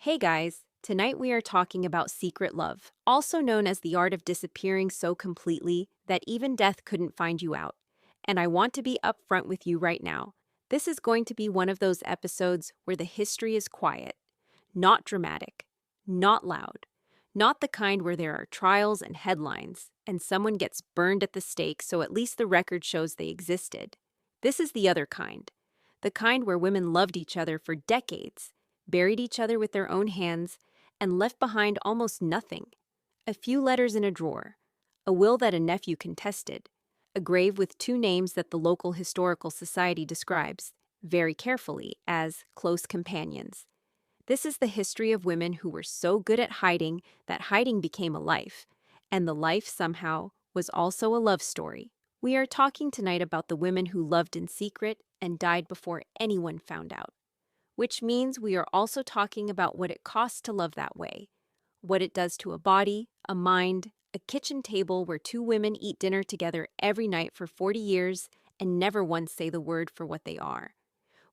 Hey guys, tonight we are talking about secret love, also known as the art of disappearing so completely that even death couldn't find you out. And I want to be upfront with you right now. This is going to be one of those episodes where the history is quiet, not dramatic, not loud, not the kind where there are trials and headlines, and someone gets burned at the stake so at least the record shows they existed. This is the other kind, the kind where women loved each other for decades, buried each other with their own hands, and left behind almost nothing. A few letters in a drawer, a will that a nephew contested, a grave with two names that the local historical society describes, very carefully, as close companions. This is the history of women who were so good at hiding that hiding became a life, and the life somehow was also a love story. We are talking tonight about the women who loved in secret and died before anyone found out. Which means we are also talking about what it costs to love that way, what it does to a body, a mind, a kitchen table where two women eat dinner together every night for 40 years and never once say the word for what they are.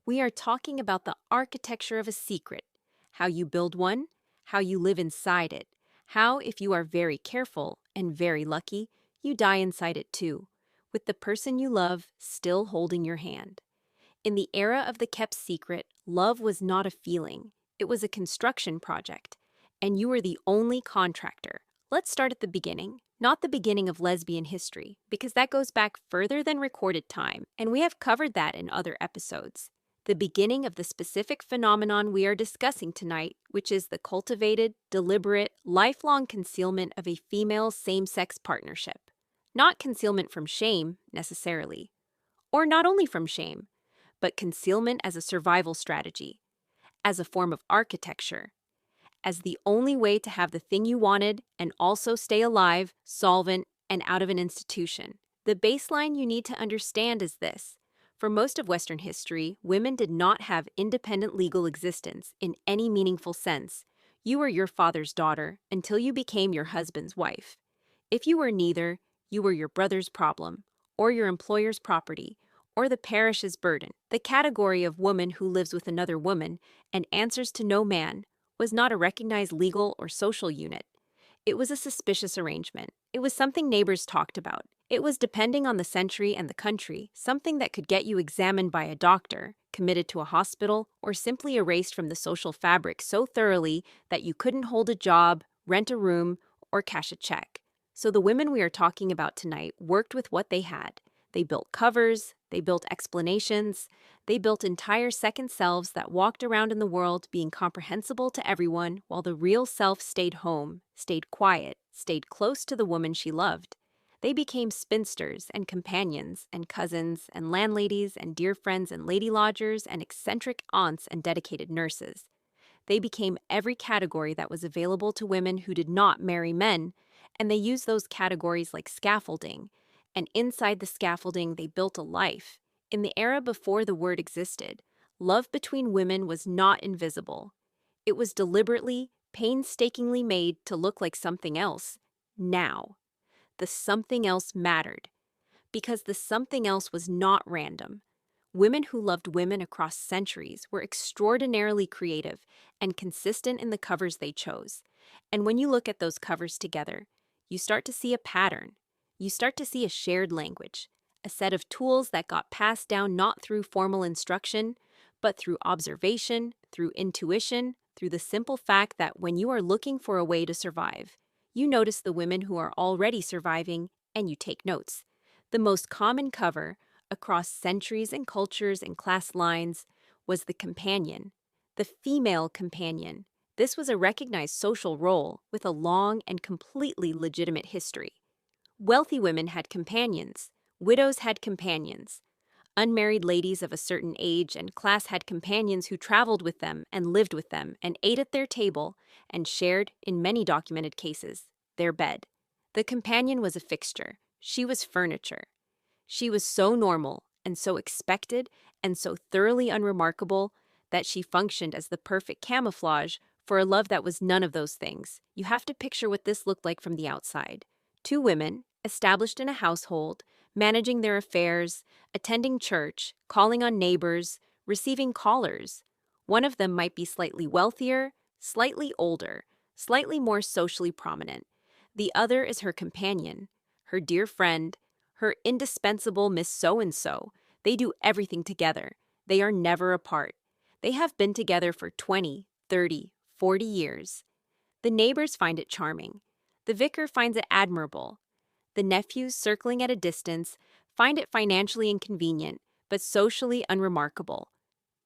We are talking about the architecture of a secret, how you build one, how you live inside it, how, if you are very careful and very lucky, you die inside it too, with the person you love still holding your hand. In the era of the kept secret, love was not a feeling. It was a construction project, and you were the only contractor. Let's start at the beginning, not the beginning of lesbian history, because that goes back further than recorded time, and we have covered that in other episodes. The beginning of the specific phenomenon we are discussing tonight, which is the cultivated, deliberate, lifelong concealment of a female same-sex partnership. Not concealment from shame, necessarily. Or not only from shame, but concealment as a survival strategy, as a form of architecture, as the only way to have the thing you wanted and also stay alive, solvent, and out of an institution. The baseline you need to understand is this. For most of Western history, women did not have independent legal existence in any meaningful sense. You were your father's daughter until you became your husband's wife. If you were neither, you were your brother's problem, or your employer's property, or the parish's burden. The category of woman who lives with another woman and answers to no man was not a recognized legal or social unit. It was a suspicious arrangement. It was something neighbors talked about. It was, depending on the century and the country, something that could get you examined by a doctor, committed to a hospital, or simply erased from the social fabric so thoroughly that you couldn't hold a job, rent a room, or cash a check. So the women we are talking about tonight worked with what they had. They built covers, they built explanations, they built entire second selves that walked around in the world being comprehensible to everyone while the real self stayed home, stayed quiet, stayed close to the woman she loved. They became spinsters and companions and cousins and landladies and dear friends and lady lodgers and eccentric aunts and dedicated nurses. They became every category that was available to women who did not marry men, and they used those categories like scaffolding. And inside the scaffolding, they built a life. In the era before the word existed, love between women was not invisible. It was deliberately, painstakingly made to look like something else. Now, the something else mattered, because the something else was not random. Women who loved women across centuries were extraordinarily creative and consistent in the covers they chose. And when you look at those covers together, you start to see a pattern. You start to see a shared language, a set of tools that got passed down not through formal instruction, but through observation, through intuition, through the simple fact that when you are looking for a way to survive, you notice the women who are already surviving and you take notes. The most common cover, across centuries and cultures and class lines, was the companion, the female companion. This was a recognized social role with a long and completely legitimate history. Wealthy women had companions. Widows had companions. Unmarried ladies of a certain age and class had companions who traveled with them and lived with them and ate at their table and shared, in many documented cases, their bed. The companion was a fixture. She was furniture. She was so normal and so expected and so thoroughly unremarkable that she functioned as the perfect camouflage for a love that was none of those things. You have to picture what this looked like from the outside. Two women, established in a household, managing their affairs, attending church, calling on neighbors, receiving callers. One of them might be slightly wealthier, slightly older, slightly more socially prominent. The other is her companion, her dear friend, her indispensable Miss So-and-so. They do everything together. They are never apart. They have been together for 20, 30, 40 years. The neighbors find it charming. The vicar finds it admirable. The nephews, circling at a distance, find it financially inconvenient, but socially unremarkable.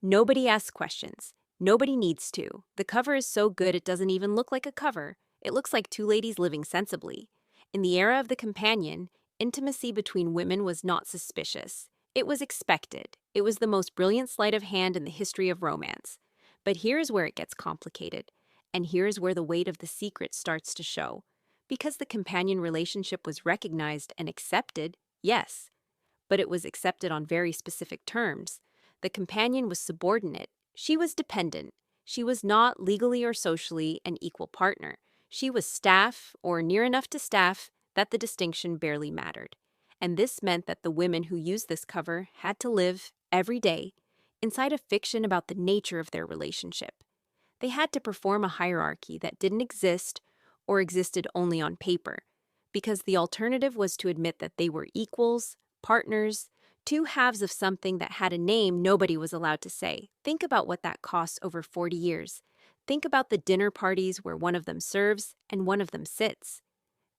Nobody asks questions. Nobody needs to. The cover is so good it doesn't even look like a cover. It looks like two ladies living sensibly. In the era of the companion, intimacy between women was not suspicious. It was expected. It was the most brilliant sleight of hand in the history of romance. But here is where it gets complicated. And here is where the weight of the secret starts to show. Because the companion relationship was recognized and accepted, yes, but it was accepted on very specific terms. The companion was subordinate. She was dependent. She was not legally or socially an equal partner. She was staff, or near enough to staff, that the distinction barely mattered. And this meant that the women who used this cover had to live, every day, inside a fiction about the nature of their relationship. They had to perform a hierarchy that didn't exist or existed only on paper, because the alternative was to admit that they were equals, partners, two halves of something that had a name nobody was allowed to say. Think about what that costs over 40 years. Think about the dinner parties where one of them serves and one of them sits.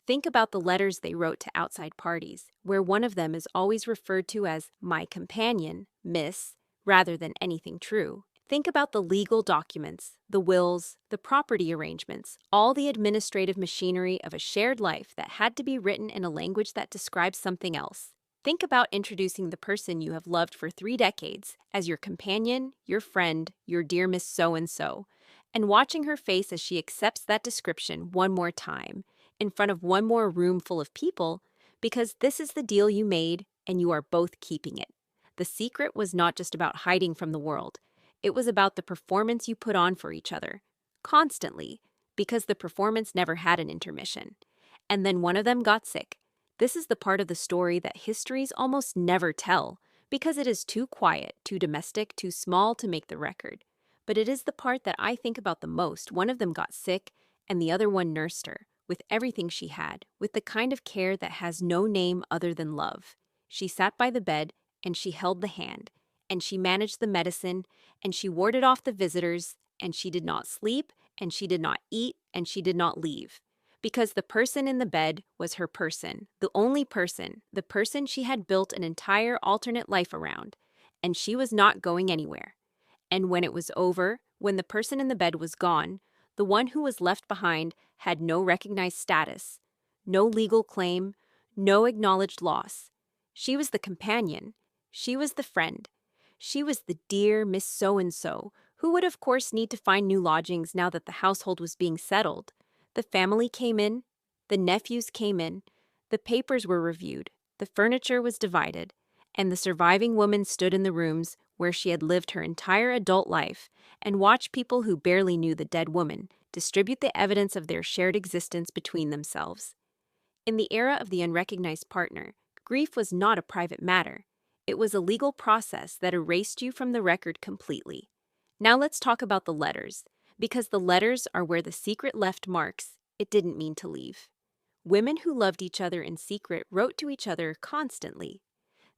Think about the letters they wrote to outside parties, where one of them is always referred to as my companion, miss, rather than anything true. Think about the legal documents, the wills, the property arrangements, all the administrative machinery of a shared life that had to be written in a language that describes something else. Think about introducing the person you have loved for 3 decades as your companion, your friend, your dear Miss So-and-so, and watching her face as she accepts that description one more time, in front of one more room full of people, because this is the deal you made and you are both keeping it. The secret was not just about hiding from the world. It was about the performance you put on for each other, constantly, because the performance never had an intermission. And then one of them got sick. This is the part of the story that histories almost never tell, because it is too quiet, too domestic, too small to make the record. But it is the part that I think about the most. One of them got sick, and the other one nursed her, with everything she had, with the kind of care that has no name other than love. She sat by the bed, and she held the hand, and she managed the medicine, and she warded off the visitors, and she did not sleep, and she did not eat, and she did not leave. Because the person in the bed was her person, the only person, the person she had built an entire alternate life around, and she was not going anywhere. And when it was over, when the person in the bed was gone, the one who was left behind had no recognized status, no legal claim, no acknowledged loss. She was the companion. She was the friend. She was the dear Miss So-and-so, who would of course need to find new lodgings now that the household was being settled. The family came in, the nephews came in, the papers were reviewed, the furniture was divided, and the surviving woman stood in the rooms where she had lived her entire adult life and watched people who barely knew the dead woman distribute the evidence of their shared existence between themselves. In the era of the unrecognized partner, grief was not a private matter. It was a legal process that erased you from the record completely. Now let's talk about the letters, because the letters are where the secret left marks it didn't mean to leave. Women who loved each other in secret wrote to each other constantly.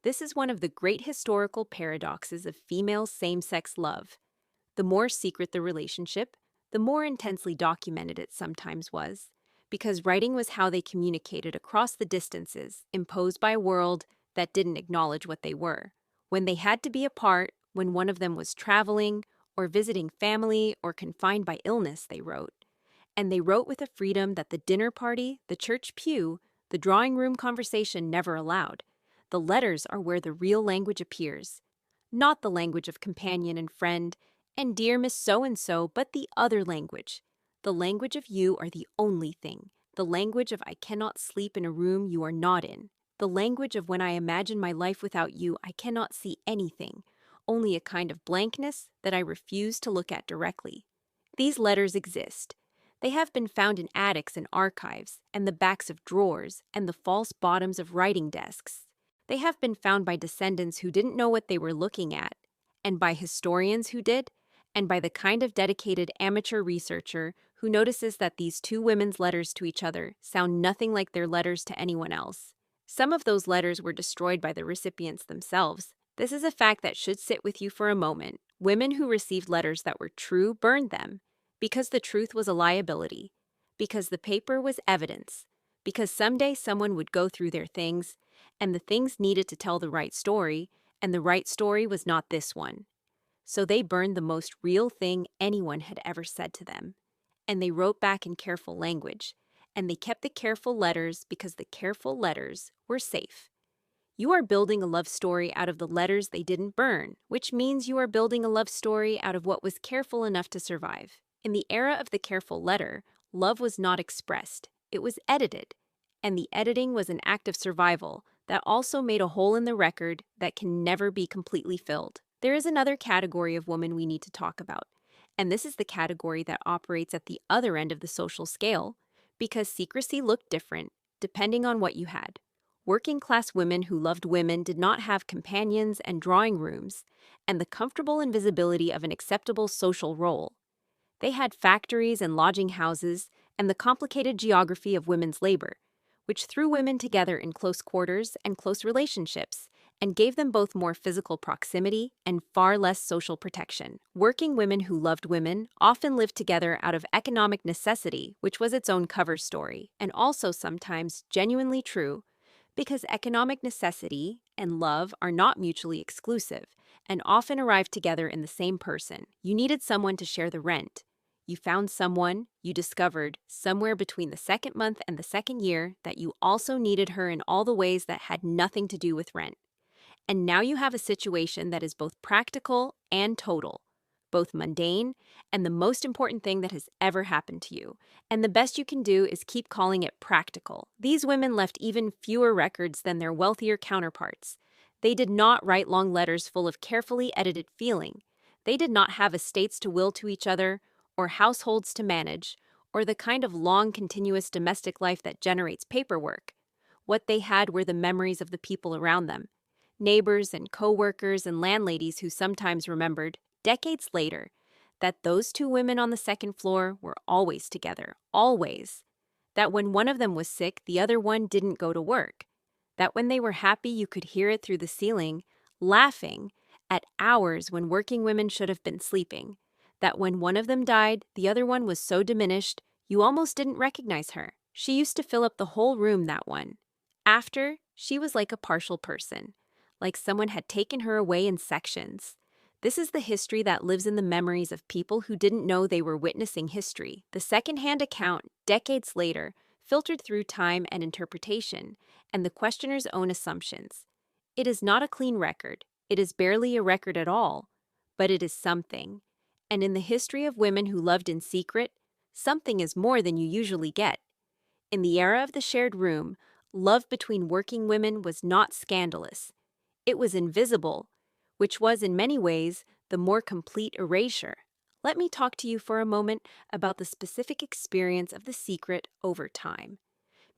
This is one of the great historical paradoxes of female same-sex love. The more secret the relationship, the more intensely documented it sometimes was, because writing was how they communicated across the distances imposed by a world that didn't acknowledge what they were. When they had to be apart, when one of them was traveling, or visiting family, or confined by illness, they wrote. And they wrote with a freedom that the dinner party, the church pew, the drawing room conversation never allowed. The letters are where the real language appears. Not the language of companion and friend, and dear Miss So-and-so, but the other language. The language of you are the only thing. The language of I cannot sleep in a room you are not in. The language of when I imagine my life without you, I cannot see anything, only a kind of blankness that I refuse to look at directly. These letters exist. They have been found in attics and archives, and the backs of drawers, and the false bottoms of writing desks. They have been found by descendants who didn't know what they were looking at, and by historians who did, and by the kind of dedicated amateur researcher who notices that these two women's letters to each other sound nothing like their letters to anyone else. Some of those letters were destroyed by the recipients themselves. This is a fact that should sit with you for a moment. Women who received letters that were true burned them, because the truth was a liability, because the paper was evidence, because someday someone would go through their things, and the things needed to tell the right story, and the right story was not this one. So they burned the most real thing anyone had ever said to them. And they wrote back in careful language. And they kept the careful letters because the careful letters were safe. You are building a love story out of the letters they didn't burn, which means you are building a love story out of what was careful enough to survive. In the era of the careful letter, love was not expressed, it was edited. And the editing was an act of survival that also made a hole in the record that can never be completely filled. There is another category of woman we need to talk about, and this is the category that operates at the other end of the social scale, because secrecy looked different depending on what you had. Working-class women who loved women did not have companions and drawing rooms, and the comfortable invisibility of an acceptable social role. They had factories and lodging houses and the complicated geography of women's labor, which threw women together in close quarters and close relationships, and gave them both more physical proximity and far less social protection. Working women who loved women often lived together out of economic necessity, which was its own cover story, and also sometimes genuinely true, because economic necessity and love are not mutually exclusive and often arrive together in the same person. You needed someone to share the rent. You found someone, you discovered, somewhere between the second month and the second year, that you also needed her in all the ways that had nothing to do with rent. And now you have a situation that is both practical and total, both mundane and the most important thing that has ever happened to you. And the best you can do is keep calling it practical. These women left even fewer records than their wealthier counterparts. They did not write long letters full of carefully edited feeling. They did not have estates to will to each other, or households to manage, or the kind of long, continuous domestic life that generates paperwork. What they had were the memories of the people around them. Neighbors and co-workers and landladies who sometimes remembered, decades later, that those two women on the second floor were always together, always. That when one of them was sick, the other one didn't go to work. That when they were happy, you could hear it through the ceiling, laughing, at hours when working women should have been sleeping. That when one of them died, the other one was so diminished, you almost didn't recognize her. She used to fill up the whole room, that one. After, she was like a partial person, like someone had taken her away in sections. This is the history that lives in the memories of people who didn't know they were witnessing history. The second-hand account, decades later, filtered through time and interpretation, and the questioner's own assumptions. It is not a clean record. It is barely a record at all, but it is something. And in the history of women who loved in secret, something is more than you usually get. In the era of the shared room, love between working women was not scandalous. It was invisible, which was in many ways the more complete erasure. Let me talk to you for a moment about the specific experience of the secret over time.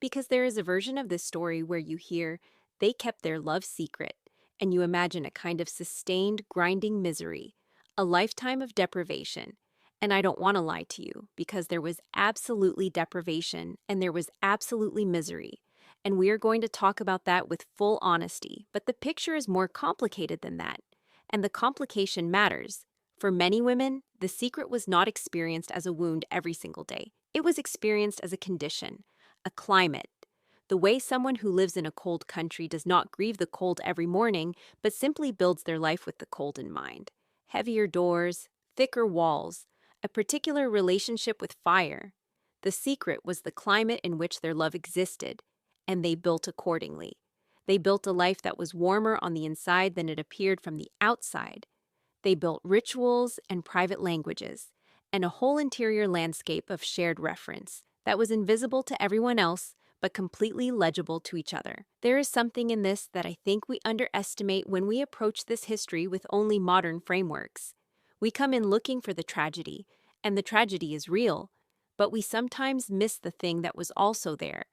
Because there is a version of this story where you hear, they kept their love secret, and you imagine a kind of sustained, grinding misery, a lifetime of deprivation. And I don't want to lie to you, because there was absolutely deprivation, and there was absolutely misery. And we are going to talk about that with full honesty, but the picture is more complicated than that. And the complication matters. For many women, the secret was not experienced as a wound every single day. It was experienced as a condition, a climate. The way someone who lives in a cold country does not grieve the cold every morning, but simply builds their life with the cold in mind. Heavier doors, thicker walls, a particular relationship with fire. The secret was the climate in which their love existed, and they built accordingly. They built a life that was warmer on the inside than it appeared from the outside. They built rituals and private languages, and a whole interior landscape of shared reference that was invisible to everyone else, but completely legible to each other. There is something in this that I think we underestimate when we approach this history with only modern frameworks. We come in looking for the tragedy, and the tragedy is real, but we sometimes miss the thing that was also there,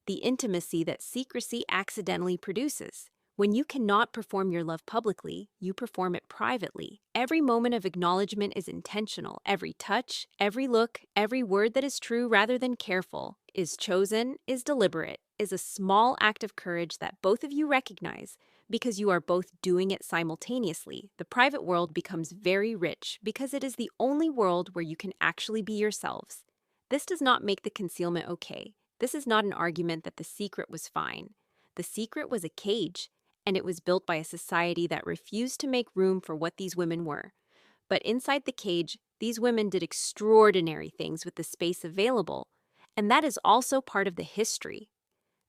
the intimacy that secrecy accidentally produces. When you cannot perform your love publicly, you perform it privately. Every moment of acknowledgement is intentional. Every touch, every look, every word that is true rather than careful, is chosen, is deliberate, is a small act of courage that both of you recognize because you are both doing it simultaneously. The private world becomes very rich because it is the only world where you can actually be yourselves. This does not make the concealment okay. This is not an argument that the secret was fine. The secret was a cage, and it was built by a society that refused to make room for what these women were. But inside the cage, these women did extraordinary things with the space available, and that is also part of the history.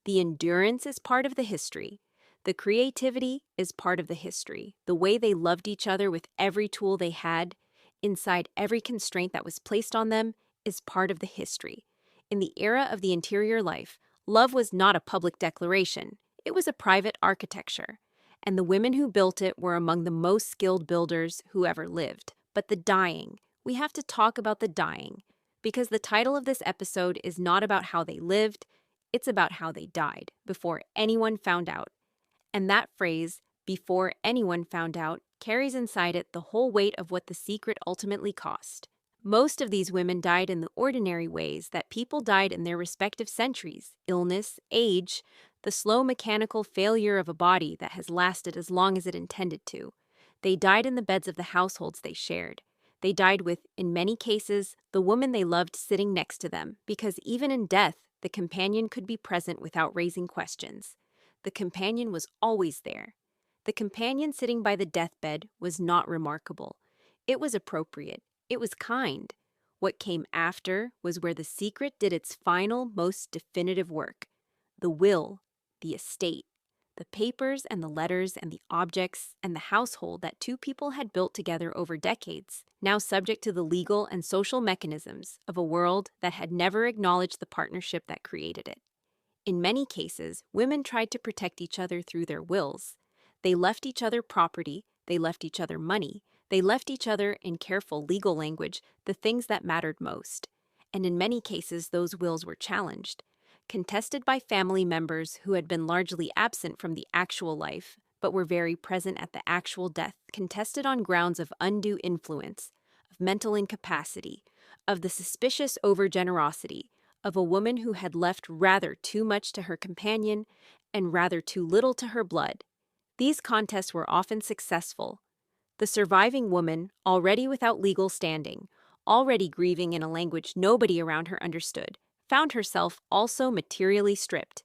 The endurance is part of the history. The creativity is part of the history. The way they loved each other with every tool they had, inside every constraint that was placed on them, is part of the history. In the era of the interior life, love was not a public declaration. It was a private architecture, and the women who built it were among the most skilled builders who ever lived. But the dying, we have to talk about the dying, because the title of this episode is not about how they lived, it's about how they died, before anyone found out. And that phrase, before anyone found out, carries inside it the whole weight of what the secret ultimately cost. Most of these women died in the ordinary ways that people died in their respective centuries: illness, age, the slow mechanical failure of a body that has lasted as long as it intended to. They died in the beds of the households they shared. They died with, in many cases, the woman they loved sitting next to them, because even in death, the companion could be present without raising questions. The companion was always there. The companion sitting by the deathbed was not remarkable. It was appropriate. It was kind. What came after was where the secret did its final, most definitive work. The will, the estate, the papers and the letters and the objects and the household that two people had built together over decades, now subject to the legal and social mechanisms of a world that had never acknowledged the partnership that created it. In many cases, women tried to protect each other through their wills. They left each other property, they left each other money, they left each other, in careful legal language, the things that mattered most. And in many cases, those wills were challenged, contested by family members who had been largely absent from the actual life, but were very present at the actual death, contested on grounds of undue influence, of mental incapacity, of the suspicious overgenerosity, of a woman who had left rather too much to her companion and rather too little to her blood. These contests were often successful. The surviving woman, already without legal standing, already grieving in a language nobody around her understood, found herself also materially stripped.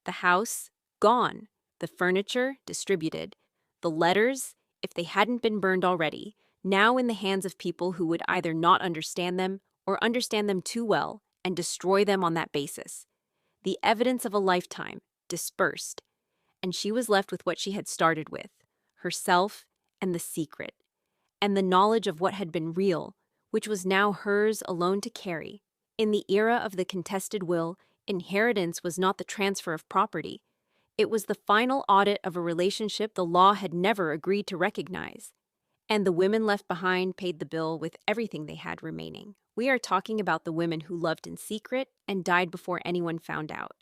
The house, gone. The furniture, distributed. The letters, if they hadn't been burned already, now in the hands of people who would either not understand them or understand them too well and destroy them on that basis. The evidence of a lifetime, dispersed. And she was left with what she had started with, herself and the secret, and the knowledge of what had been real, which was now hers alone to carry. In the era of the contested will, inheritance was not the transfer of property. It was the final audit of a relationship the law had never agreed to recognize. And the women left behind paid the bill with everything they had remaining. We are talking about the women who loved in secret and died before anyone found out.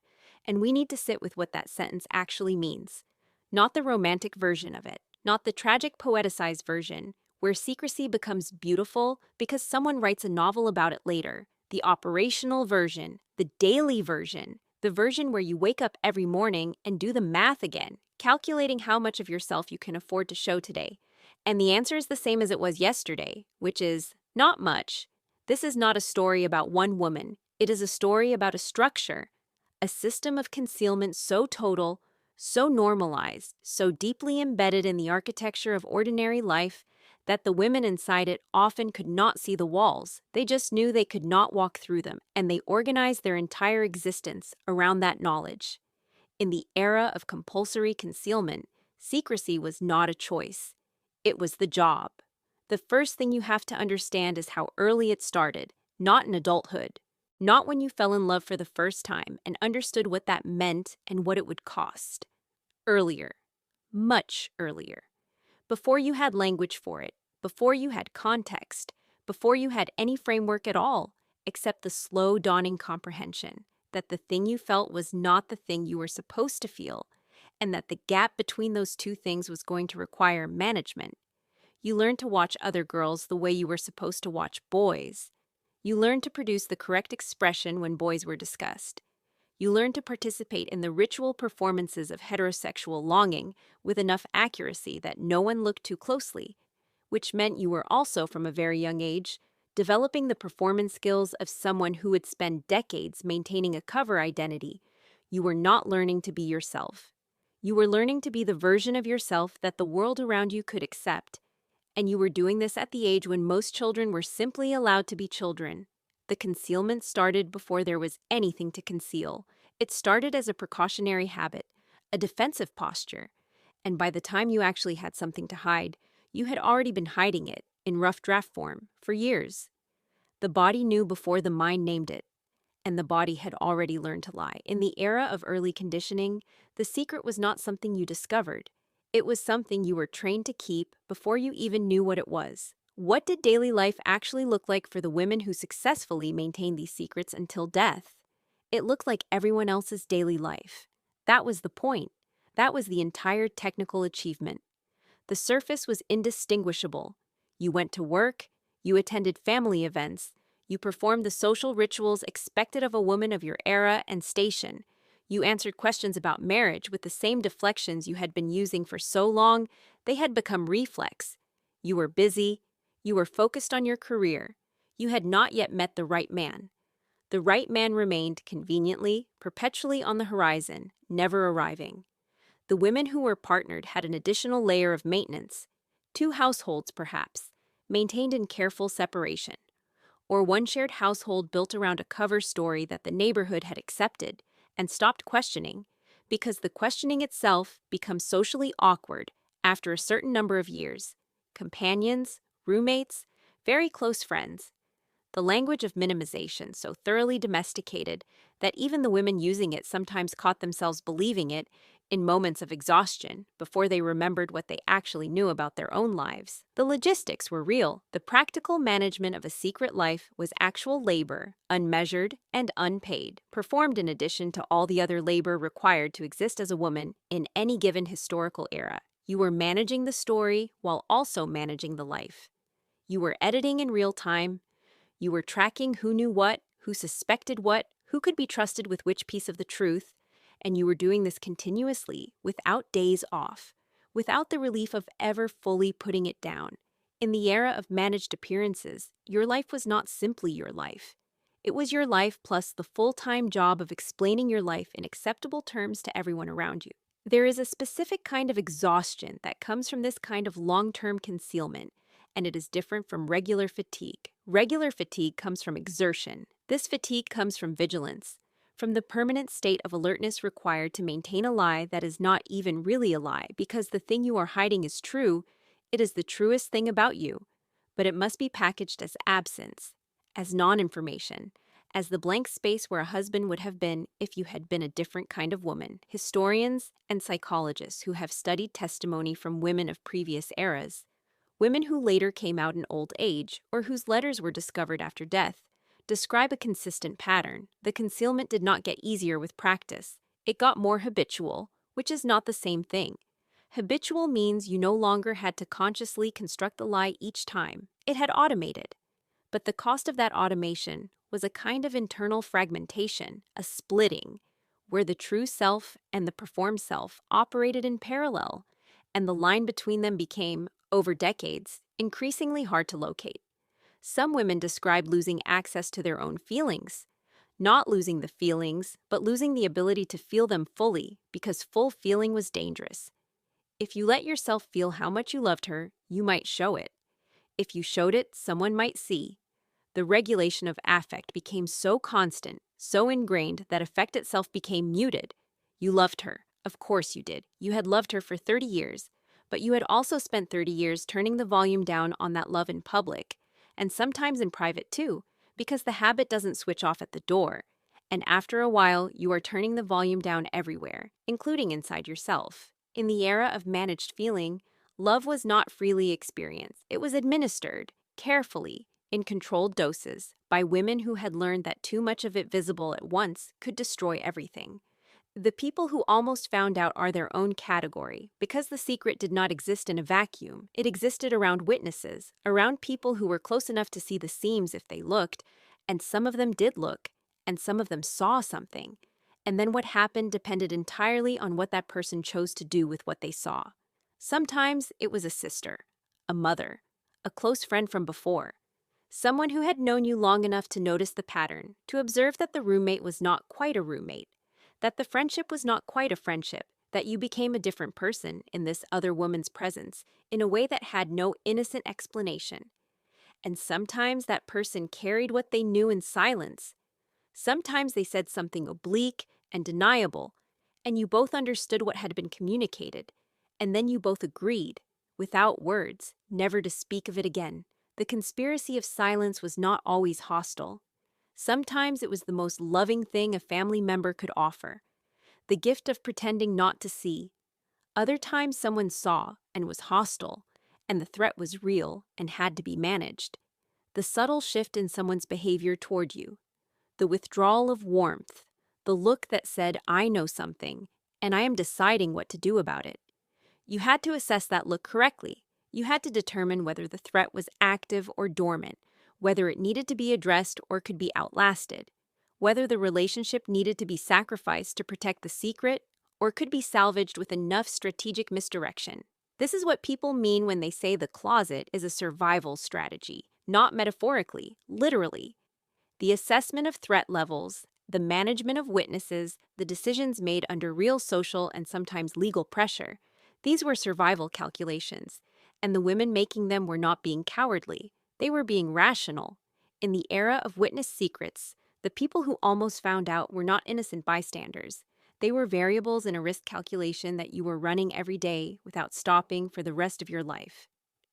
And we need to sit with what that sentence actually means. Not the romantic version of it, not the tragic poeticized version, where secrecy becomes beautiful because someone writes a novel about it later. The operational version, the daily version, the version where you wake up every morning and do the math again, calculating how much of yourself you can afford to show today. And the answer is the same as it was yesterday, which is not much. This is not a story about one woman. It is a story about a structure, a system of concealment so total, so normalized, so deeply embedded in the architecture of ordinary life that the women inside it often could not see the walls. They just knew they could not walk through them, and they organized their entire existence around that knowledge. In the era of compulsory concealment, secrecy was not a choice. It was the job. The first thing you have to understand is how early it started, not in adulthood. Not when you fell in love for the first time and understood what that meant and what it would cost. Earlier. Much earlier. Before you had language for it, before you had context, before you had any framework at all, except the slow dawning comprehension that the thing you felt was not the thing you were supposed to feel, and that the gap between those two things was going to require management. You learned to watch other girls the way you were supposed to watch boys. You learned to produce the correct expression when boys were discussed. You learned to participate in the ritual performances of heterosexual longing with enough accuracy that no one looked too closely, which meant you were also, from a very young age, developing the performance skills of someone who would spend decades maintaining a cover identity. You were not learning to be yourself. You were learning to be the version of yourself that the world around you could accept, and you were doing this at the age when most children were simply allowed to be children. The concealment started before there was anything to conceal. It started as a precautionary habit, a defensive posture, and by the time you actually had something to hide, you had already been hiding it, in rough draft form, for years. The body knew before the mind named it, and the body had already learned to lie. In the era of early conditioning, the secret was not something you discovered. It was something you were trained to keep before you even knew what it was. What did daily life actually look like for the women who successfully maintained these secrets until death? It looked like everyone else's daily life. That was the point. That was the entire technical achievement. The surface was indistinguishable. You went to work, you attended family events, you performed the social rituals expected of a woman of your era and station. You answered questions about marriage with the same deflections you had been using for so long, they had become reflex. You were busy. You were focused on your career. You had not yet met the right man. The right man remained conveniently, perpetually on the horizon, never arriving. The women who were partnered had an additional layer of maintenance, 2 households perhaps, maintained in careful separation, or one shared household built around a cover story that the neighborhood had accepted and stopped questioning, because the questioning itself becomes socially awkward after a certain number of years. Companions, roommates, very close friends. The language of minimization so thoroughly domesticated that even the women using it sometimes caught themselves believing it in moments of exhaustion before they remembered what they actually knew about their own lives. The logistics were real. The practical management of a secret life was actual labor, unmeasured and unpaid, performed in addition to all the other labor required to exist as a woman in any given historical era. You were managing the story while also managing the life. You were editing in real time. You were tracking who knew what, who suspected what, who could be trusted with which piece of the truth, and you were doing this continuously, without days off, without the relief of ever fully putting it down. In the era of managed appearances, your life was not simply your life. It was your life plus the full-time job of explaining your life in acceptable terms to everyone around you. There is a specific kind of exhaustion that comes from this kind of long-term concealment, and it is different from regular fatigue. Regular fatigue comes from exertion. This fatigue comes from vigilance, from the permanent state of alertness required to maintain a lie that is not even really a lie, because the thing you are hiding is true. It is the truest thing about you, but it must be packaged as absence, as non-information, as the blank space where a husband would have been if you had been a different kind of woman. Historians and psychologists who have studied testimony from women of previous eras, women who later came out in old age or whose letters were discovered after death, describe a consistent pattern. The concealment did not get easier with practice. It got more habitual, which is not the same thing. Habitual means you no longer had to consciously construct the lie each time. It had automated. But the cost of that automation was a kind of internal fragmentation, a splitting, where the true self and the performed self operated in parallel, and the line between them became, over decades, increasingly hard to locate. Some women described losing access to their own feelings, not losing the feelings, but losing the ability to feel them fully, because full feeling was dangerous. If you let yourself feel how much you loved her, you might show it. If you showed it, someone might see. The regulation of affect became so constant, so ingrained, that affect itself became muted. You loved her. Of course you did. You had loved her for 30 years, but you had also spent 30 years turning the volume down on that love in public, and sometimes in private too, because the habit doesn't switch off at the door, and after a while you are turning the volume down everywhere, including inside yourself. In the era of managed feeling, love was not freely experienced. It was administered, carefully, in controlled doses, by women who had learned that too much of it visible at once could destroy everything. The people who almost found out are their own category, because the secret did not exist in a vacuum. It existed around witnesses, around people who were close enough to see the seams if they looked, and some of them did look, and some of them saw something. And then what happened depended entirely on what that person chose to do with what they saw. Sometimes it was a sister, a mother, a close friend from before, someone who had known you long enough to notice the pattern, to observe that the roommate was not quite a roommate, that the friendship was not quite a friendship, that you became a different person in this other woman's presence in a way that had no innocent explanation. And sometimes that person carried what they knew in silence. Sometimes they said something oblique and deniable, and you both understood what had been communicated, and then you both agreed, without words, never to speak of it again. The conspiracy of silence was not always hostile. Sometimes it was the most loving thing a family member could offer, the gift of pretending not to see. Other times someone saw and was hostile, and the threat was real and had to be managed. The subtle shift in someone's behavior toward you, the withdrawal of warmth, the look that said, "I know something, and I am deciding what to do about it." You had to assess that look correctly. You had to determine whether the threat was active or dormant, whether it needed to be addressed or could be outlasted, whether the relationship needed to be sacrificed to protect the secret or could be salvaged with enough strategic misdirection. This is what people mean when they say the closet is a survival strategy, not metaphorically, literally. The assessment of threat levels, the management of witnesses, the decisions made under real social and sometimes legal pressure, these were survival calculations, and the women making them were not being cowardly. They were being rational. In the era of witness secrets, the people who almost found out were not innocent bystanders. They were variables in a risk calculation that you were running every day without stopping for the rest of your life.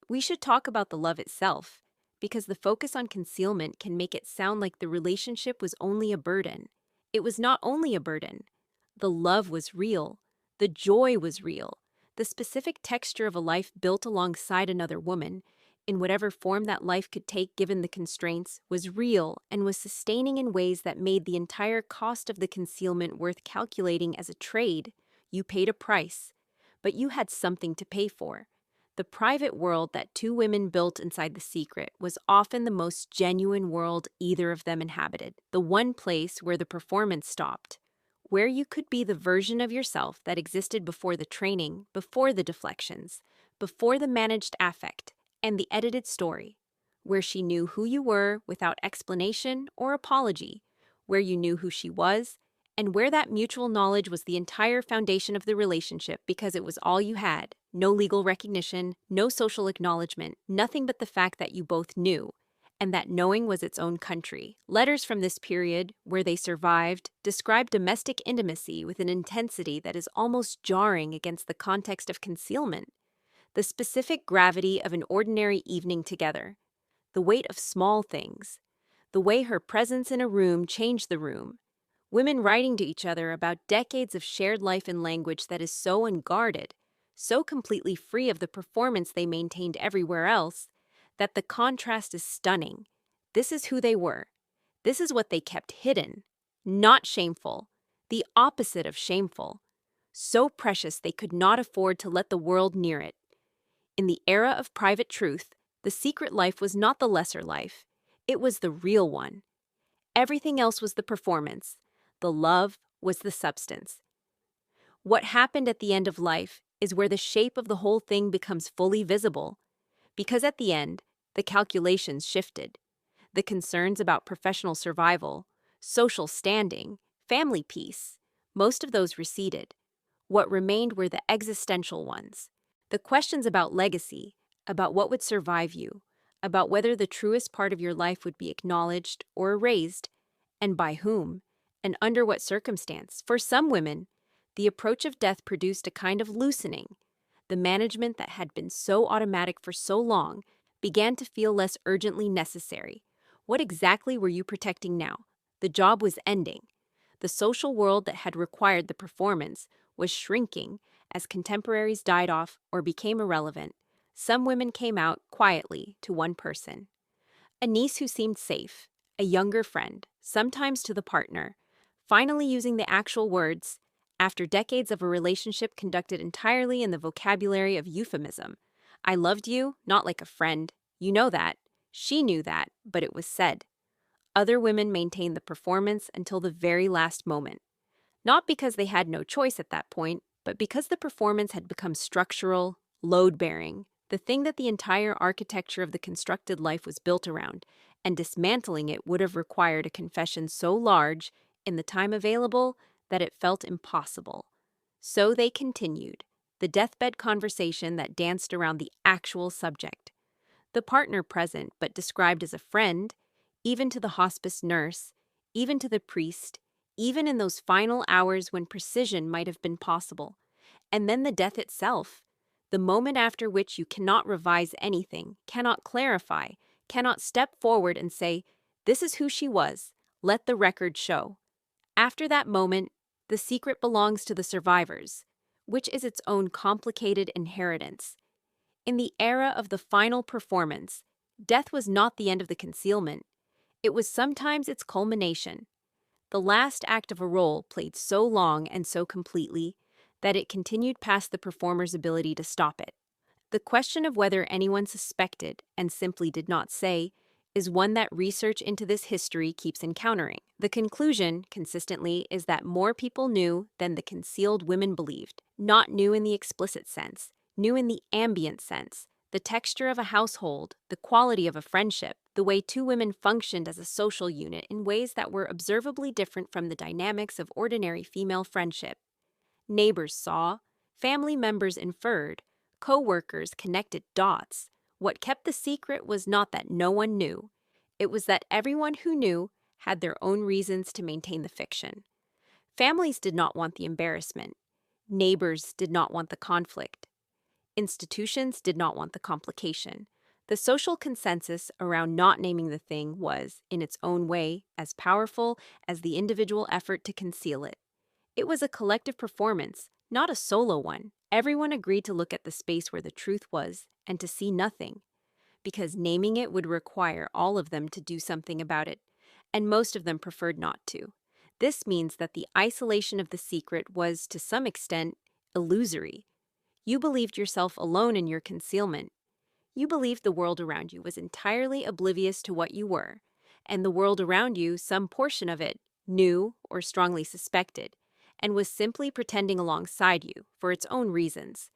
We should talk about the love itself, because the focus on concealment can make it sound like the relationship was only a burden. It was not only a burden. The love was real. The joy was real. The specific texture of a life built alongside another woman, in whatever form that life could take given the constraints, was real and was sustaining in ways that made the entire cost of the concealment worth calculating as a trade. You paid a price, but you had something to pay for. The private world that two women built inside the secret was often the most genuine world either of them inhabited, the one place where the performance stopped, where you could be the version of yourself that existed before the training, before the deflections, before the managed affect, and the edited story, where she knew who you were without explanation or apology, where you knew who she was, and where that mutual knowledge was the entire foundation of the relationship because it was all you had. No legal recognition, no social acknowledgement, nothing but the fact that you both knew, and that knowing was its own country. Letters from this period, where they survived, describe domestic intimacy with an intensity that is almost jarring against the context of concealment. The specific gravity of an ordinary evening together, the weight of small things, the way her presence in a room changed the room, women writing to each other about decades of shared life in language that is so unguarded, so completely free of the performance they maintained everywhere else, that the contrast is stunning. This is who they were. This is what they kept hidden. Not shameful. The opposite of shameful. So precious they could not afford to let the world near it. In the era of private truth, the secret life was not the lesser life. It was the real one. Everything else was the performance. The love was the substance. What happened at the end of life is where the shape of the whole thing becomes fully visible, because at the end, the calculations shifted. The concerns about professional survival, social standing, family peace, most of those receded. What remained were the existential ones. The questions about legacy, about what would survive you, about whether the truest part of your life would be acknowledged or erased, and by whom, and under what circumstance. For some women, the approach of death produced a kind of loosening. The management that had been so automatic for so long began to feel less urgently necessary. What exactly were you protecting now? The job was ending. The social world that had required the performance was shrinking as contemporaries died off or became irrelevant. Some women came out quietly to one person. A niece who seemed safe, a younger friend, sometimes to the partner, finally using the actual words, after decades of a relationship conducted entirely in the vocabulary of euphemism. I loved you, not like a friend. You know that. She knew that, but it was said. Other women maintained the performance until the very last moment. Not because they had no choice at that point, but because the performance had become structural, load-bearing, the thing that the entire architecture of the constructed life was built around, and dismantling it would have required a confession so large, in the time available, that it felt impossible. So they continued, the deathbed conversation that danced around the actual subject. The partner present, but described as a friend, even to the hospice nurse, even to the priest, even in those final hours when precision might have been possible. And then the death itself, the moment after which you cannot revise anything, cannot clarify, cannot step forward and say, "This is who she was, let the record show." After that moment, the secret belongs to the survivors, which is its own complicated inheritance. In the era of the final performance, death was not the end of the concealment. It was sometimes its culmination. The last act of a role played so long and so completely that it continued past the performer's ability to stop it. The question of whether anyone suspected and simply did not say is one that research into this history keeps encountering. The conclusion, consistently, is that more people knew than the concealed women believed. Not knew in the explicit sense, knew in the ambient sense, the texture of a household, the quality of a friendship, the way two women functioned as a social unit in ways that were observably different from the dynamics of ordinary female friendship. Neighbors saw, family members inferred, co-workers connected dots. What kept the secret was not that no one knew. It was that everyone who knew had their own reasons to maintain the fiction. Families did not want the embarrassment. Neighbors did not want the conflict. Institutions did not want the complication. The social consensus around not naming the thing was, in its own way, as powerful as the individual effort to conceal it. It was a collective performance, not a solo one. Everyone agreed to look at the space where the truth was and to see nothing, because naming it would require all of them to do something about it, and most of them preferred not to. This means that the isolation of the secret was, to some extent, illusory. You believed yourself alone in your concealment. You believed the world around you was entirely oblivious to what you were, and the world around you, some portion of it, knew or strongly suspected, and was simply pretending alongside you for its own reasons.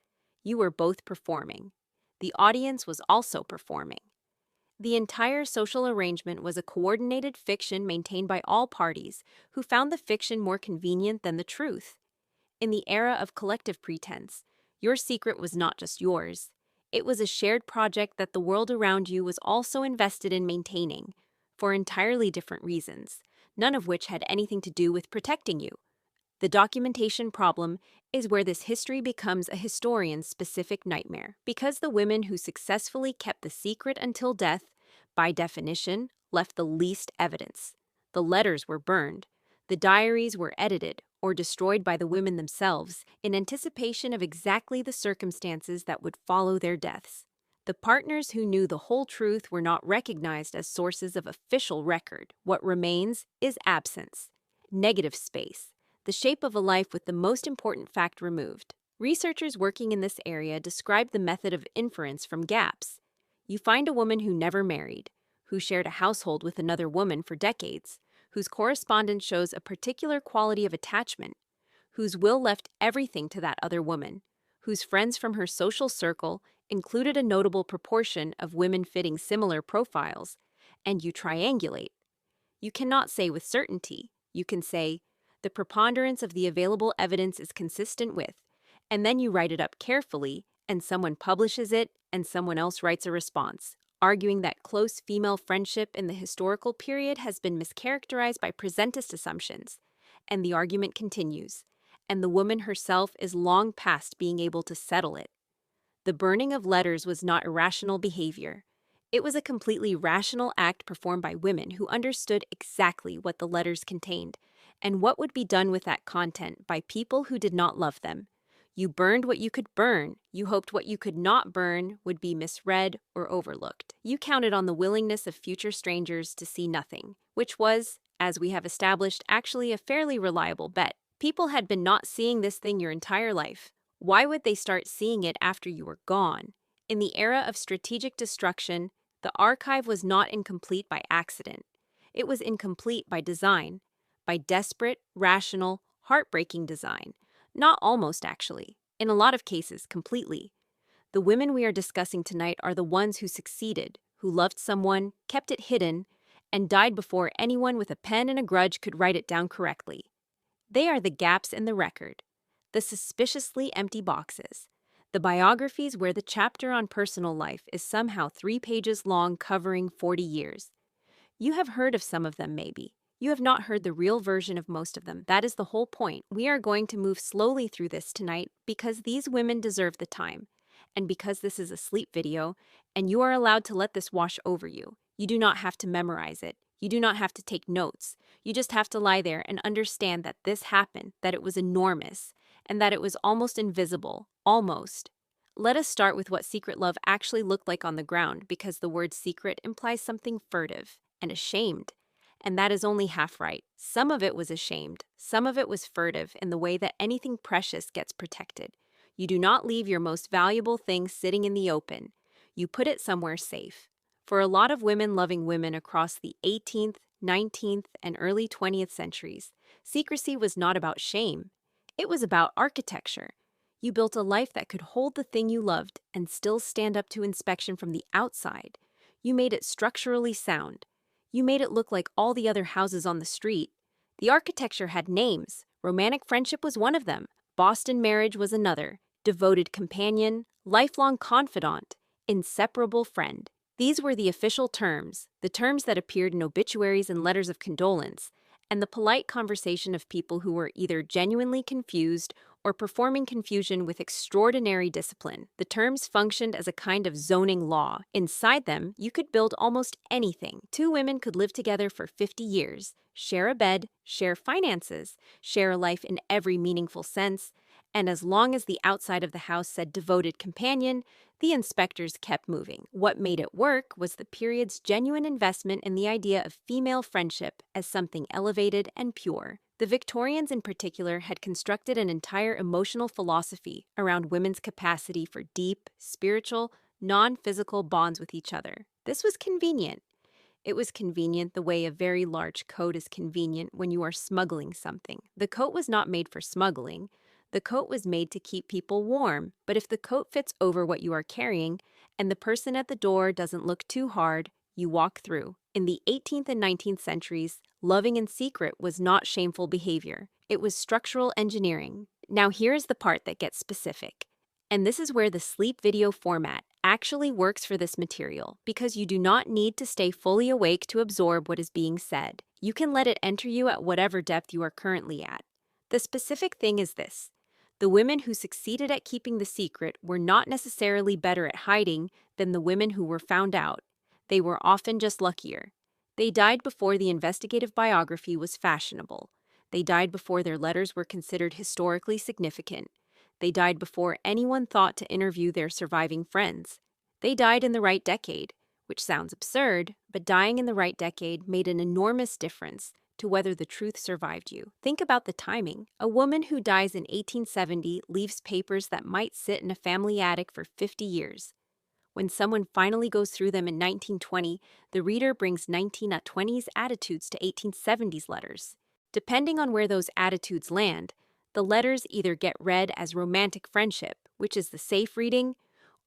You were both performing. The audience was also performing. The entire social arrangement was a coordinated fiction maintained by all parties who found the fiction more convenient than the truth. In the era of collective pretense, your secret was not just yours. It was a shared project that the world around you was also invested in maintaining, for entirely different reasons, none of which had anything to do with protecting you. The documentation problem is where this history becomes a historian's specific nightmare, because the women who successfully kept the secret until death, by definition, left the least evidence. The letters were burned. The diaries were edited or destroyed by the women themselves in anticipation of exactly the circumstances that would follow their deaths. The partners who knew the whole truth were not recognized as sources of official record. What remains is absence, negative space, the shape of a life with the most important fact removed. Researchers working in this area describe the method of inference from gaps. You find a woman who never married, who shared a household with another woman for decades, whose correspondence shows a particular quality of attachment, whose will left everything to that other woman, whose friends from her social circle included a notable proportion of women fitting similar profiles, and you triangulate. You cannot say with certainty. You can say, the preponderance of the available evidence is consistent with, and then you write it up carefully, and someone publishes it, and someone else writes a response, arguing that close female friendship in the historical period has been mischaracterized by presentist assumptions. And the argument continues, and the woman herself is long past being able to settle it. The burning of letters was not irrational behavior. It was a completely rational act performed by women who understood exactly what the letters contained, and what would be done with that content by people who did not love them. You burned what you could burn. You hoped what you could not burn would be misread or overlooked. You counted on the willingness of future strangers to see nothing, which was, as we have established, actually a fairly reliable bet. People had been not seeing this thing your entire life. Why would they start seeing it after you were gone? In the era of strategic destruction, the archive was not incomplete by accident. It was incomplete by design, by desperate, rational, heartbreaking design. Not almost, actually. In a lot of cases, completely. The women we are discussing tonight are the ones who succeeded, who loved someone, kept it hidden, and died before anyone with a pen and a grudge could write it down correctly. They are the gaps in the record, the suspiciously empty boxes, the biographies where the chapter on personal life is somehow 3 pages long covering 40 years. You have heard of some of them, maybe. You have not heard the real version of most of them. That is the whole point. We are going to move slowly through this tonight because these women deserve the time. And because this is a sleep video, and you are allowed to let this wash over you. You do not have to memorize it. You do not have to take notes. You just have to lie there and understand that this happened, that it was enormous, and that it was almost invisible. Almost. Let us start with what secret love actually looked like on the ground, because the word secret implies something furtive and ashamed. And that is only half right. Some of it was ashamed. Some of it was furtive in the way that anything precious gets protected. You do not leave your most valuable thing sitting in the open. You put it somewhere safe. For a lot of women loving women across the 18th, 19th, and early 20th centuries, secrecy was not about shame. It was about architecture. You built a life that could hold the thing you loved and still stand up to inspection from the outside. You made it structurally sound. You made it look like all the other houses on the street. The architecture had names. Romantic friendship was one of them. Boston marriage was another. Devoted companion, lifelong confidant, inseparable friend. These were the official terms, the terms that appeared in obituaries and letters of condolence, and the polite conversation of people who were either genuinely confused or performing confusion with extraordinary discipline. The terms functioned as a kind of zoning law. Inside them, you could build almost anything. 2 women could live together for 50 years, share a bed, share finances, share a life in every meaningful sense, and as long as the outside of the house said devoted companion, the inspectors kept moving. What made it work was the period's genuine investment in the idea of female friendship as something elevated and pure. The Victorians in particular had constructed an entire emotional philosophy around women's capacity for deep, spiritual, non-physical bonds with each other. This was convenient. It was convenient the way a very large coat is convenient when you are smuggling something. The coat was not made for smuggling. The coat was made to keep people warm, but if the coat fits over what you are carrying and the person at the door doesn't look too hard, you walk through. In the 18th and 19th centuries, loving in secret was not shameful behavior. It was structural engineering. Now here's the part that gets specific. And this is where the sleep video format actually works for this material, because you do not need to stay fully awake to absorb what is being said. You can let it enter you at whatever depth you are currently at. The specific thing is this. The women who succeeded at keeping the secret were not necessarily better at hiding than the women who were found out. They were often just luckier. They died before the investigative biography was fashionable. They died before their letters were considered historically significant. They died before anyone thought to interview their surviving friends. They died in the right decade, which sounds absurd, but dying in the right decade made an enormous difference to whether the truth survived you. Think about the timing. A woman who dies in 1870 leaves papers that might sit in a family attic for 50 years. When someone finally goes through them in 1920, the reader brings 1920s attitudes to 1870s letters. Depending on where those attitudes land, the letters either get read as romantic friendship, which is the safe reading,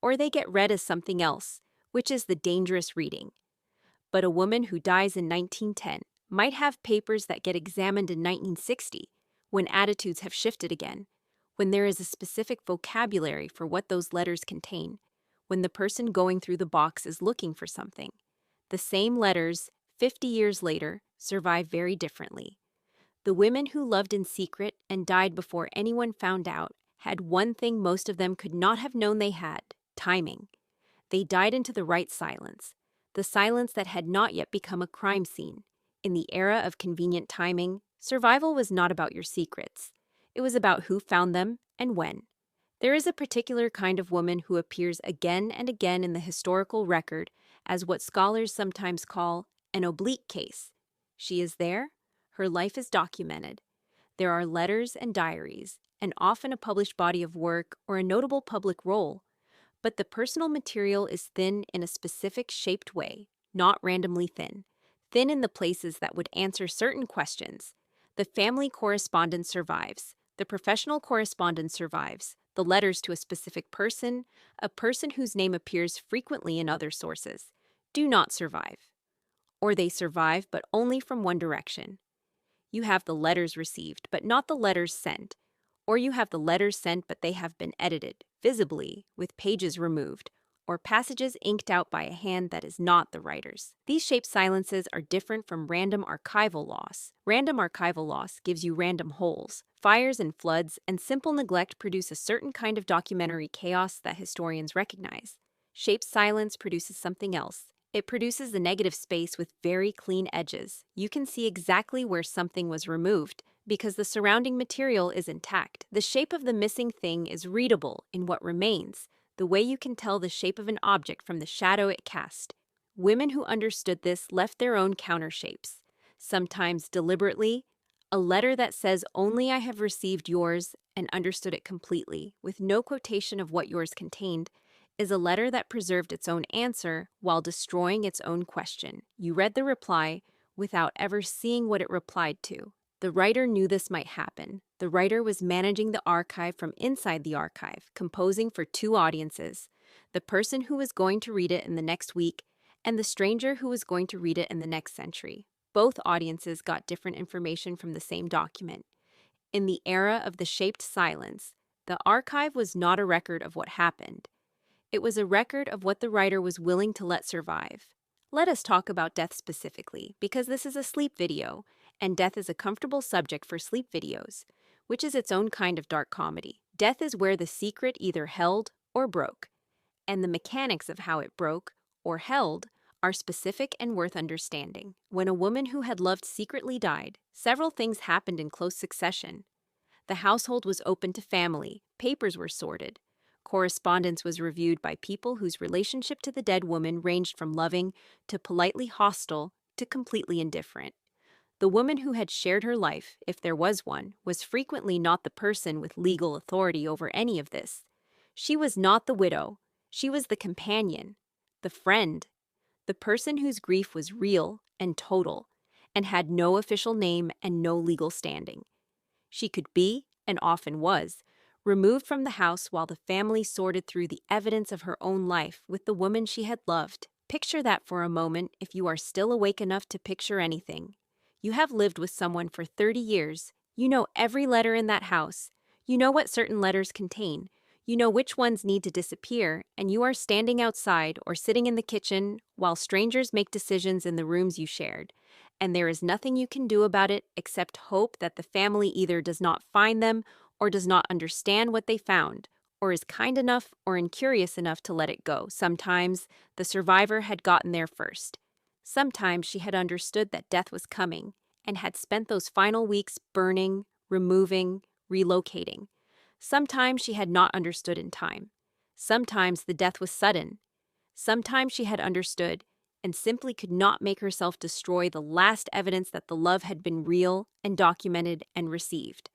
or they get read as something else, which is the dangerous reading. But a woman who dies in 1910 might have papers that get examined in 1960, when attitudes have shifted again, when there is a specific vocabulary for what those letters contain, when the person going through the box is looking for something. The same letters, 50 years later, survive very differently. The women who loved in secret and died before anyone found out had one thing most of them could not have known they had: timing. They died into the right silence, the silence that had not yet become a crime scene. In the era of convenient timing, survival was not about your secrets. It was about who found them and when. There is a particular kind of woman who appears again and again in the historical record as what scholars sometimes call an oblique case. She is there. Her life is documented. There are letters and diaries, and often a published body of work or a notable public role. But the personal material is thin in a specific shaped way, not randomly thin. Thin in the places that would answer certain questions. The family correspondence survives. The professional correspondence survives. The letters to a person whose name appears frequently in other sources, do not survive. Or they survive, but only from one direction. You have the letters received, but not the letters sent. Or you have the letters sent, but they have been edited, visibly, with pages removed, or passages inked out by a hand that is not the writer's. These shaped silences are different from random archival loss. Random archival loss gives you random holes. Fires and floods and simple neglect produce a certain kind of documentary chaos that historians recognize. Shaped silence produces something else. It produces a negative space with very clean edges. You can see exactly where something was removed because the surrounding material is intact. The shape of the missing thing is readable in what remains, the way you can tell the shape of an object from the shadow it cast. Women who understood this left their own counter shapes, sometimes deliberately. A letter that says only I have received yours and understood it completely, with no quotation of what yours contained, is a letter that preserved its own answer while destroying its own question. You read the reply without ever seeing what it replied to. The writer knew this might happen. The writer was managing the archive from inside the archive, composing for two audiences, the person who was going to read it in the next week and the stranger who was going to read it in the next century. Both audiences got different information from the same document. In the era of the shaped silence, the archive was not a record of what happened. It was a record of what the writer was willing to let survive. Let us talk about death specifically, because this is a sleep video, and death is a comfortable subject for sleep videos, which is its own kind of dark comedy. Death is where the secret either held or broke, and the mechanics of how it broke or held are specific and worth understanding. When a woman who had loved secretly died, several things happened in close succession. The household was open to family, papers were sorted, correspondence was reviewed by people whose relationship to the dead woman ranged from loving to politely hostile to completely indifferent. The woman who had shared her life, if there was one, was frequently not the person with legal authority over any of this. She was not the widow. She was the companion, the friend, the person whose grief was real and total, and had no official name and no legal standing. She could be, and often was, removed from the house while the family sorted through the evidence of her own life with the woman she had loved. Picture that for a moment if you are still awake enough to picture anything. You have lived with someone for 30 years. You know every letter in that house. You know what certain letters contain. You know which ones need to disappear, and you are standing outside or sitting in the kitchen while strangers make decisions in the rooms you shared. And there is nothing you can do about it except hope that the family either does not find them or does not understand what they found, or is kind enough or incurious enough to let it go. Sometimes the survivor had gotten there first. Sometimes she had understood that death was coming and had spent those final weeks burning, removing, relocating. Sometimes she had not understood in time. Sometimes the death was sudden. Sometimes she had understood and simply could not make herself destroy the last evidence that the love had been real and documented and received.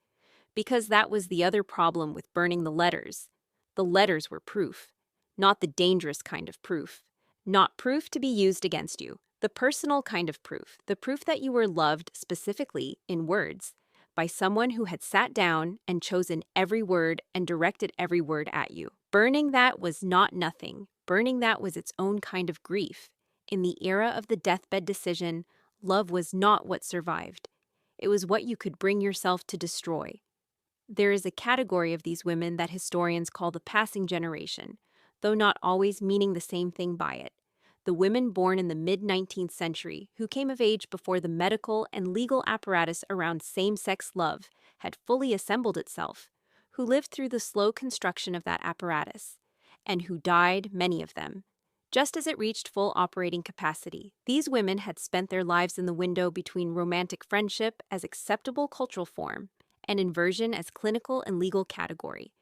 Because that was the other problem with burning the letters. The letters were proof, not the dangerous kind of proof, not proof to be used against you, the personal kind of proof, the proof that you were loved specifically in words by someone who had sat down and chosen every word and directed every word at you. Burning that was not nothing. Burning that was its own kind of grief. In the era of the deathbed decision, love was not what survived. It was what you could bring yourself to destroy. There is a category of these women that historians call the passing generation, though not always meaning the same thing by it. The women born in the mid-19th century who came of age before the medical and legal apparatus around same-sex love had fully assembled itself, who lived through the slow construction of that apparatus, and who died, many of them, just as it reached full operating capacity. These women had spent their lives in the window between romantic friendship as acceptable cultural form and inversion as clinical and legal category.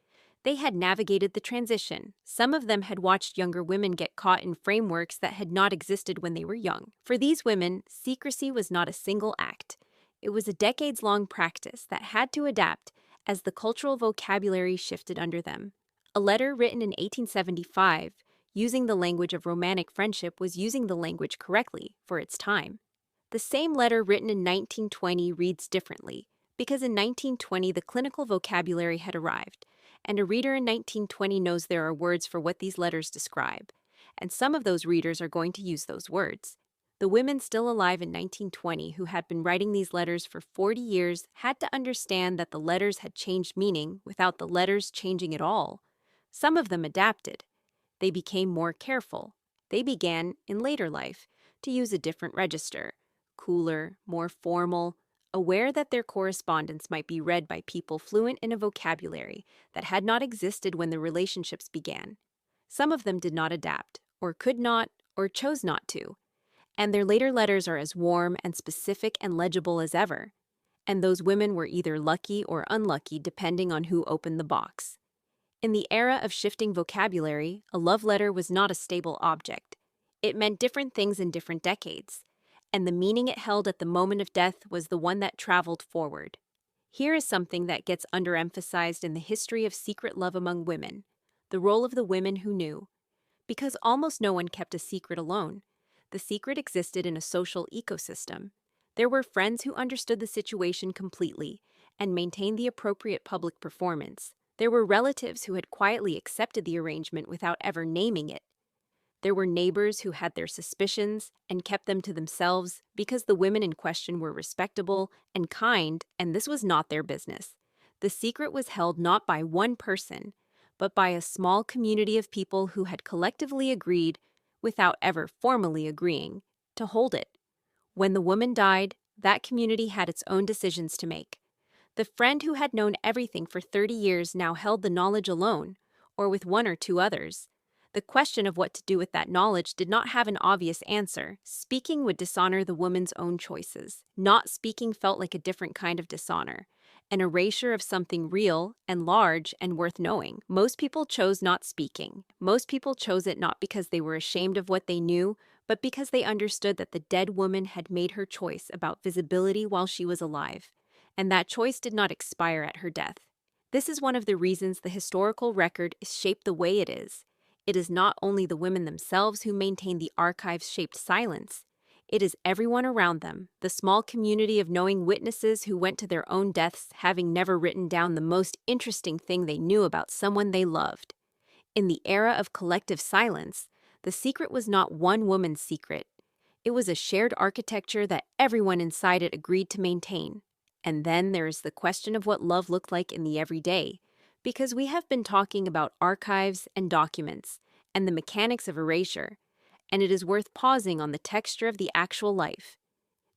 They had navigated the transition. Some of them had watched younger women get caught in frameworks that had not existed when they were young. For these women, secrecy was not a single act. It was a decades-long practice that had to adapt as the cultural vocabulary shifted under them. A letter written in 1875, using the language of romantic friendship, was using the language correctly for its time. The same letter written in 1920 reads differently, because in 1920 the clinical vocabulary had arrived, and a reader in 1920 knows there are words for what these letters describe, and some of those readers are going to use those words. The women still alive in 1920 who had been writing these letters for 40 years had to understand that the letters had changed meaning without the letters changing at all. Some of them adapted. They became more careful. They began, in later life, to use a different register, cooler, more formal, aware that their correspondence might be read by people fluent in a vocabulary that had not existed when the relationships began. Some of them did not adapt, or could not, or chose not to, and their later letters are as warm and specific and legible as ever. And those women were either lucky or unlucky depending on who opened the box. In the era of shifting vocabulary, a love letter was not a stable object. It meant different things in different decades, and the meaning it held at the moment of death was the one that traveled forward. Here is something that gets underemphasized in the history of secret love among women: the role of the women who knew. Because almost no one kept a secret alone. The secret existed in a social ecosystem. There were friends who understood the situation completely and maintained the appropriate public performance. There were relatives who had quietly accepted the arrangement without ever naming it. There were neighbors who had their suspicions and kept them to themselves because the women in question were respectable and kind, and this was not their business. The secret was held not by one person, but by a small community of people who had collectively agreed, without ever formally agreeing, to hold it. When the woman died, that community had its own decisions to make. The friend who had known everything for 30 years now held the knowledge alone, or with one or two others. The question of what to do with that knowledge did not have an obvious answer. Speaking would dishonor the woman's own choices. Not speaking felt like a different kind of dishonor, an erasure of something real and large and worth knowing. Most people chose not speaking. Most people chose it not because they were ashamed of what they knew, but because they understood that the dead woman had made her choice about visibility while she was alive, and that choice did not expire at her death. This is one of the reasons the historical record is shaped the way it is. It is not only the women themselves who maintain the archives-shaped silence. It is everyone around them, the small community of knowing witnesses who went to their own deaths having never written down the most interesting thing they knew about someone they loved. In the era of collective silence, the secret was not one woman's secret. It was a shared architecture that everyone inside it agreed to maintain. And then there is the question of what love looked like in the everyday, because we have been talking about archives and documents and the mechanics of erasure, and it is worth pausing on the texture of the actual life.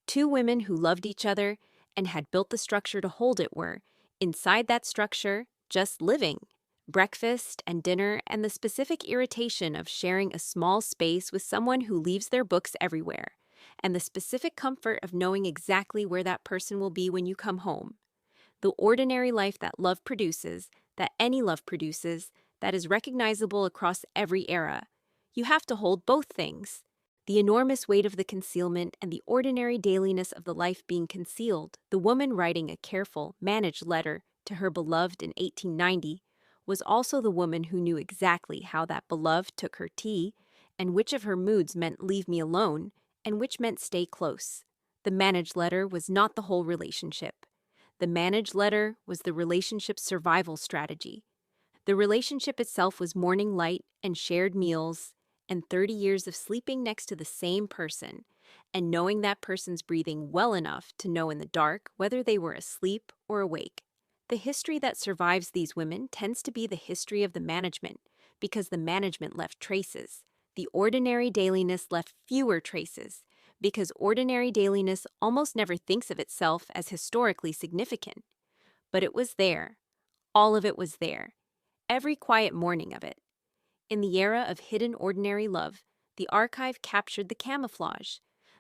Two women who loved each other and had built the structure to hold it were, inside that structure, just living. Breakfast and dinner and the specific irritation of sharing a small space with someone who leaves their books everywhere, and the specific comfort of knowing exactly where that person will be when you come home. The ordinary life that love produces, that any love produces, that is recognizable across every era. You have to hold both things: the enormous weight of the concealment and the ordinary dailiness of the life being concealed. The woman writing a careful, managed letter to her beloved in 1890 was also the woman who knew exactly how that beloved took her tea, and which of her moods meant leave me alone, and which meant stay close. The managed letter was not the whole relationship. The managed letter was the relationship's survival strategy. The relationship itself was morning light and shared meals and 30 years of sleeping next to the same person and knowing that person's breathing well enough to know in the dark whether they were asleep or awake. The history that survives these women tends to be the history of the management, because the management left traces. The ordinary dailiness left fewer traces, because ordinary dailiness almost never thinks of itself as historically significant. But it was there. All of it was there. Every quiet morning of it. In the era of hidden ordinary love, the archive captured the camouflage.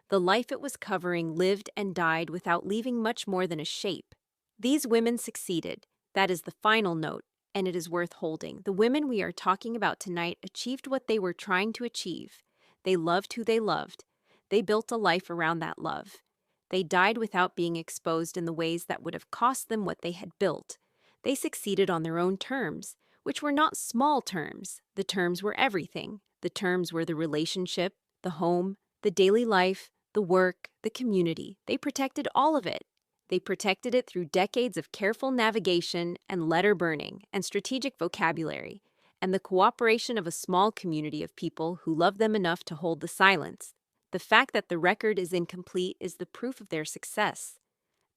The life it was covering lived and died without leaving much more than a shape. These women succeeded. That is the final note, and it is worth holding. The women we are talking about tonight achieved what they were trying to achieve. They loved who they loved. They built a life around that love. They died without being exposed in the ways that would have cost them what they had built. They succeeded on their own terms, which were not small terms. The terms were everything. The terms were the relationship, the home, the daily life, the work, the community. They protected all of it. They protected it through decades of careful navigation and letter burning and strategic vocabulary, and the cooperation of a small community of people who loved them enough to hold the silence. The fact that the record is incomplete is the proof of their success.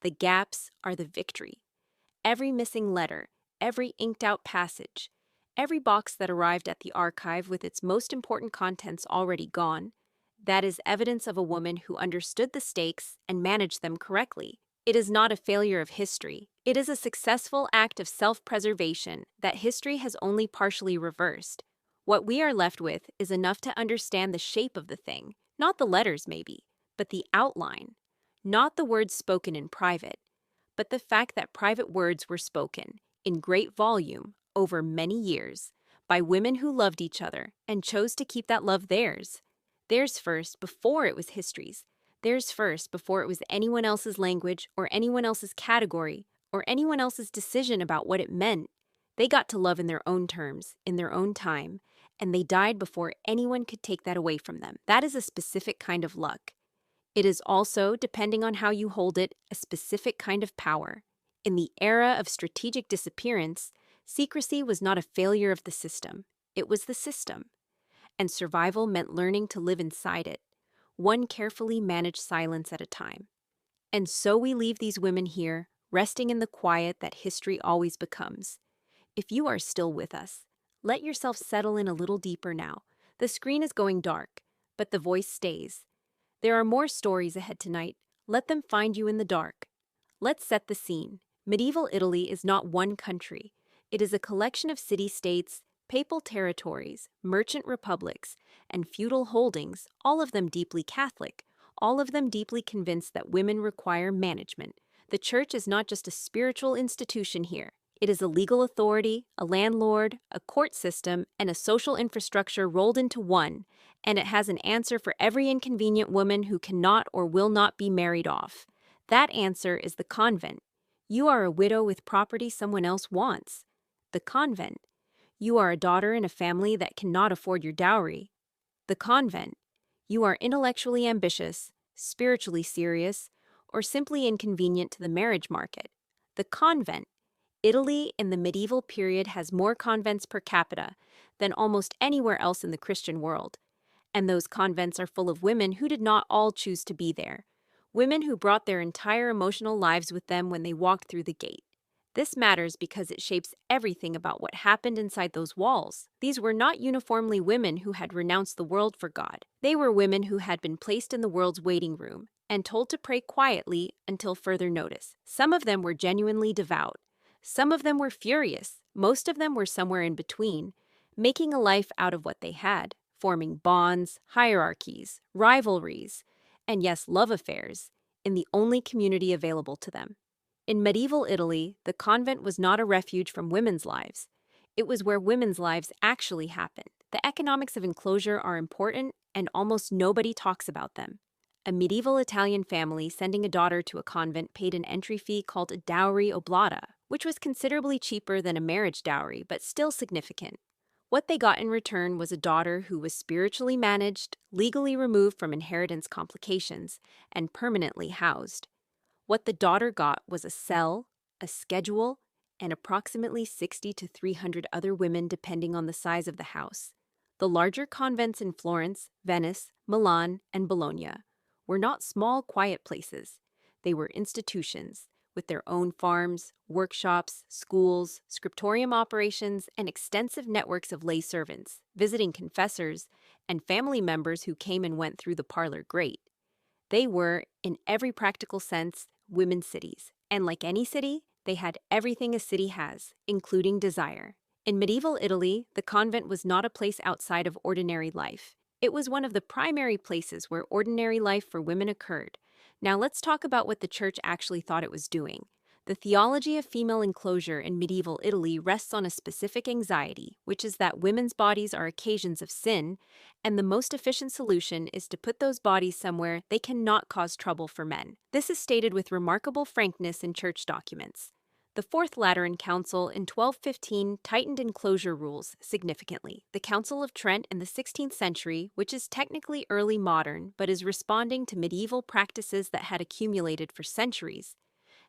The gaps are the victory. Every missing letter, every inked-out passage, every box that arrived at the archive with its most important contents already gone, that is evidence of a woman who understood the stakes and managed them correctly. It is not a failure of history. It is a successful act of self-preservation that history has only partially reversed. What we are left with is enough to understand the shape of the thing, not the letters maybe, but the outline, not the words spoken in private, but the fact that private words were spoken, in great volume, over many years, by women who loved each other and chose to keep that love theirs. Theirs first, before it was history's. Theirs first, before it was anyone else's language or anyone else's category or anyone else's decision about what it meant. They got to love in their own terms, in their own time, and they died before anyone could take that away from them. That is a specific kind of luck. It is also, depending on how you hold it, a specific kind of power. In the era of strategic disappearance, secrecy was not a failure of the system. It was the system. And survival meant learning to live inside it, one carefully managed silence at a time. And so we leave these women here, resting in the quiet that history always becomes. If you are still with us, let yourself settle in a little deeper now. The screen is going dark, but the voice stays. There are more stories ahead tonight. Let them find you in the dark. Let's set the scene. Medieval Italy is not one country. It is a collection of city-states, papal territories, merchant republics, and feudal holdings, all of them deeply Catholic, all of them deeply convinced that women require management. The church is not just a spiritual institution here. It is a legal authority, a landlord, a court system, and a social infrastructure rolled into one, and it has an answer for every inconvenient woman who cannot or will not be married off. That answer is the convent. You are a widow with property someone else wants. The convent. You are a daughter in a family that cannot afford your dowry. The convent. You are intellectually ambitious, spiritually serious, or simply inconvenient to the marriage market. The convent. Italy in the medieval period has more convents per capita than almost anywhere else in the Christian world. And those convents are full of women who did not all choose to be there. Women who brought their entire emotional lives with them when they walked through the gate. This matters because it shapes everything about what happened inside those walls. These were not uniformly women who had renounced the world for God. They were women who had been placed in the world's waiting room and told to pray quietly until further notice. Some of them were genuinely devout. Some of them were furious. Most of them were somewhere in between, making a life out of what they had, forming bonds, hierarchies, rivalries, and yes, love affairs, in the only community available to them. In medieval Italy, the convent was not a refuge from women's lives. It was where women's lives actually happened. The economics of enclosure are important, and almost nobody talks about them. A medieval Italian family sending a daughter to a convent paid an entry fee called a dowry oblata, which was considerably cheaper than a marriage dowry, but still significant. What they got in return was a daughter who was spiritually managed, legally removed from inheritance complications, and permanently housed. What the daughter got was a cell, a schedule, and approximately 60 to 300 other women depending on the size of the house. The larger convents in Florence, Venice, Milan, and Bologna were not small, quiet places. They were institutions, with their own farms, workshops, schools, scriptorium operations, and extensive networks of lay servants, visiting confessors, and family members who came and went through the parlor grate. They were, in every practical sense, women's cities, and like any city, they had everything a city has, including desire. In medieval Italy, the convent was not a place outside of ordinary life. It was one of the primary places where ordinary life for women occurred. Now let's talk about what the church actually thought it was doing. The theology of female enclosure in medieval Italy rests on a specific anxiety, which is that women's bodies are occasions of sin, and the most efficient solution is to put those bodies somewhere they cannot cause trouble for men. This is stated with remarkable frankness in church documents. The Fourth Lateran Council in 1215 tightened enclosure rules significantly. The Council of Trent in the 16th century, which is technically early modern but is responding to medieval practices that had accumulated for centuries,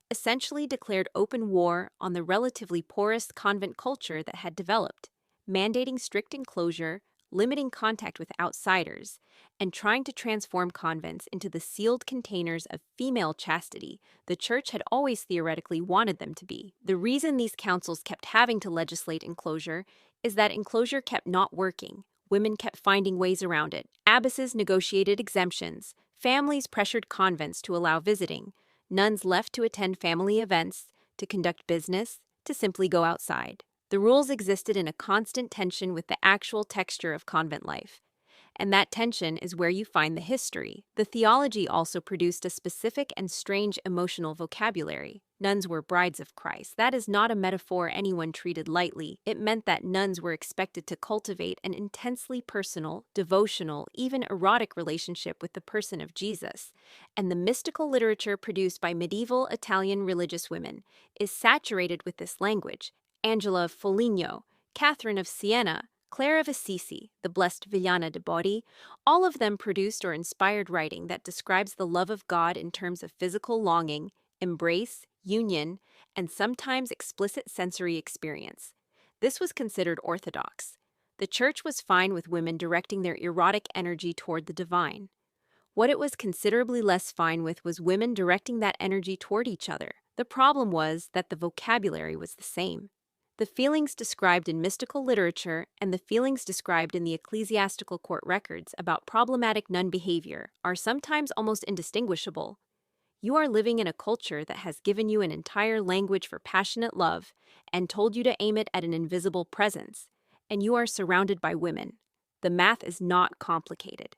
essentially declared open war on the relatively porous convent culture that had developed, mandating strict enclosure, limiting contact with outsiders, and trying to transform convents into the sealed containers of female chastity the Church had always theoretically wanted them to be. The reason these councils kept having to legislate enclosure is that enclosure kept not working. Women kept finding ways around it. Abbesses negotiated exemptions. Families pressured convents to allow visiting. Nuns left to attend family events, to conduct business, to simply go outside. The rules existed in a constant tension with the actual texture of convent life. And that tension is where you find the history. The theology also produced a specific and strange emotional vocabulary. Nuns were brides of Christ. That is not a metaphor anyone treated lightly. It meant that nuns were expected to cultivate an intensely personal, devotional, even erotic relationship with the person of Jesus. And the mystical literature produced by medieval Italian religious women is saturated with this language. Angela of Foligno, Catherine of Siena, Clare of Assisi, the Blessed Villana de Bodi, all of them produced or inspired writing that describes the love of God in terms of physical longing, embrace, union, and sometimes explicit sensory experience. This was considered orthodox. The Church was fine with women directing their erotic energy toward the divine. What it was considerably less fine with was women directing that energy toward each other. The problem was that the vocabulary was the same. The feelings described in mystical literature and the feelings described in the ecclesiastical court records about problematic nun behavior are sometimes almost indistinguishable. You are living in a culture that has given you an entire language for passionate love and told you to aim it at an invisible presence, and you are surrounded by women. The math is not complicated.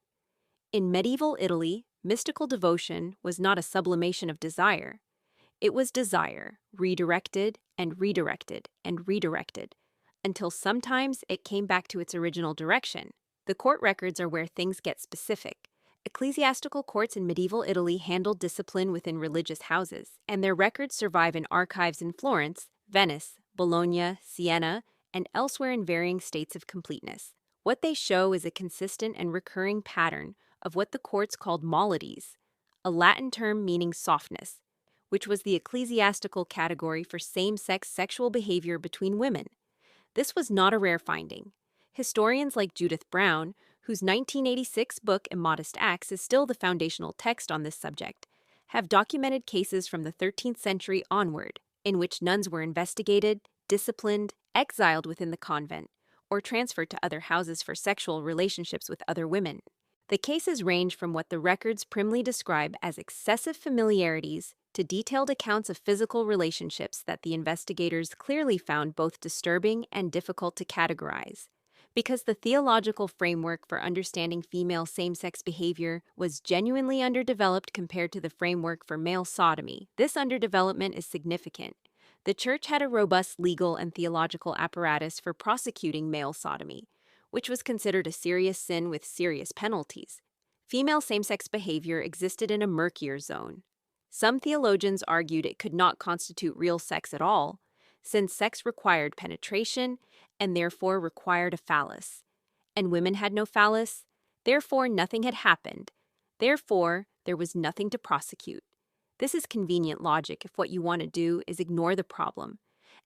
In medieval Italy, mystical devotion was not a sublimation of desire. It was desire, redirected and redirected and redirected, until sometimes it came back to its original direction. The court records are where things get specific. Ecclesiastical courts in medieval Italy handled discipline within religious houses, and their records survive in archives in Florence, Venice, Bologna, Siena, and elsewhere in varying states of completeness. What they show is a consistent and recurring pattern of what the courts called mollities, a Latin term meaning softness, which was the ecclesiastical category for same-sex sexual behavior between women. This was not a rare finding. Historians like Judith Brown, whose 1986 book Immodest Acts is still the foundational text on this subject, have documented cases from the 13th century onward in which nuns were investigated, disciplined, exiled within the convent, or transferred to other houses for sexual relationships with other women. The cases range from what the records primly describe as excessive familiarities to detailed accounts of physical relationships that the investigators clearly found both disturbing and difficult to categorize. Because the theological framework for understanding female same-sex behavior was genuinely underdeveloped compared to the framework for male sodomy, this underdevelopment is significant. The Church had a robust legal and theological apparatus for prosecuting male sodomy, which was considered a serious sin with serious penalties. Female same-sex behavior existed in a murkier zone. Some theologians argued it could not constitute real sex at all, since sex required penetration and therefore required a phallus. And women had no phallus, therefore nothing had happened. Therefore, there was nothing to prosecute. This is convenient logic if what you want to do is ignore the problem.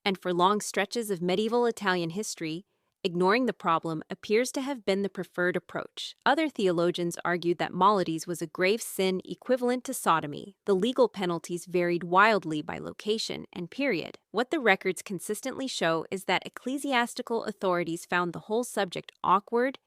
And for long stretches of medieval Italian history, ignoring the problem appears to have been the preferred approach. Other theologians argued that mollities was a grave sin equivalent to sodomy. The legal penalties varied wildly by location and period. What the records consistently show is that ecclesiastical authorities found the whole subject awkward,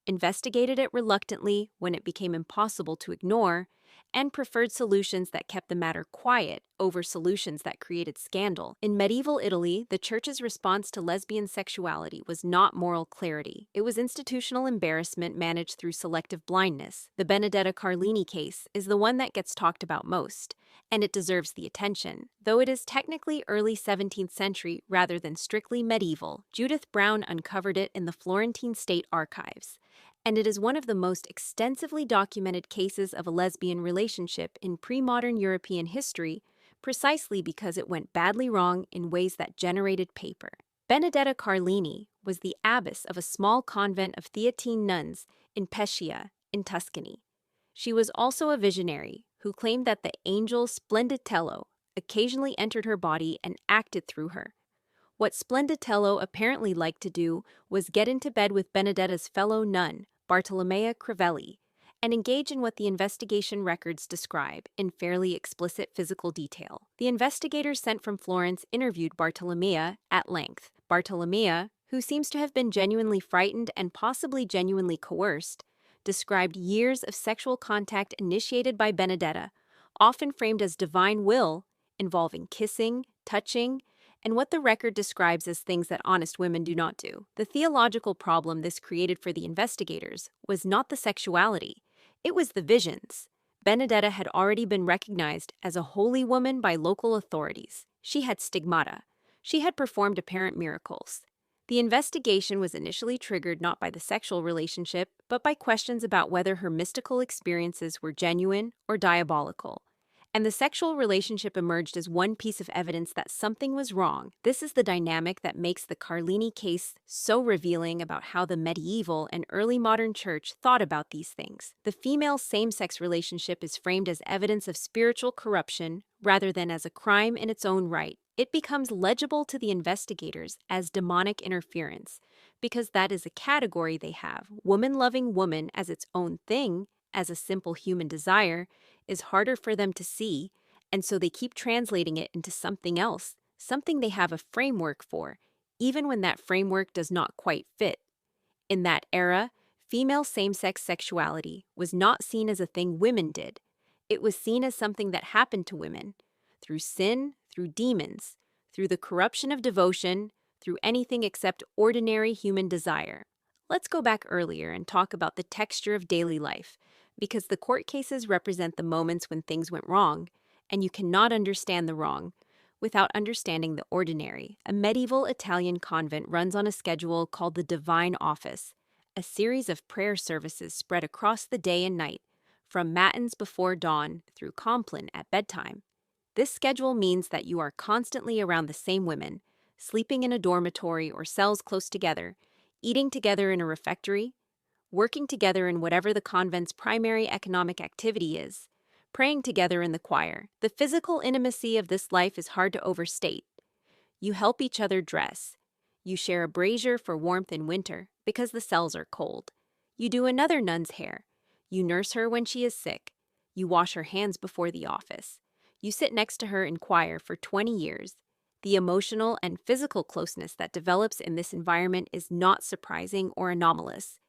investigated it reluctantly when it became impossible to ignore, and preferred solutions that kept the matter quiet over solutions that created scandal. In medieval Italy, the church's response to lesbian sexuality was not moral clarity. It was institutional embarrassment managed through selective blindness. The Benedetta Carlini case is the one that gets talked about most, and it deserves the attention. Though it is technically early 17th century rather than strictly medieval, Judith Brown uncovered it in the Florentine State Archives, and it is one of the most extensively documented cases of a lesbian relationship in pre-modern European history, precisely because it went badly wrong in ways that generated paper. Benedetta Carlini was the abbess of a small convent of Theatine nuns in Pescia, in Tuscany. She was also a visionary who claimed that the angel Splenditello occasionally entered her body and acted through her. What Splenditello apparently liked to do was get into bed with Benedetta's fellow nun, Bartolomea Crivelli, and engage in what the investigation records describe in fairly explicit physical detail. The investigators sent from Florence interviewed Bartolomea at length. Bartolomea, who seems to have been genuinely frightened and possibly genuinely coerced, described years of sexual contact initiated by Benedetta, often framed as divine will, involving kissing, touching, and what the record describes as things that honest women do not do. The theological problem this created for the investigators was not the sexuality, it was the visions. Benedetta had already been recognized as a holy woman by local authorities. She had stigmata. She had performed apparent miracles. The investigation was initially triggered not by the sexual relationship, but by questions about whether her mystical experiences were genuine or diabolical. And the sexual relationship emerged as one piece of evidence that something was wrong. This is the dynamic that makes the Carlini case so revealing about how the medieval and early modern church thought about these things. The female same-sex relationship is framed as evidence of spiritual corruption rather than as a crime in its own right. It becomes legible to the investigators as demonic interference, because that is a category they have. Woman loving woman as its own thing, as a simple human desire, is harder for them to see, and so they keep translating it into something else, something they have a framework for, even when that framework does not quite fit. In that era, female same-sex sexuality was not seen as a thing women did. It was seen as something that happened to women, through sin, through demons, through the corruption of devotion, through anything except ordinary human desire. Let's go back earlier and talk about the texture of daily life, because the court cases represent the moments when things went wrong, and you cannot understand the wrong without understanding the ordinary. A medieval Italian convent runs on a schedule called the Divine Office, a series of prayer services spread across the day and night, from matins before dawn through compline at bedtime. This schedule means that you are constantly around the same women, sleeping in a dormitory or cells close together, eating together in a refectory, working together in whatever the convent's primary economic activity is, praying together in the choir. The physical intimacy of this life is hard to overstate. You help each other dress. You share a brazier for warmth in winter because the cells are cold. You do another nun's hair. You nurse her when she is sick. You wash her hands before the office. You sit next to her in choir for 20 years. The emotional and physical closeness that develops in this environment is not surprising or anomalous.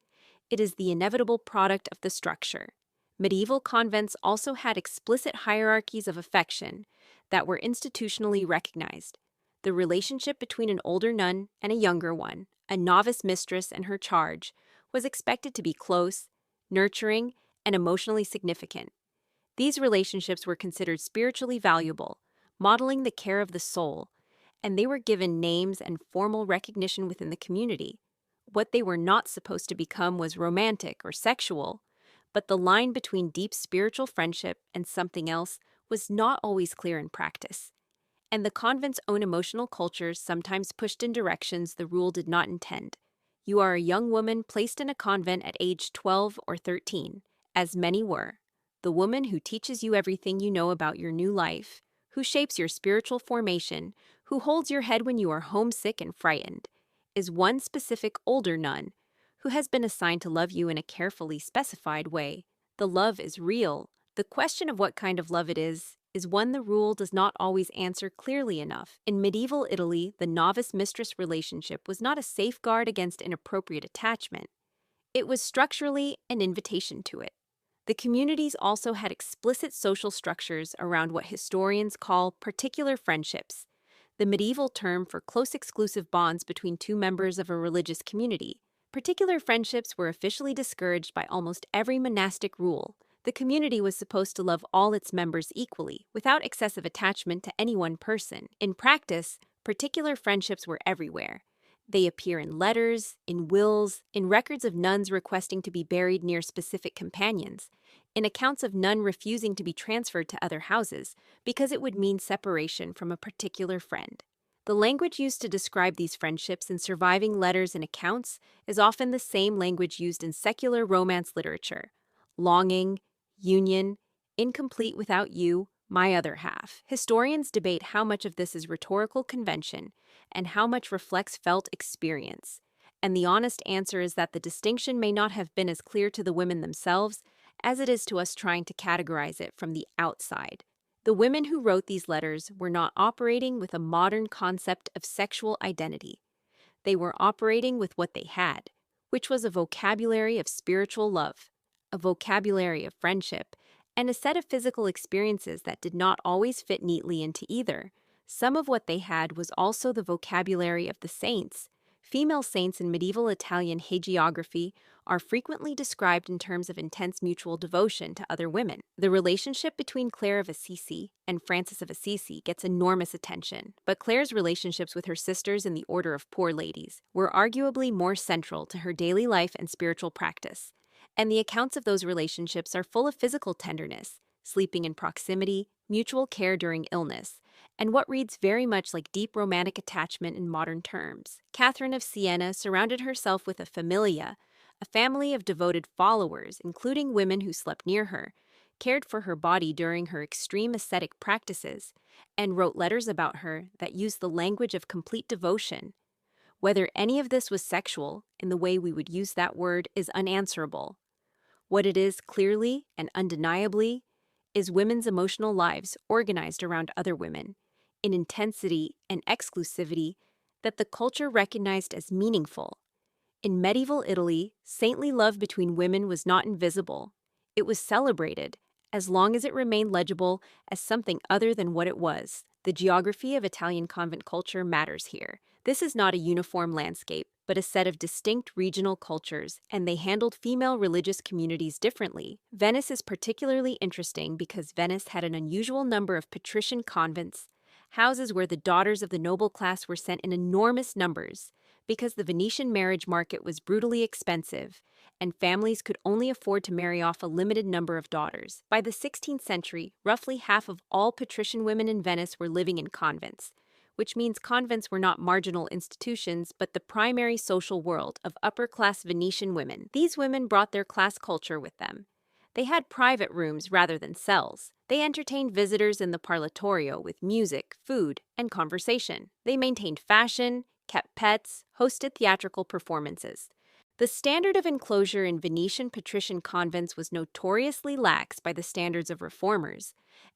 It is the inevitable product of the structure. Medieval convents also had explicit hierarchies of affection that were institutionally recognized. The relationship between an older nun and a younger one, a novice mistress and her charge, was expected to be close, nurturing, and emotionally significant. These relationships were considered spiritually valuable, modeling the care of the soul, and they were given names and formal recognition within the community. What they were not supposed to become was romantic or sexual, but the line between deep spiritual friendship and something else was not always clear in practice. And the convent's own emotional cultures sometimes pushed in directions the rule did not intend. You are a young woman placed in a convent at age 12 or 13, as many were. The woman who teaches you everything you know about your new life, who shapes your spiritual formation, who holds your head when you are homesick and frightened, is one specific older nun who has been assigned to love you in a carefully specified way. The love is real. The question of what kind of love it is one the rule does not always answer clearly enough. In medieval Italy, the novice-mistress relationship was not a safeguard against inappropriate attachment. It was structurally an invitation to it. The communities also had explicit social structures around what historians call particular friendships, the medieval term for close exclusive bonds between two members of a religious community. Particular friendships were officially discouraged by almost every monastic rule. The community was supposed to love all its members equally, without excessive attachment to any one person. In practice, particular friendships were everywhere. They appear in letters, in wills, in records of nuns requesting to be buried near specific companions, in accounts of none refusing to be transferred to other houses because it would mean separation from a particular friend. The language used to describe these friendships in surviving letters and accounts is often the same language used in secular romance literature: longing, union, incomplete without you, my other half. Historians debate how much of this is rhetorical convention and how much reflects felt experience. And the honest answer is that the distinction may not have been as clear to the women themselves as it is to us trying to categorize it from the outside. The women who wrote these letters were not operating with a modern concept of sexual identity. They were operating with what they had, which was a vocabulary of spiritual love, a vocabulary of friendship, and a set of physical experiences that did not always fit neatly into either. Some of what they had was also the vocabulary of the saints. Female saints in medieval Italian hagiography are frequently described in terms of intense mutual devotion to other women. The relationship between Clare of Assisi and Frances of Assisi gets enormous attention, but Clare's relationships with her sisters in the Order of Poor Ladies were arguably more central to her daily life and spiritual practice. And the accounts of those relationships are full of physical tenderness, sleeping in proximity, mutual care during illness, and what reads very much like deep romantic attachment in modern terms. Catherine of Siena surrounded herself with a familia, a family of devoted followers, including women who slept near her, cared for her body during her extreme ascetic practices, and wrote letters about her that used the language of complete devotion. Whether any of this was sexual, in the way we would use that word, is unanswerable. What it is, clearly and undeniably, is women's emotional lives organized around other women, in intensity and exclusivity that the culture recognized as meaningful. In medieval Italy, saintly love between women was not invisible. It was celebrated, as long as it remained legible as something other than what it was. The geography of Italian convent culture matters here. This is not a uniform landscape, but a set of distinct regional cultures, and they handled female religious communities differently. Venice is particularly interesting because Venice had an unusual number of patrician convents, houses where the daughters of the noble class were sent in enormous numbers, because the Venetian marriage market was brutally expensive, and families could only afford to marry off a limited number of daughters. By the 16th century, roughly half of all patrician women in Venice were living in convents, which means convents were not marginal institutions but the primary social world of upper-class Venetian women. These women brought their class culture with them. They had private rooms rather than cells. They entertained visitors in the parlatorio with music, food, and conversation. They maintained fashion, kept pets, hosted theatrical performances. The standard of enclosure in Venetian patrician convents was notoriously lax by the standards of reformers,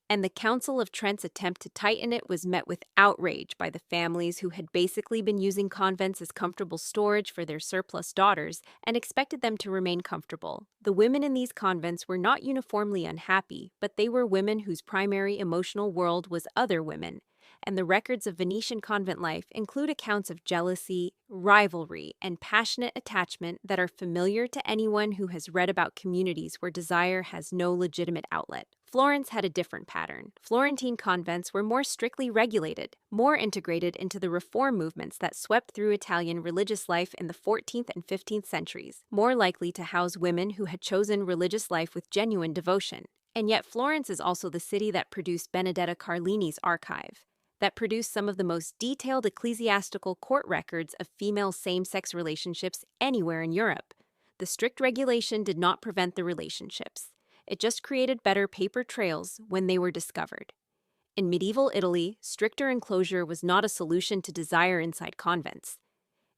and the Council of Trent's attempt to tighten it was met with outrage by the families who had basically been using convents as comfortable storage for their surplus daughters and expected them to remain comfortable. The women in these convents were not uniformly unhappy, but they were women whose primary emotional world was other women, and the records of Venetian convent life include accounts of jealousy, rivalry, and passionate attachment that are familiar to anyone who has read about communities where desire has no legitimate outlet. Florence had a different pattern. Florentine convents were more strictly regulated, more integrated into the reform movements that swept through Italian religious life in the 14th and 15th centuries, more likely to house women who had chosen religious life with genuine devotion. And yet Florence is also the city that produced Benedetta Carlini's archive, that produced some of the most detailed ecclesiastical court records of female same-sex relationships anywhere in Europe. The strict regulation did not prevent the relationships. It just created better paper trails when they were discovered. In medieval Italy, stricter enclosure was not a solution to desire inside convents.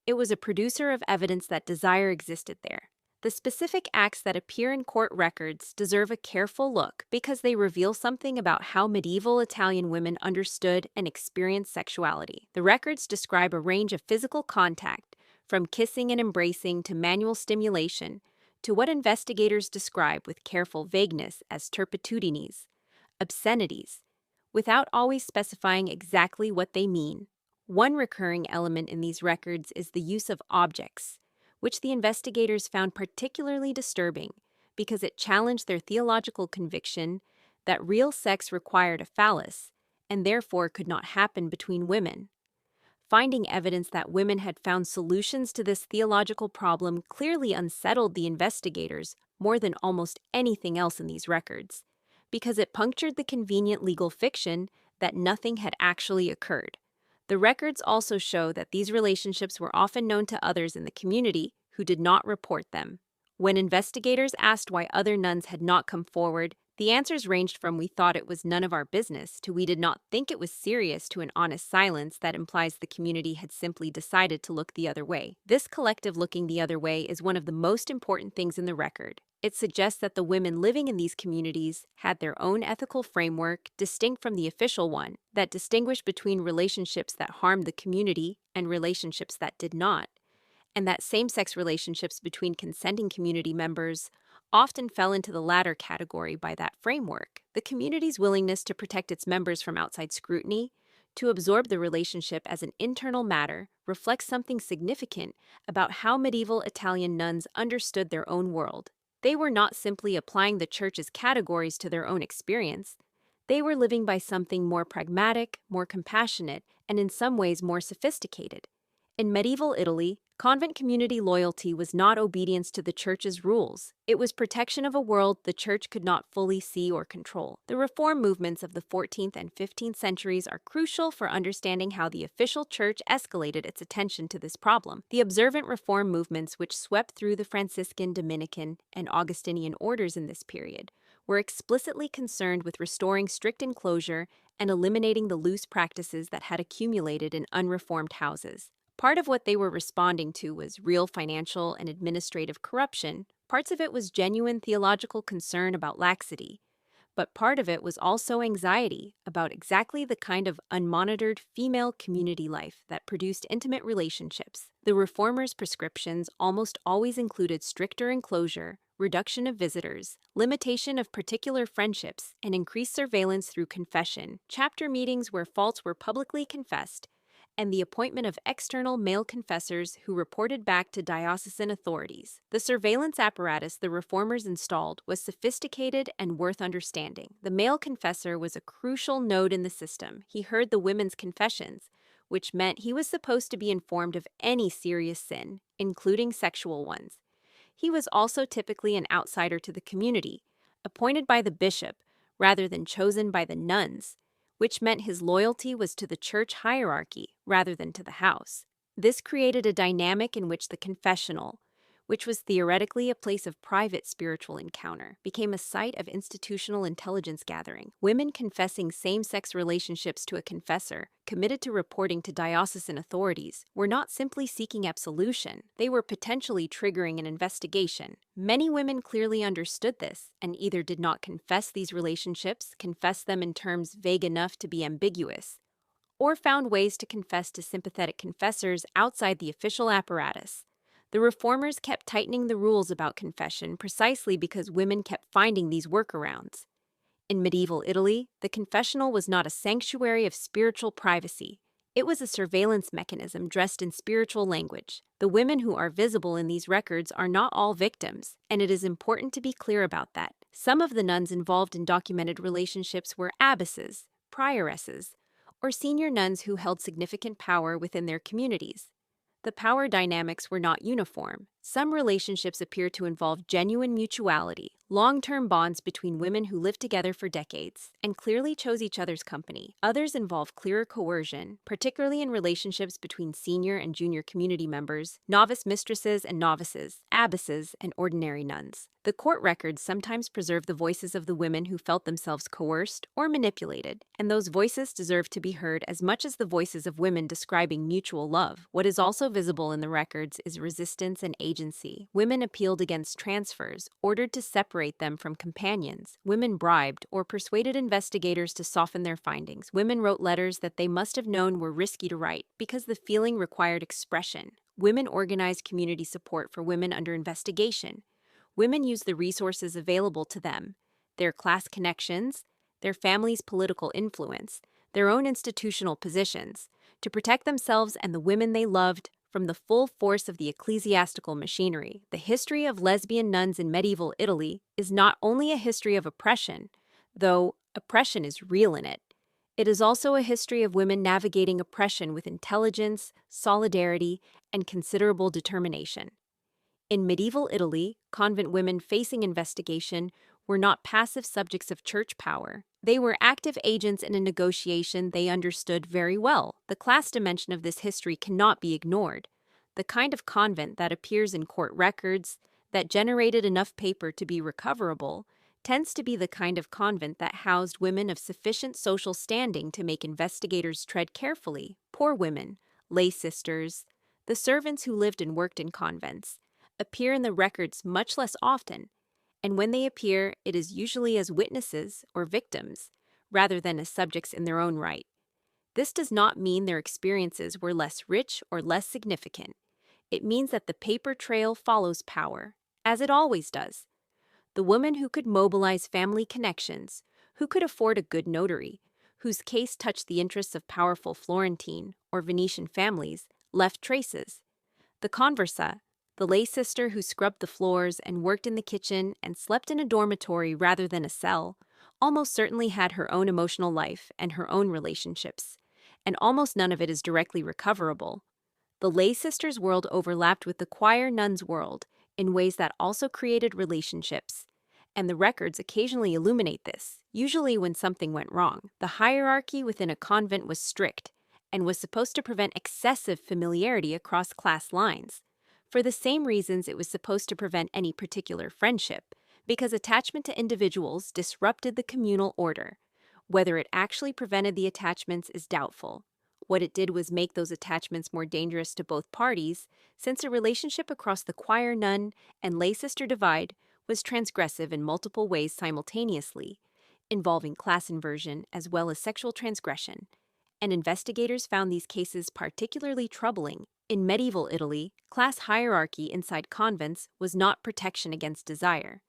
It was a producer of evidence that desire existed there. The specific acts that appear in court records deserve a careful look because they reveal something about how medieval Italian women understood and experienced sexuality. The records describe a range of physical contact, from kissing and embracing to manual stimulation, to what investigators describe with careful vagueness as turpitudines, obscenities, without always specifying exactly what they mean. One recurring element in these records is the use of objects, which the investigators found particularly disturbing because it challenged their theological conviction that real sex required a phallus and therefore could not happen between women. Finding evidence that women had found solutions to this theological problem clearly unsettled the investigators more than almost anything else in these records, because it punctured the convenient legal fiction that nothing had actually occurred. The records also show that these relationships were often known to others in the community who did not report them. When investigators asked why other nuns had not come forward, the answers ranged from "we thought it was none of our business" to "we did not think it was serious" to an honest silence that implies the community had simply decided to look the other way. This collective looking the other way is one of the most important things in the record. It suggests that the women living in these communities had their own ethical framework distinct from the official one, that distinguished between relationships that harmed the community and relationships that did not, and that same-sex relationships between consenting community members often fell into the latter category by that framework. The community's willingness to protect its members from outside scrutiny, to absorb the relationship as an internal matter, reflects something significant about how medieval Italian nuns understood their own world. They were not simply applying the church's categories to their own experience. They were living by something more pragmatic, more compassionate, and in some ways more sophisticated. In medieval Italy, convent community loyalty was not obedience to the church's rules. It was protection of a world the church could not fully see or control. The reform movements of the 14th and 15th centuries are crucial for understanding how the official church escalated its attention to this problem. The observant reform movements, which swept through the Franciscan, Dominican, and Augustinian orders in this period, were explicitly concerned with restoring strict enclosure and eliminating the loose practices that had accumulated in unreformed houses. Part of what they were responding to was real financial and administrative corruption. Parts of it was genuine theological concern about laxity. But part of it was also anxiety about exactly the kind of unmonitored female community life that produced intimate relationships. The reformers' prescriptions almost always included stricter enclosure, reduction of visitors, limitation of particular friendships, and increased surveillance through confession, chapter meetings where faults were publicly confessed, and the appointment of external male confessors who reported back to diocesan authorities. The surveillance apparatus the reformers installed was sophisticated and worth understanding. The male confessor was a crucial node in the system. He heard the women's confessions, which meant he was supposed to be informed of any serious sin, including sexual ones. He was also typically an outsider to the community, appointed by the bishop rather than chosen by the nuns, which meant his loyalty was to the church hierarchy rather than to the house. This created a dynamic in which the confessional, which was theoretically a place of private spiritual encounter, became a site of institutional intelligence gathering. Women confessing same-sex relationships to a confessor, committed to reporting to diocesan authorities, were not simply seeking absolution. They were potentially triggering an investigation. Many women clearly understood this and either did not confess these relationships, confessed them in terms vague enough to be ambiguous, or found ways to confess to sympathetic confessors outside the official apparatus. The reformers kept tightening the rules about confession precisely because women kept finding these workarounds. In medieval Italy, the confessional was not a sanctuary of spiritual privacy. It was a surveillance mechanism dressed in spiritual language. The women who are visible in these records are not all victims, and it is important to be clear about that. Some of the nuns involved in documented relationships were abbesses, prioresses, or senior nuns who held significant power within their communities. The power dynamics were not uniform. Some relationships appear to involve genuine mutuality, long-term bonds between women who lived together for decades and clearly chose each other's company. Others involve clearer coercion, particularly in relationships between senior and junior community members, novice mistresses and novices, abbesses, and ordinary nuns. The court records sometimes preserve the voices of the women who felt themselves coerced or manipulated, and those voices deserve to be heard as much as the voices of women describing mutual love. What is also visible in the records is resistance and agency. Women appealed against transfers, ordered to separate them from companions. Women bribed or persuaded investigators to soften their findings. Women wrote letters that they must have known were risky to write because the feeling required expression. Women organized community support for women under investigation. women used the resources available to them, their class connections, their family's political influence, their own institutional positions, to protect themselves and the women they loved from the full force of the ecclesiastical machinery. The history of lesbian nuns in medieval Italy is not only a history of oppression, though oppression is real in it. It is also a history of women navigating oppression with intelligence, solidarity, and considerable determination. In medieval Italy, convent women facing investigation were not passive subjects of church power. They were active agents in a negotiation they understood very well. The class dimension of this history cannot be ignored. The kind of convent that appears in court records, that generated enough paper to be recoverable, tends to be the kind of convent that housed women of sufficient social standing to make investigators tread carefully. Poor women, lay sisters, the servants who lived and worked in convents, appear in the records much less often, and when they appear, it is usually as witnesses or victims, rather than as subjects in their own right. This does not mean their experiences were less rich or less significant. It means that the paper trail follows power, as it always does. The woman who could mobilize family connections, who could afford a good notary, whose case touched the interests of powerful Florentine or Venetian families, left traces. The conversa, the lay sister who scrubbed the floors and worked in the kitchen and slept in a dormitory rather than a cell, almost certainly had her own emotional life and her own relationships, and almost none of it is directly recoverable. The lay sister's world overlapped with the choir nun's world in ways that also created relationships, and the records occasionally illuminate this, usually when something went wrong. The hierarchy within a convent was strict and was supposed to prevent excessive familiarity across class lines. For the same reasons, it was supposed to prevent any particular friendship, because attachment to individuals disrupted the communal order. Whether it actually prevented the attachments is doubtful. What it did was make those attachments more dangerous to both parties, since a relationship across the choir nun and lay sister divide was transgressive in multiple ways simultaneously, involving class inversion as well as sexual transgression. And investigators found these cases particularly troubling. In medieval Italy, class hierarchy inside convents was not protection against desire.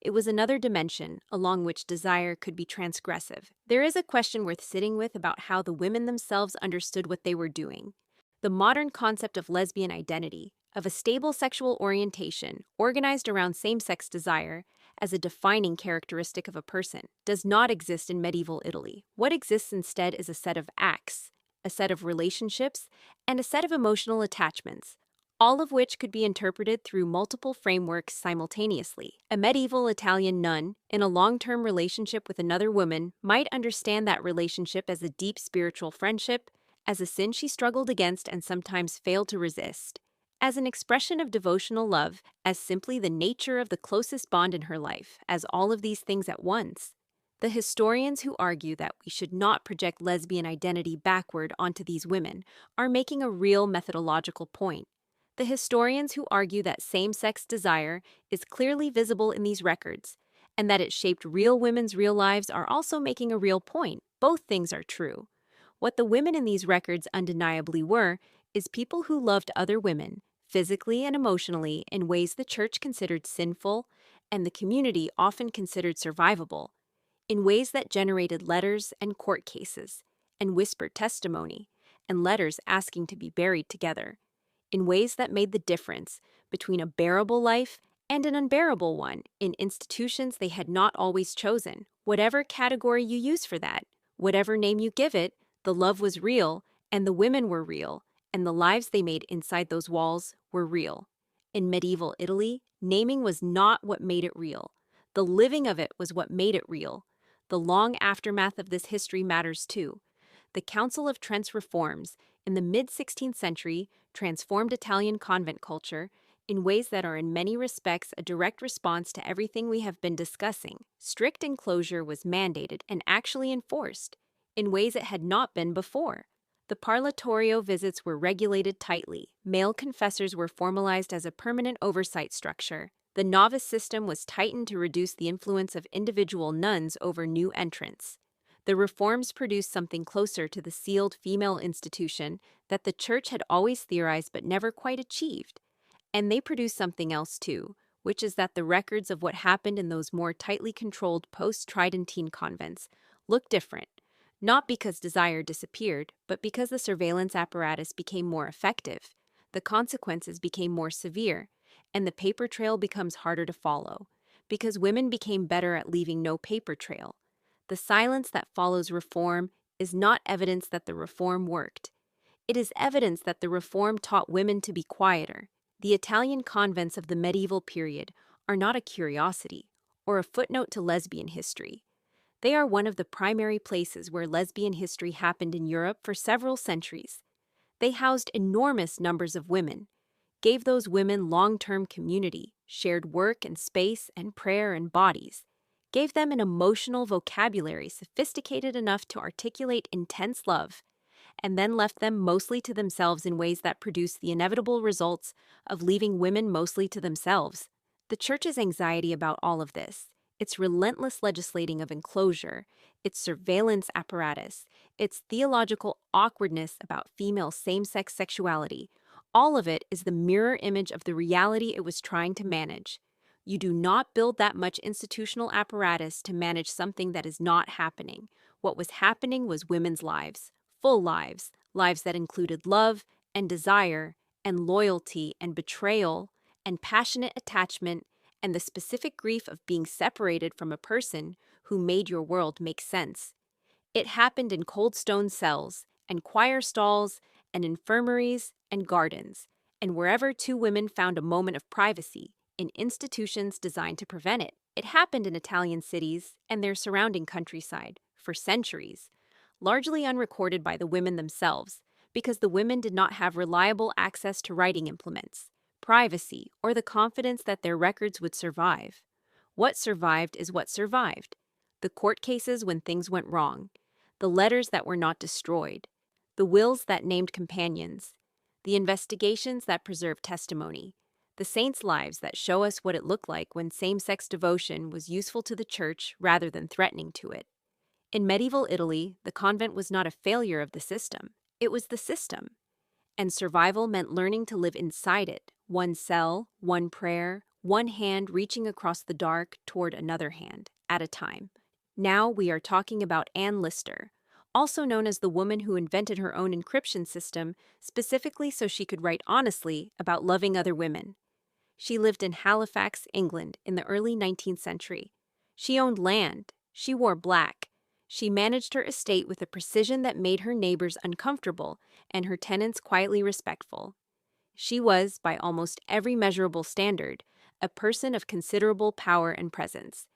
It was another dimension along which desire could be transgressive. There is a question worth sitting with about how the women themselves understood what they were doing. The modern concept of lesbian identity, of a stable sexual orientation organized around same-sex desire as a defining characteristic of a person, does not exist in medieval Italy. What exists instead is a set of acts, a set of relationships, and a set of emotional attachments, all of which could be interpreted through multiple frameworks simultaneously. A medieval Italian nun, in a long-term relationship with another woman, might understand that relationship as a deep spiritual friendship, as a sin she struggled against and sometimes failed to resist, as an expression of devotional love, as simply the nature of the closest bond in her life, as all of these things at once. The historians who argue that we should not project lesbian identity backward onto these women are making a real methodological point. The historians who argue that same-sex desire is clearly visible in these records, and that it shaped real women's real lives are also making a real point. Both things are true. What the women in these records undeniably were is people who loved other women, physically and emotionally, in ways the church considered sinful and the community often considered survivable, in ways that generated letters and court cases, and whispered testimony, and letters asking to be buried together, in ways that made the difference between a bearable life and an unbearable one in institutions they had not always chosen. Whatever category you use for that, whatever name you give it, the love was real, and the women were real, and the lives they made inside those walls were real. In medieval Italy, naming was not what made it real. The living of it was what made it real. The long aftermath of this history matters too. The Council of Trent's reforms in the mid-16th century transformed Italian convent culture in ways that are in many respects a direct response to everything we have been discussing. Strict enclosure was mandated and actually enforced in ways it had not been before. The parlatorio visits were regulated tightly. Male confessors were formalized as a permanent oversight structure. The novice system was tightened to reduce the influence of individual nuns over new entrants. The reforms produced something closer to the sealed female institution that the church had always theorized but never quite achieved. And they produced something else too, which is that the records of what happened in those more tightly controlled post-Tridentine convents look different, not because desire disappeared, but because the surveillance apparatus became more effective, the consequences became more severe, and the paper trail becomes harder to follow, because women became better at leaving no paper trail. The silence that follows reform is not evidence that the reform worked. It is evidence that the reform taught women to be quieter. The Italian convents of the medieval period are not a curiosity or a footnote to lesbian history. They are one of the primary places where lesbian history happened in Europe for several centuries. They housed enormous numbers of women, gave those women long-term community, shared work and space and prayer and bodies, gave them an emotional vocabulary sophisticated enough to articulate intense love, and then left them mostly to themselves in ways that produced the inevitable results of leaving women mostly to themselves. The Church's anxiety about all of this, its relentless legislating of enclosure, its surveillance apparatus, its theological awkwardness about female same-sex sexuality, all of it is the mirror image of the reality it was trying to manage. You do not build that much institutional apparatus to manage something that is not happening. What was happening was women's lives, full lives, lives that included love and desire and loyalty and betrayal and passionate attachment and the specific grief of being separated from a person who made your world make sense. It happened in cold stone cells and choir stalls and infirmaries and gardens, and wherever two women found a moment of privacy, in institutions designed to prevent it. It happened in Italian cities and their surrounding countryside for centuries, largely unrecorded by the women themselves, because the women did not have reliable access to writing implements, privacy, or the confidence that their records would survive. What survived is what survived. The court cases when things went wrong, the letters that were not destroyed, the wills that named companions, the investigations that preserved testimony, the saints' lives that show us what it looked like when same-sex devotion was useful to the Church rather than threatening to it. In medieval Italy, the convent was not a failure of the system. It was the system. And survival meant learning to live inside it, one cell, one prayer, one hand reaching across the dark toward another hand, at a time. Now we are talking about Anne Lister, also known as the woman who invented her own encryption system specifically so she could write honestly about loving other women. She lived in Halifax, England, in the early 19th century. She owned land. She wore black. She managed her estate with a precision that made her neighbors uncomfortable and her tenants quietly respectful. She was, by almost every measurable standard, a person of considerable power and presence.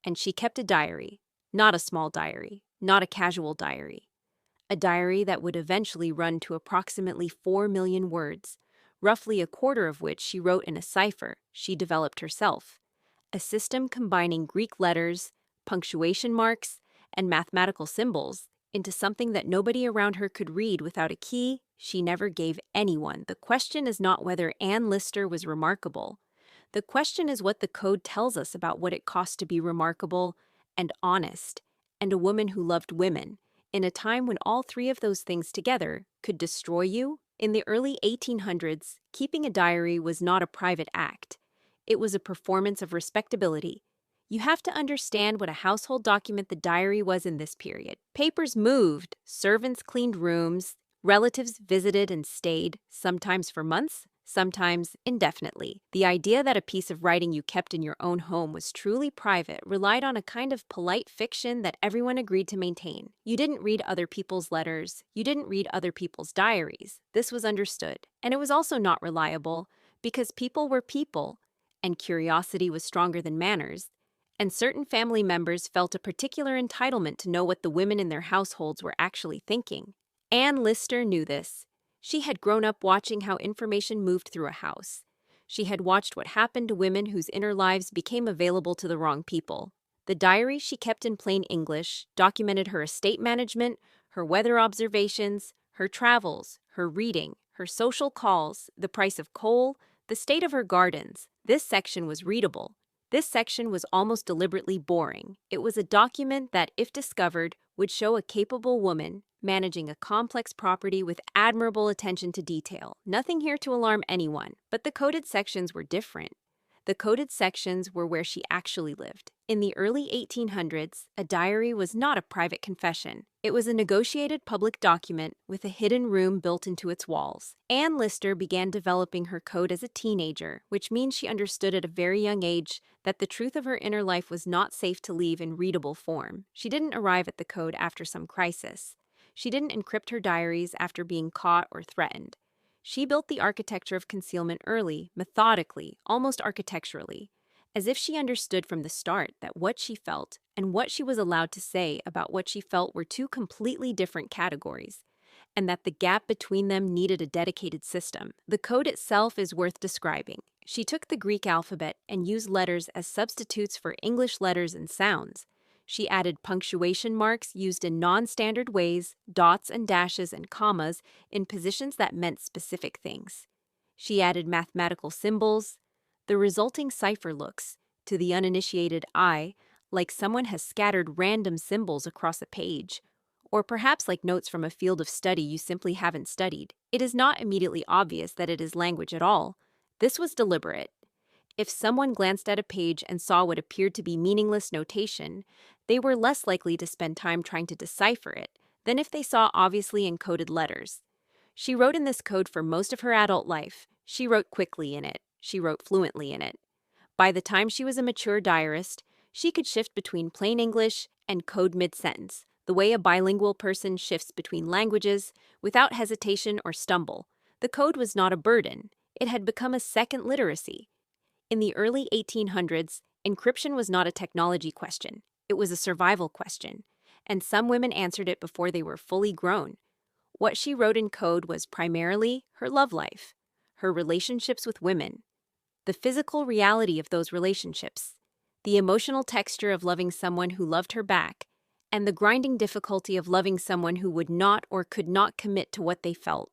And she kept a diary, not a small diary, not a casual diary. A diary that would eventually run to approximately 4 million words, roughly a quarter of which she wrote in a cipher she developed herself. A system combining Greek letters, punctuation marks, and mathematical symbols into something that nobody around her could read without a key she never gave anyone. The question is not whether Anne Lister was remarkable. The question is what the code tells us about what it costs to be remarkable and honest, and a woman who loved women, in a time when all three of those things together could destroy you. In the early 1800s, keeping a diary was not a private act. It was a performance of respectability. You have to understand what a household document the diary was in this period. Papers moved, servants cleaned rooms, relatives visited and stayed, sometimes for months, sometimes indefinitely. The idea that a piece of writing you kept in your own home was truly private relied on a kind of polite fiction that everyone agreed to maintain. You didn't read other people's letters. You didn't read other people's diaries. This was understood. And it was also not reliable because people were people, and curiosity was stronger than manners. And certain family members felt a particular entitlement to know what the women in their households were actually thinking. Anne Lister knew this. She had grown up watching how information moved through a house. She had watched what happened to women whose inner lives became available to the wrong people. The diary she kept in plain English documented her estate management, her weather observations, her travels, her reading, her social calls, the price of coal, the state of her gardens. This section was readable. This section was almost deliberately boring. It was a document that, if discovered, would show a capable woman managing a complex property with admirable attention to detail. Nothing here to alarm anyone, but the coded sections were different. The coded sections were where she actually lived. In the early 1800s, a diary was not a private confession. It was a negotiated public document with a hidden room built into its walls. Anne Lister began developing her code as a teenager, which means she understood at a very young age that the truth of her inner life was not safe to leave in readable form. She didn't arrive at the code after some crisis. She didn't encrypt her diaries after being caught or threatened. She built the architecture of concealment early, methodically, almost architecturally, as if she understood from the start that what she felt and what she was allowed to say about what she felt were two completely different categories, and that the gap between them needed a dedicated system. The code itself is worth describing. She took the Greek alphabet and used letters as substitutes for English letters and sounds. She added punctuation marks used in non-standard ways, dots and dashes and commas in positions that meant specific things. She added mathematical symbols. The resulting cipher looks, to the uninitiated eye, like someone has scattered random symbols across a page, or perhaps like notes from a field of study you simply haven't studied. It is not immediately obvious that it is language at all. This was deliberate. If someone glanced at a page and saw what appeared to be meaningless notation, they were less likely to spend time trying to decipher it than if they saw obviously encoded letters. She wrote in this code for most of her adult life. She wrote quickly in it. She wrote fluently in it. By the time she was a mature diarist, she could shift between plain English and code mid-sentence, the way a bilingual person shifts between languages without hesitation or stumble. The code was not a burden. It had become a second literacy. In the early 1800s, encryption was not a technology question. It was a survival question, and some women answered it before they were fully grown. What she wrote in code was primarily her love life, her relationships with women, the physical reality of those relationships, the emotional texture of loving someone who loved her back, and the grinding difficulty of loving someone who would not or could not commit to what they felt.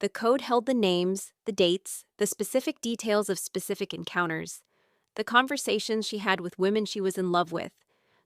The code held the names, the dates, the specific details of specific encounters, the conversations she had with women she was in love with,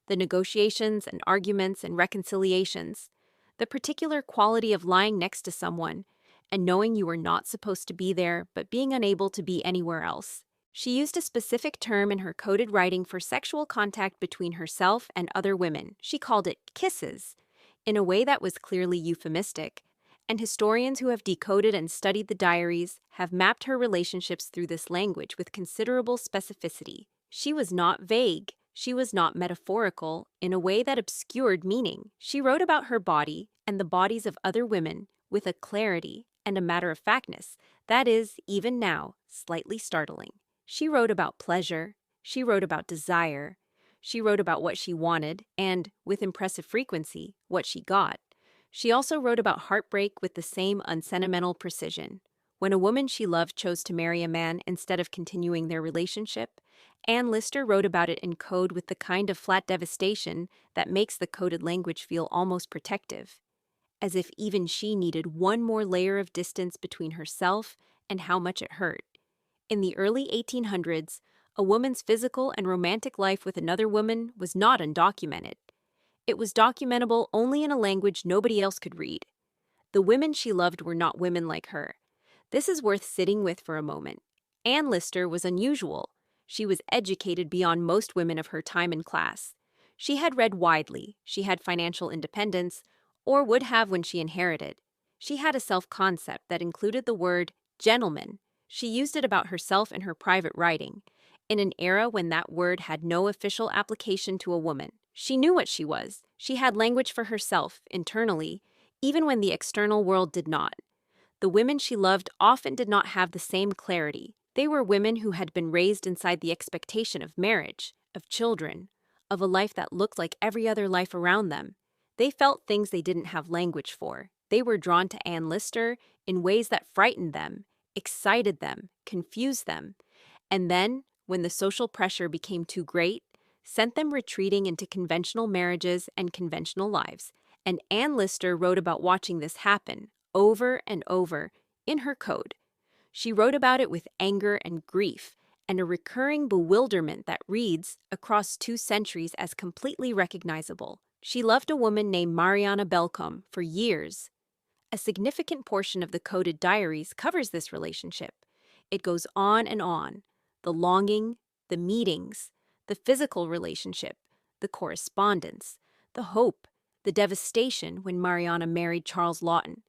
the negotiations and arguments and reconciliations, the particular quality of lying next to someone and knowing you were not supposed to be there but being unable to be anywhere else. She used a specific term in her coded writing for sexual contact between herself and other women. She called it kisses, in a way that was clearly euphemistic, and historians who have decoded and studied the diaries have mapped her relationships through this language with considerable specificity. She was not vague. She was not metaphorical in a way that obscured meaning. She wrote about her body and the bodies of other women with a clarity and a matter-of-factness that is, even now, slightly startling. She wrote about pleasure. She wrote about desire. She wrote about what she wanted and, with impressive frequency, what she got. She also wrote about heartbreak with the same unsentimental precision. When a woman she loved chose to marry a man instead of continuing their relationship, Anne Lister wrote about it in code with the kind of flat devastation that makes the coded language feel almost protective, as if even she needed one more layer of distance between herself and how much it hurt. In the early 1800s, a woman's physical and romantic life with another woman was not undocumented. It was documentable only in a language nobody else could read. The women she loved were not women like her. This is worth sitting with for a moment. Anne Lister was unusual. She was educated beyond most women of her time and class. She had read widely. She had financial independence, or would have when she inherited. She had a self-concept that included the word gentleman. She used it about herself in her private writing, in an era when that word had no official application to a woman. She knew what she was. She had language for herself, internally, even when the external world did not. The women she loved often did not have the same clarity. They were women who had been raised inside the expectation of marriage, of children, of a life that looked like every other life around them. They felt things they didn't have language for. They were drawn to Anne Lister in ways that frightened them, excited them, confused them, and then, when the social pressure became too great, sent them retreating into conventional marriages and conventional lives. And Anne Lister wrote about watching this happen over and over in her code. She wrote about it with anger and grief and a recurring bewilderment that reads, across 2 centuries, as completely recognizable. She loved a woman named Mariana Belcom for years. A significant portion of the coded diaries covers this relationship. It goes on and on. the longing, the meetings, the physical relationship, the correspondence, the hope, the devastation when Mariana married Charles Lawton.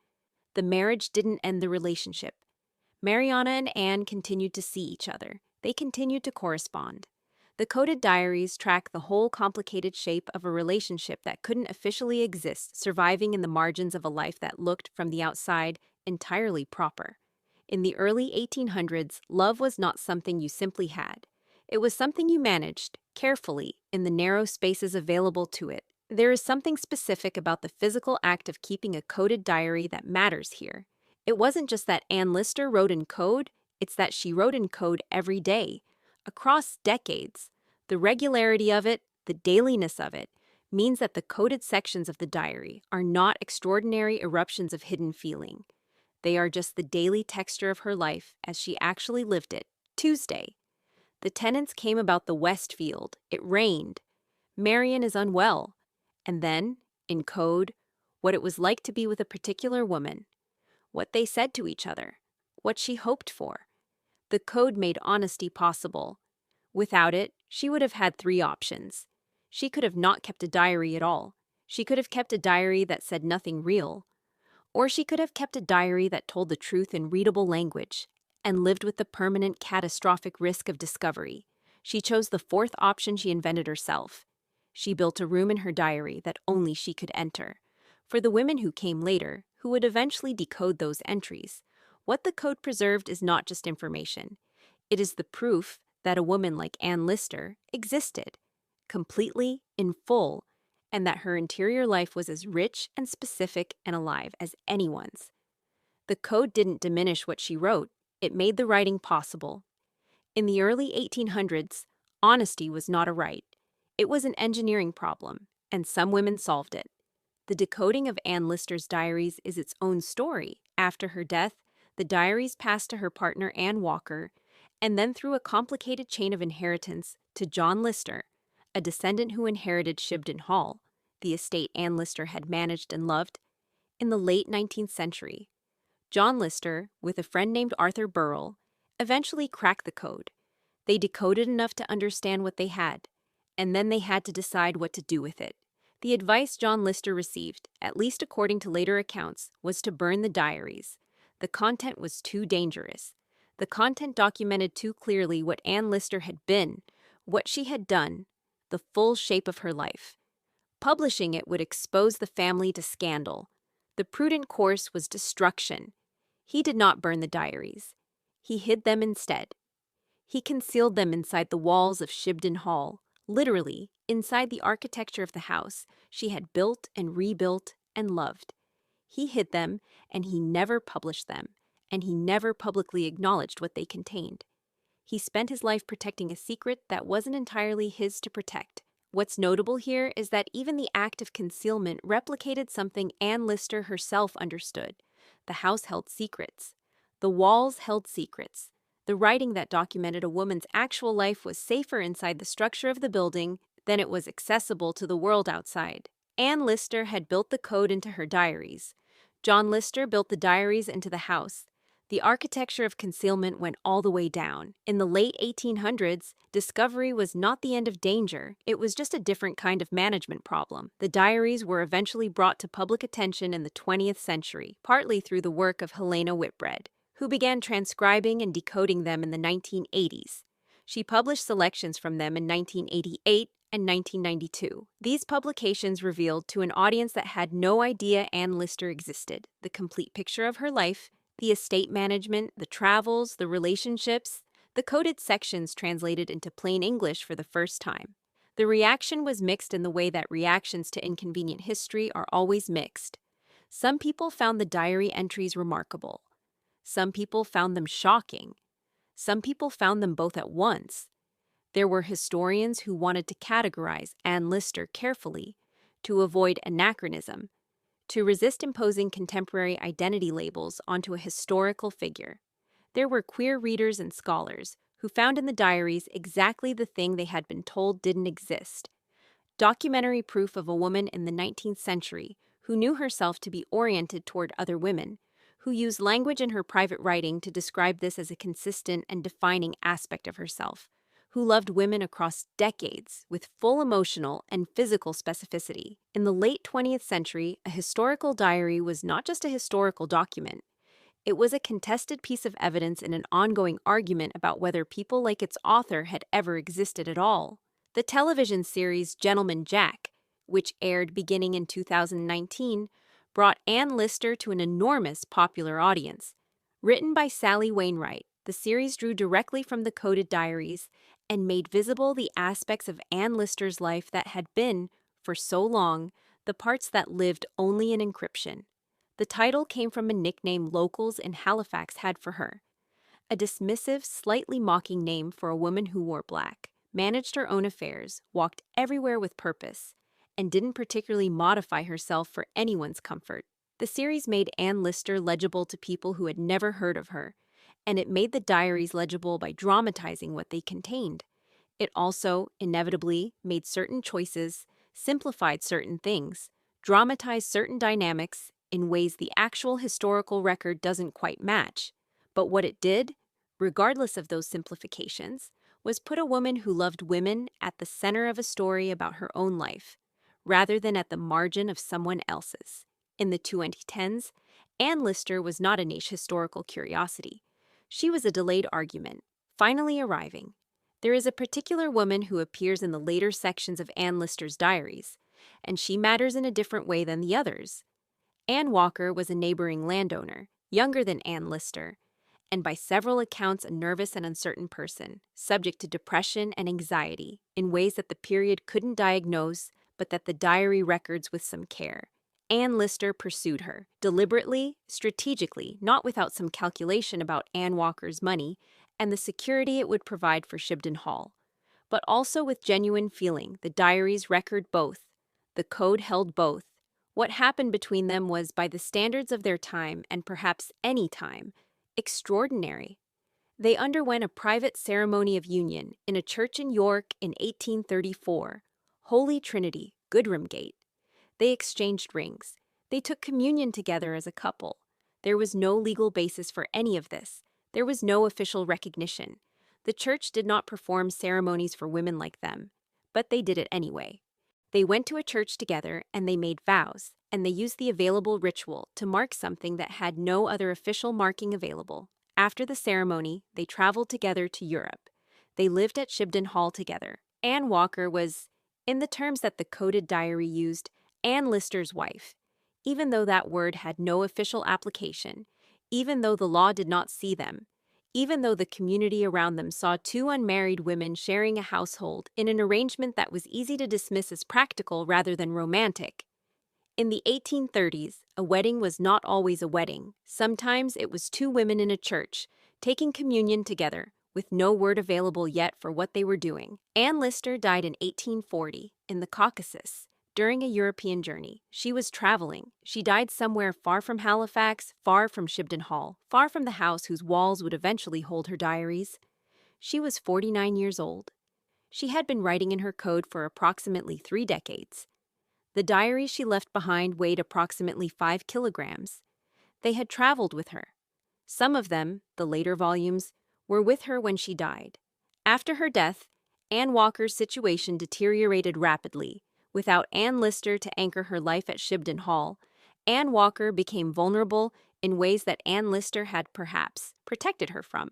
The marriage didn't end the relationship. Mariana and Anne continued to see each other. They continued to correspond. The coded diaries track the whole complicated shape of a relationship that couldn't officially exist, surviving in the margins of a life that looked, from the outside, entirely proper. In the early 1800s, love was not something you simply had. It was something you managed, carefully, in the narrow spaces available to it. There is something specific about the physical act of keeping a coded diary that matters here. It wasn't just that Anne Lister wrote in code, it's that she wrote in code every day, across decades. The regularity of it, the dailiness of it, means that the coded sections of the diary are not extraordinary eruptions of hidden feeling. They are just the daily texture of her life as she actually lived it. Tuesday. The tenants came about the west field. It rained. Marian is unwell. And then, in code, what it was like to be with a particular woman, what they said to each other, what she hoped for. The code made honesty possible. Without it, she would have had three options. She could have not kept a diary at all. She could have kept a diary that said nothing real. Or she could have kept a diary that told the truth in readable language and lived with the permanent catastrophic risk of discovery. She chose the fourth option she invented herself. She built a room in her diary that only she could enter. For the women who came later, who would eventually decode those entries, what the code preserved is not just information. It is the proof that a woman like Anne Lister existed, completely, in full, and that her interior life was as rich and specific and alive as anyone's. The code didn't diminish what she wrote, it made the writing possible. In the early 1800s, honesty was not a right. It was an engineering problem, and some women solved it. The decoding of Anne Lister's diaries is its own story. After her death, the diaries passed to her partner Anne Walker, and then through a complicated chain of inheritance to John Lister, a descendant who inherited Shibden Hall, the estate Anne Lister had managed and loved. In the late 19th century, John Lister, with a friend named Arthur Burrell, eventually cracked the code. They decoded enough to understand what they had, and then they had to decide what to do with it. The advice John Lister received, at least according to later accounts, was to burn the diaries. The content was too dangerous. The content documented too clearly what Anne Lister had been, what she had done, the full shape of her life. Publishing it would expose the family to scandal. The prudent course was destruction. He did not burn the diaries. He hid them instead. He concealed them inside the walls of Shibden Hall, literally inside the architecture of the house she had built and rebuilt and loved. He hid them, and he never published them, and he never publicly acknowledged what they contained. He spent his life protecting a secret that wasn't entirely his to protect. What's notable here is that even the act of concealment replicated something Anne Lister herself understood. The house held secrets. The walls held secrets. The writing that documented a woman's actual life was safer inside the structure of the building than it was accessible to the world outside. Anne Lister had built the code into her diaries. John Lister built the diaries into the house. The architecture of concealment went all the way down. In the late 1800s, discovery was not the end of danger. It was just a different kind of management problem. The diaries were eventually brought to public attention in the 20th century, partly through the work of Helena Whitbread, who began transcribing and decoding them in the 1980s. She published selections from them in 1988 and 1992. These publications revealed to an audience that had no idea Anne Lister existed the complete picture of her life, the estate management, the travels, the relationships, the coded sections translated into plain English for the first time. The reaction was mixed in the way that reactions to inconvenient history are always mixed. Some people found the diary entries remarkable. Some people found them shocking. Some people found them both at once. There were historians who wanted to categorize Anne Lister carefully, to avoid anachronism, to resist imposing contemporary identity labels onto a historical figure. There were queer readers and scholars who found in the diaries exactly the thing they had been told didn't exist. Documentary proof of a woman in the 19th century who knew herself to be oriented toward other women, who used language in her private writing to describe this as a consistent and defining aspect of herself, who loved women across decades with full emotional and physical specificity. In the late 20th century, a historical diary was not just a historical document. It was a contested piece of evidence in an ongoing argument about whether people like its author had ever existed at all. The television series Gentleman Jack, which aired beginning in 2019, brought Anne Lister to an enormous popular audience. Written by Sally Wainwright, the series drew directly from the coded diaries and made visible the aspects of Anne Lister's life that had been, for so long, the parts that lived only in encryption. The title came from a nickname locals in Halifax had for her, a dismissive, slightly mocking name for a woman who wore black, managed her own affairs, walked everywhere with purpose, and didn't particularly modify herself for anyone's comfort. The series made Anne Lister legible to people who had never heard of her, and it made the diaries legible by dramatizing what they contained. It also, inevitably, made certain choices, simplified certain things, dramatized certain dynamics in ways the actual historical record doesn't quite match. But what it did, regardless of those simplifications, was put a woman who loved women at the center of a story about her own life, rather than at the margin of someone else's. In the 2010s, Anne Lister was not a niche historical curiosity. She was a delayed argument, finally arriving. There is a particular woman who appears in the later sections of Anne Lister's diaries, and she matters in a different way than the others. Anne Walker was a neighboring landowner, younger than Anne Lister, and by several accounts a nervous and uncertain person, subject to depression and anxiety in ways that the period couldn't diagnose, but that the diary records with some care. Anne Lister pursued her, deliberately, strategically, not without some calculation about Anne Walker's money and the security it would provide for Shibden Hall. But also with genuine feeling, the diaries record both. The code held both. What happened between them was, by the standards of their time, and perhaps any time, extraordinary. They underwent a private ceremony of union in a church in York in 1834, Holy Trinity, Goodramgate. They exchanged rings. They took communion together as a couple. There was no legal basis for any of this. There was no official recognition. The church did not perform ceremonies for women like them, but they did it anyway. They went to a church together and they made vows, and they used the available ritual to mark something that had no other official marking available. After the ceremony, they traveled together to Europe. They lived at Shibden Hall together. Anne Walker was, in the terms that the coded diary used, Anne Lister's wife, even though that word had no official application, even though the law did not see them, even though the community around them saw two unmarried women sharing a household in an arrangement that was easy to dismiss as practical rather than romantic. In the 1830s, a wedding was not always a wedding. Sometimes it was two women in a church, taking communion together, with no word available yet for what they were doing. Anne Lister died in 1840, in the Caucasus, during a European journey. She was traveling. She died somewhere far from Halifax, far from Shibden Hall, far from the house whose walls would eventually hold her diaries. She was 49 years old. She had been writing in her code for approximately 3 decades. The diaries she left behind weighed approximately 5 kilograms. They had traveled with her. Some of them, the later volumes, were with her when she died. After her death, Anne Walker's situation deteriorated rapidly. Without Anne Lister to anchor her life at Shibden Hall, Anne Walker became vulnerable in ways that Anne Lister had perhaps protected her from.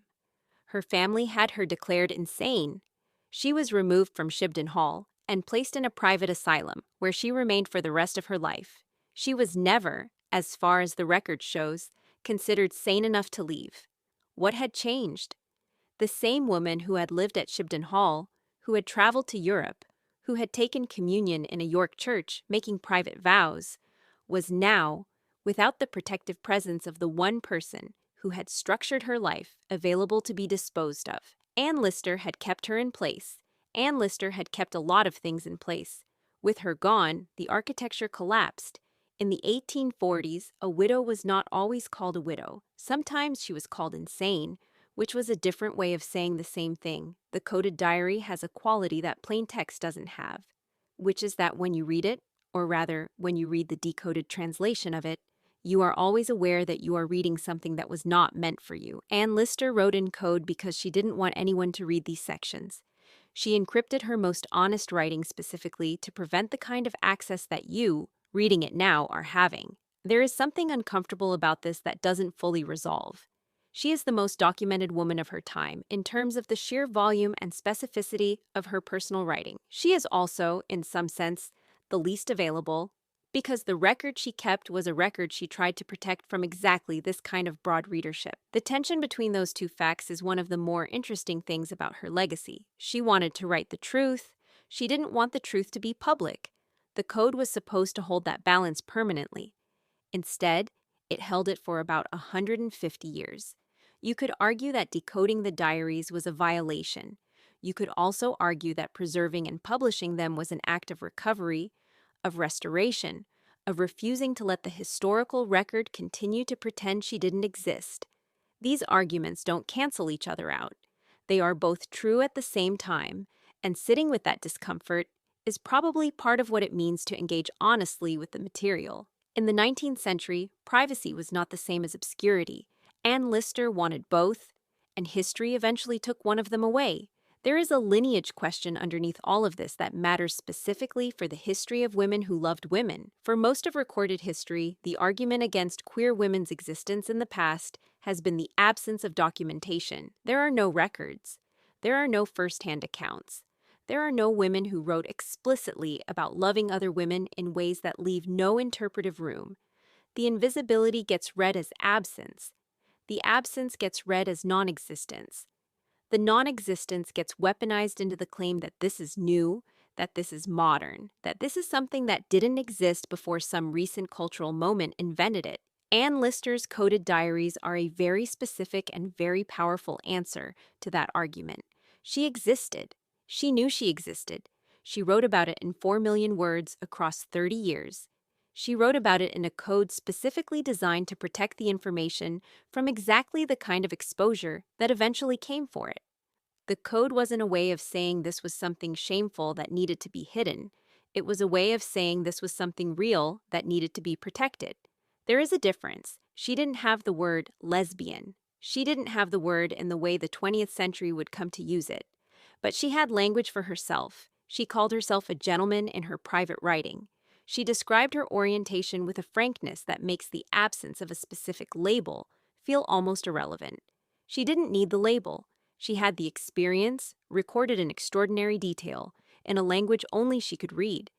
Her family had her declared insane. She was removed from Shibden Hall and placed in a private asylum where she remained for the rest of her life. She was never, as far as the record shows, considered sane enough to leave. What had changed? The same woman who had lived at Shibden Hall, who had traveled to Europe, who had taken communion in a York church, making private vows, was now, without the protective presence of the one person who had structured her life, available to be disposed of. Anne Lister had kept her in place. Anne Lister had kept a lot of things in place. With her gone, the architecture collapsed. In the 1840s, a widow was not always called a widow. Sometimes she was called insane, which was a different way of saying the same thing. The coded diary has a quality that plain text doesn't have, which is that when you read it, or rather, when you read the decoded translation of it, You are always aware that you are reading something that was not meant for you. Anne Lister wrote in code because she didn't want anyone to read these sections. She encrypted her most honest writing specifically to prevent the kind of access that you, reading it now, are having. There is something uncomfortable about this that doesn't fully resolve. She is the most documented woman of her time in terms of the sheer volume and specificity of her personal writing. She is also, in some sense, the least available, because the record she kept was a record she tried to protect from exactly this kind of broad readership. The tension between those two facts is one of the more interesting things about her legacy. She wanted to write the truth. She didn't want the truth to be public. The code was supposed to hold that balance permanently. Instead, it held it for about 150 years. You could argue that decoding the diaries was a violation. You could also argue that preserving and publishing them was an act of recovery, of restoration, of refusing to let the historical record continue to pretend she didn't exist. These arguments don't cancel each other out. They are both true at the same time, and sitting with that discomfort is probably part of what it means to engage honestly with the material. In the 19th century, privacy was not the same as obscurity. Anne Lister wanted both, and history eventually took one of them away. There is a lineage question underneath all of this that matters specifically for the history of women who loved women. For most of recorded history, the argument against queer women's existence in the past has been the absence of documentation. There are no records. There are no first-hand accounts. There are no women who wrote explicitly about loving other women in ways that leave no interpretive room. The invisibility gets read as absence. The absence gets read as non-existence. The non-existence gets weaponized into the claim that this is new, that this is modern, that this is something that didn't exist before some recent cultural moment invented it. Anne Lister's coded diaries are a very specific and very powerful answer to that argument. She existed. She knew she existed. She wrote about it in 4 million words across 30 years. She wrote about it in a code specifically designed to protect the information from exactly the kind of exposure that eventually came for it. The code wasn't a way of saying this was something shameful that needed to be hidden. It was a way of saying this was something real that needed to be protected. There is a difference. She didn't have the word lesbian. She didn't have the word in the way the 20th century would come to use it. But she had language for herself. She called herself a gentleman in her private writing. She described her orientation with a frankness that makes the absence of a specific label feel almost irrelevant. She didn't need the label. She had the experience, recorded in extraordinary detail, in a language only she could read.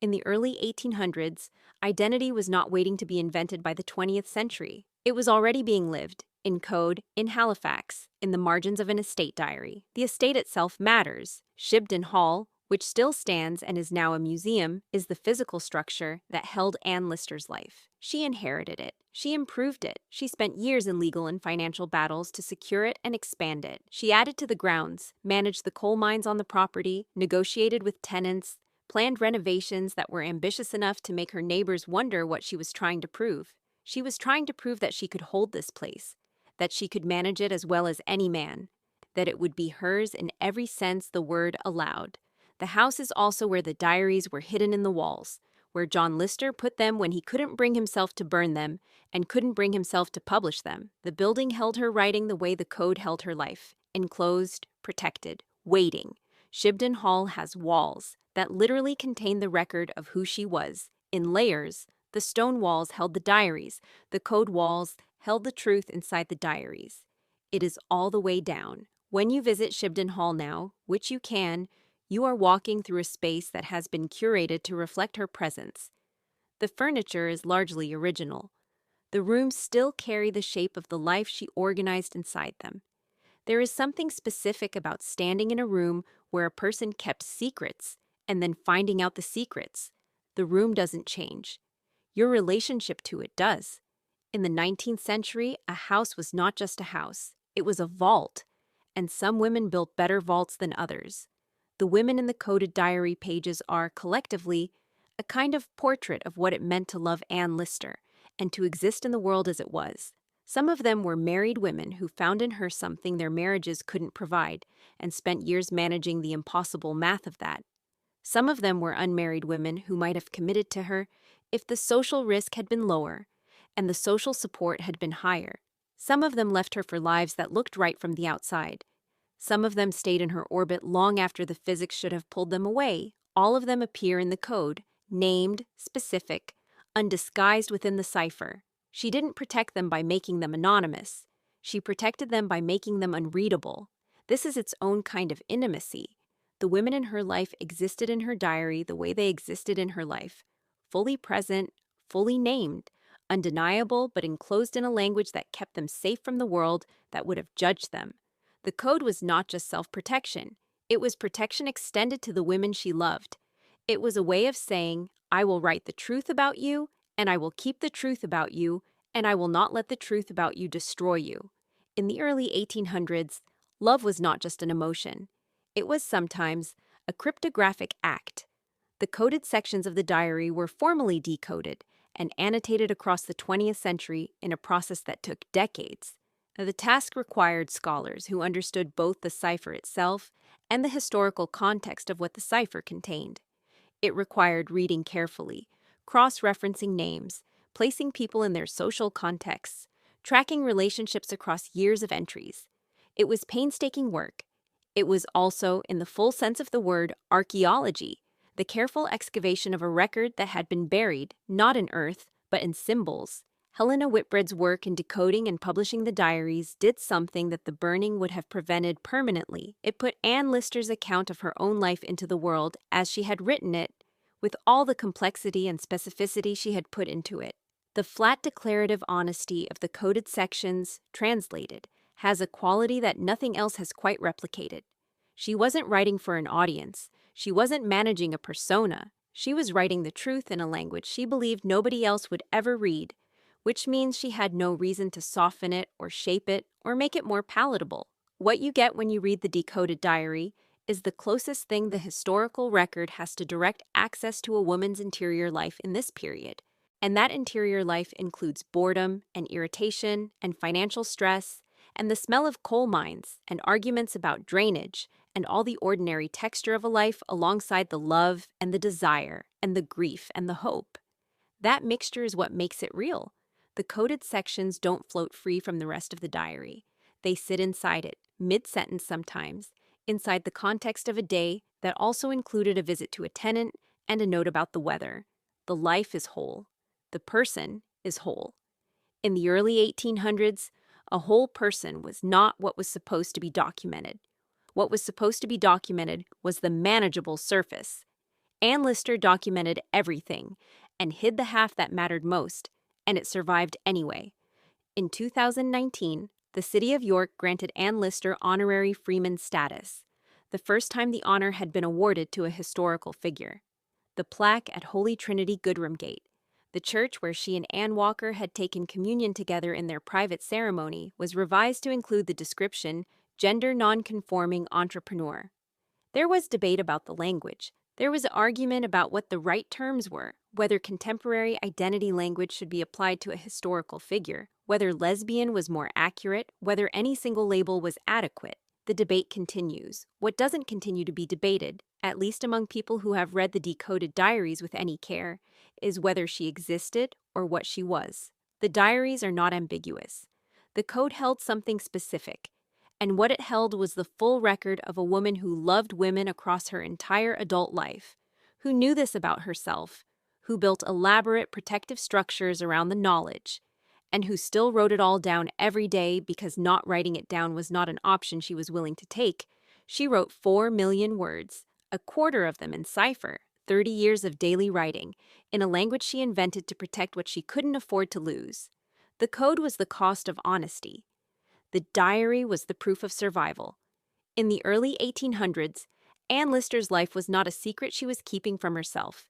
In the early 1800s, identity was not waiting to be invented by the 20th century. It was already being lived, in code, in Halifax, in the margins of an estate diary. The estate itself matters. Shibden Hall, which still stands and is now a museum, is the physical structure that held Anne Lister's life. She inherited it. She improved it. She spent years in legal and financial battles to secure it and expand it. She added to the grounds, managed the coal mines on the property, negotiated with tenants, planned renovations that were ambitious enough to make her neighbors wonder what she was trying to prove. She was trying to prove that she could hold this place, that she could manage it as well as any man, that it would be hers in every sense the word allowed. The house is also where the diaries were hidden in the walls, where John Lister put them when he couldn't bring himself to burn them and couldn't bring himself to publish them. The building held her writing the way the code held her life, enclosed, protected, waiting. Shibden Hall has walls that literally contain the record of who she was. In layers, the stone walls held the diaries, the code walls held the truth inside the diaries. It is all the way down. When you visit Shibden Hall now, which you can, you are walking through a space that has been curated to reflect her presence. The furniture is largely original. The rooms still carry the shape of the life she organized inside them. There is something specific about standing in a room where a person kept secrets and then finding out the secrets. The room doesn't change. Your relationship to it does. In the 19th century, a house was not just a house. It was a vault, and some women built better vaults than others. The women in the coded diary pages are, collectively, a kind of portrait of what it meant to love Anne Lister and to exist in the world as it was. Some of them were married women who found in her something their marriages couldn't provide and spent years managing the impossible math of that. Some of them were unmarried women who might have committed to her if the social risk had been lower, and the social support had been higher. Some of them left her for lives that looked right from the outside. Some of them stayed in her orbit long after the physics should have pulled them away. All of them appear in the code, named, specific, undisguised within the cipher. She didn't protect them by making them anonymous. She protected them by making them unreadable. This is its own kind of intimacy. The women in her life existed in her diary the way they existed in her life, fully present, fully named, undeniable but enclosed in a language that kept them safe from the world that would have judged them. The code was not just self-protection. It was protection extended to the women she loved. It was a way of saying, I will write the truth about you, and I will keep the truth about you, and I will not let the truth about you destroy you. In the early 1800s, love was not just an emotion. It was sometimes a cryptographic act. The coded sections of the diary were formally decoded and annotated across the 20th century in a process that took decades. The task required scholars who understood both the cipher itself and the historical context of what the cipher contained. It required reading carefully, cross-referencing names, placing people in their social contexts, tracking relationships across years of entries. It was painstaking work. It was also, in the full sense of the word, archaeology, the careful excavation of a record that had been buried, not in earth, but in symbols. Helena Whitbread's work in decoding and publishing the diaries did something that the burning would have prevented permanently. It put Anne Lister's account of her own life into the world as she had written it, with all the complexity and specificity she had put into it. The flat declarative honesty of the coded sections, translated, has a quality that nothing else has quite replicated. She wasn't writing for an audience. She wasn't managing a persona. She was writing the truth in a language she believed nobody else would ever read, which means she had no reason to soften it or shape it or make it more palatable. What you get when you read the decoded diary is the closest thing the historical record has to direct access to a woman's interior life in this period. And that interior life includes boredom and irritation and financial stress and the smell of coal mines and arguments about drainage and all the ordinary texture of a life alongside the love and the desire and the grief and the hope. That mixture is what makes it real. The coded sections don't float free from the rest of the diary. They sit inside it, mid-sentence sometimes, inside the context of a day that also included a visit to a tenant and a note about the weather. The life is whole. The person is whole. In the early 1800s, a whole person was not what was supposed to be documented. What was supposed to be documented was the manageable surface. Anne Lister documented everything and hid the half that mattered most, and it survived anyway. In 2019, the City of York granted Anne Lister honorary Freeman status, the first time the honor had been awarded to a historical figure. The plaque at Holy Trinity Goodrham Gate, the church where she and Anne Walker had taken communion together in their private ceremony, was revised to include the description, gender non-conforming entrepreneur. There was debate about the language. There was argument about what the right terms were, whether contemporary identity language should be applied to a historical figure, whether lesbian was more accurate, whether any single label was adequate. The debate continues. What doesn't continue to be debated, at least among people who have read the decoded diaries with any care, is whether she existed or what she was. The diaries are not ambiguous. The code held something specific, and what it held was the full record of a woman who loved women across her entire adult life, who knew this about herself, who built elaborate protective structures around the knowledge, and who still wrote it all down every day because not writing it down was not an option she was willing to take. She wrote 4 million words, a quarter of them in cipher, 30 years of daily writing, in a language she invented to protect what she couldn't afford to lose. The code was the cost of honesty. The diary was the proof of survival. In the early 1800s, Anne Lister's life was not a secret she was keeping from herself.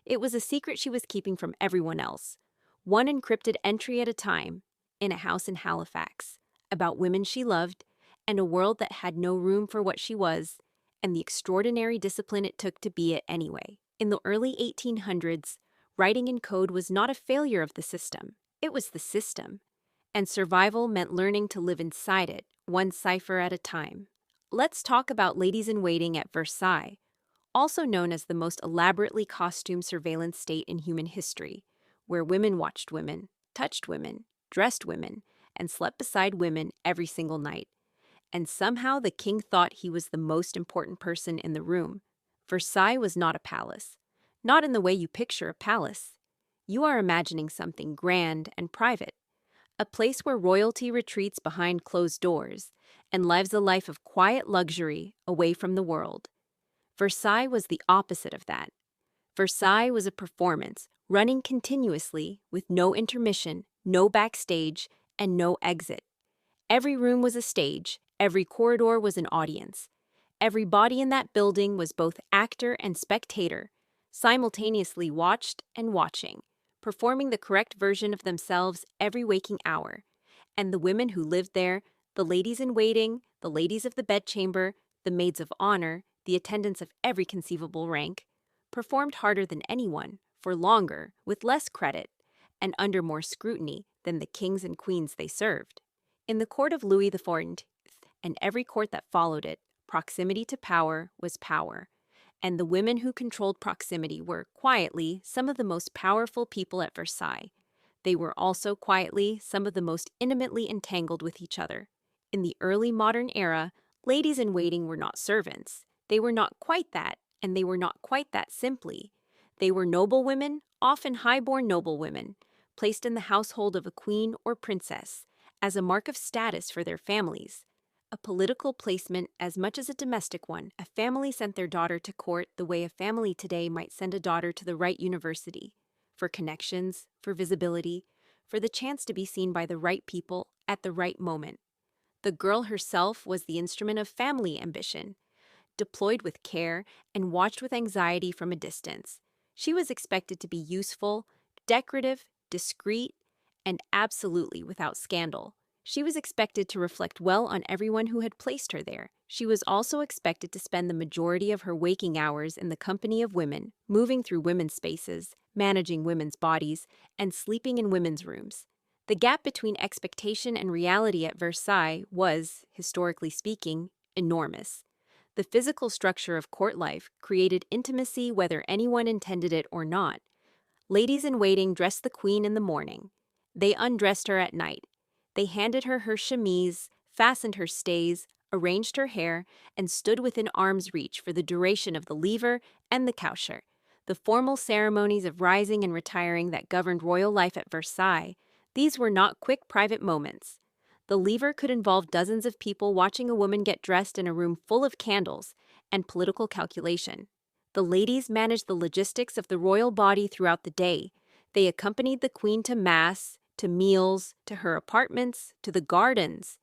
It was a secret she was keeping from everyone else. One encrypted entry at a time, in a house in Halifax, about women she loved, and a world that had no room for what she was, and the extraordinary discipline it took to be it anyway. In the early 1800s, writing in code was not a failure of the system. It was the system. And survival meant learning to live inside it, one cipher at a time. Let's talk about ladies-in-waiting at Versailles, also known as the most elaborately costumed surveillance state in human history, where women watched women. touched women, dressed women, and slept beside women every single night. And somehow the king thought he was the most important person in the room. Versailles was not a palace. Not in the way you picture a palace. You are imagining something grand and private. A place where royalty retreats behind closed doors and lives a life of quiet luxury away from the world. Versailles was the opposite of that. Versailles was a performance, running continuously with no intermission, no backstage, and no exit. Every room was a stage, every corridor was an audience. Every body in that building was both actor and spectator, simultaneously watched and watching, performing the correct version of themselves every waking hour. And the women who lived there, the ladies in waiting, the ladies of the bedchamber, the maids of honor, the attendants of every conceivable rank, performed harder than anyone, for longer, with less credit, and under more scrutiny than the kings and queens they served. In the court of Louis XIV, and every court that followed it, proximity to power was power, and the women who controlled proximity were, quietly, some of the most powerful people at Versailles. They were also, quietly, some of the most intimately entangled with each other. In the early modern era, ladies-in-waiting were not servants. They were not quite that, and they were not quite that simply. They were noble women, often high-born noble women, placed in the household of a queen or princess, as a mark of status for their families. A political placement as much as a domestic one. A family sent their daughter to court the way a family today might send a daughter to the right university, for connections, for visibility, for the chance to be seen by the right people at the right moment. The girl herself was the instrument of family ambition, deployed with care and watched with anxiety from a distance. She was expected to be useful, decorative, discreet, and absolutely without scandal. She was expected to reflect well on everyone who had placed her there. She was also expected to spend the majority of her waking hours in the company of women, moving through women's spaces, managing women's bodies, and sleeping in women's rooms. The gap between expectation and reality at Versailles was, historically speaking, enormous. The physical structure of court life created intimacy whether anyone intended it or not. Ladies-in-waiting dressed the queen in the morning. They undressed her at night. They handed her her chemise, fastened her stays, arranged her hair, and stood within arm's reach for the duration of the lever and the cowsher. The formal ceremonies of rising and retiring that governed royal life at Versailles, these were not quick private moments. The lever could involve dozens of people watching a woman get dressed in a room full of candles and political calculation. The ladies managed the logistics of the royal body throughout the day. They accompanied the queen to mass, to meals, to her apartments, to the gardens.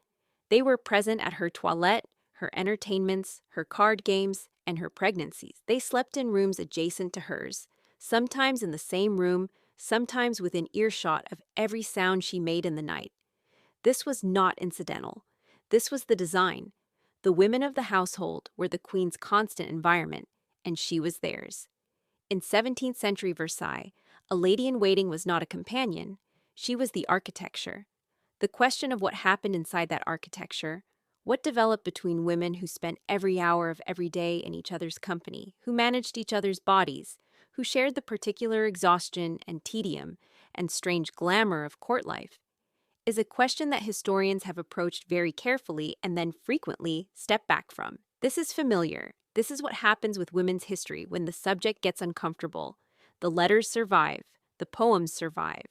They were present at her toilette, her entertainments, her card games, and her pregnancies. They slept in rooms adjacent to hers, sometimes in the same room, sometimes within earshot of every sound she made in the night. This was not incidental. This was the design. The women of the household were the queen's constant environment, and she was theirs. In 17th century Versailles, a lady-in-waiting was not a companion. She was the architecture. The question of what happened inside that architecture, what developed between women who spent every hour of every day in each other's company, who managed each other's bodies, who shared the particular exhaustion and tedium and strange glamour of court life, is a question that historians have approached very carefully and then frequently step back from. This is familiar. This is what happens with women's history when the subject gets uncomfortable. The letters survive. The poems survive.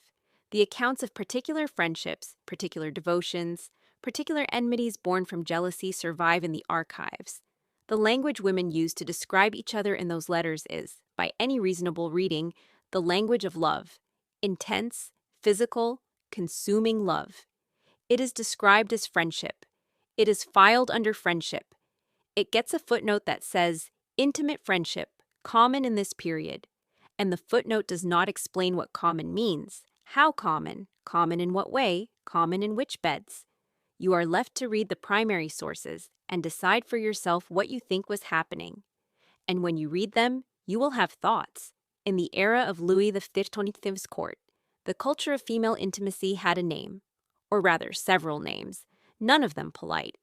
The accounts of particular friendships, particular devotions, particular enmities born from jealousy survive in the archives. The language women use to describe each other in those letters is, by any reasonable reading, the language of love. Intense, physical, consuming love. It is described as friendship. It is filed under friendship. It gets a footnote that says, intimate friendship, common in this period. And the footnote does not explain what common means. How common? Common in what way? Common in which beds? You are left to read the primary sources and decide for yourself what you think was happening. And when you read them, you will have thoughts. In the era of Louis XIV's court, the culture of female intimacy had a name, or rather several names, none of them polite.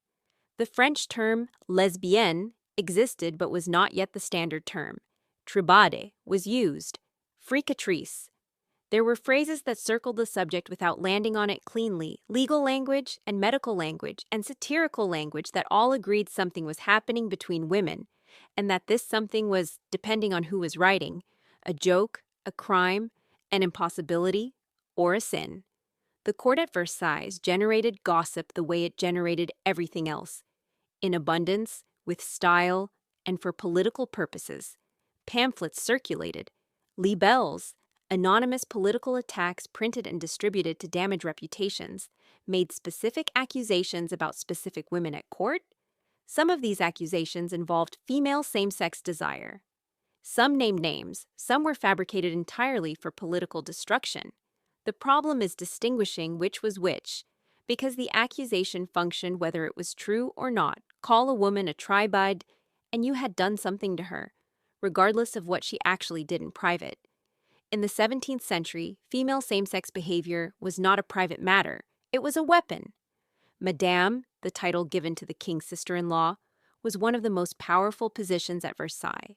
The French term lesbienne existed but was not yet the standard term. Tribade was used. Fricatrice. There were phrases that circled the subject without landing on it cleanly, legal language and medical language and satirical language that all agreed something was happening between women, and that this something was, depending on who was writing, a joke, a crime, an impossibility, or a sin. The court at Versailles generated gossip the way it generated everything else, in abundance, with style, and for political purposes. Pamphlets circulated, libels, anonymous political attacks printed and distributed to damage reputations, made specific accusations about specific women at court. Some of these accusations involved female same-sex desire. Some named names, some were fabricated entirely for political destruction. The problem is distinguishing which was which, because the accusation functioned whether it was true or not. Call a woman a tribide, and you had done something to her, regardless of what she actually did in private. In the 17th century, female same-sex behavior was not a private matter, it was a weapon. Madame, the title given to the king's sister-in-law, was one of the most powerful positions at Versailles,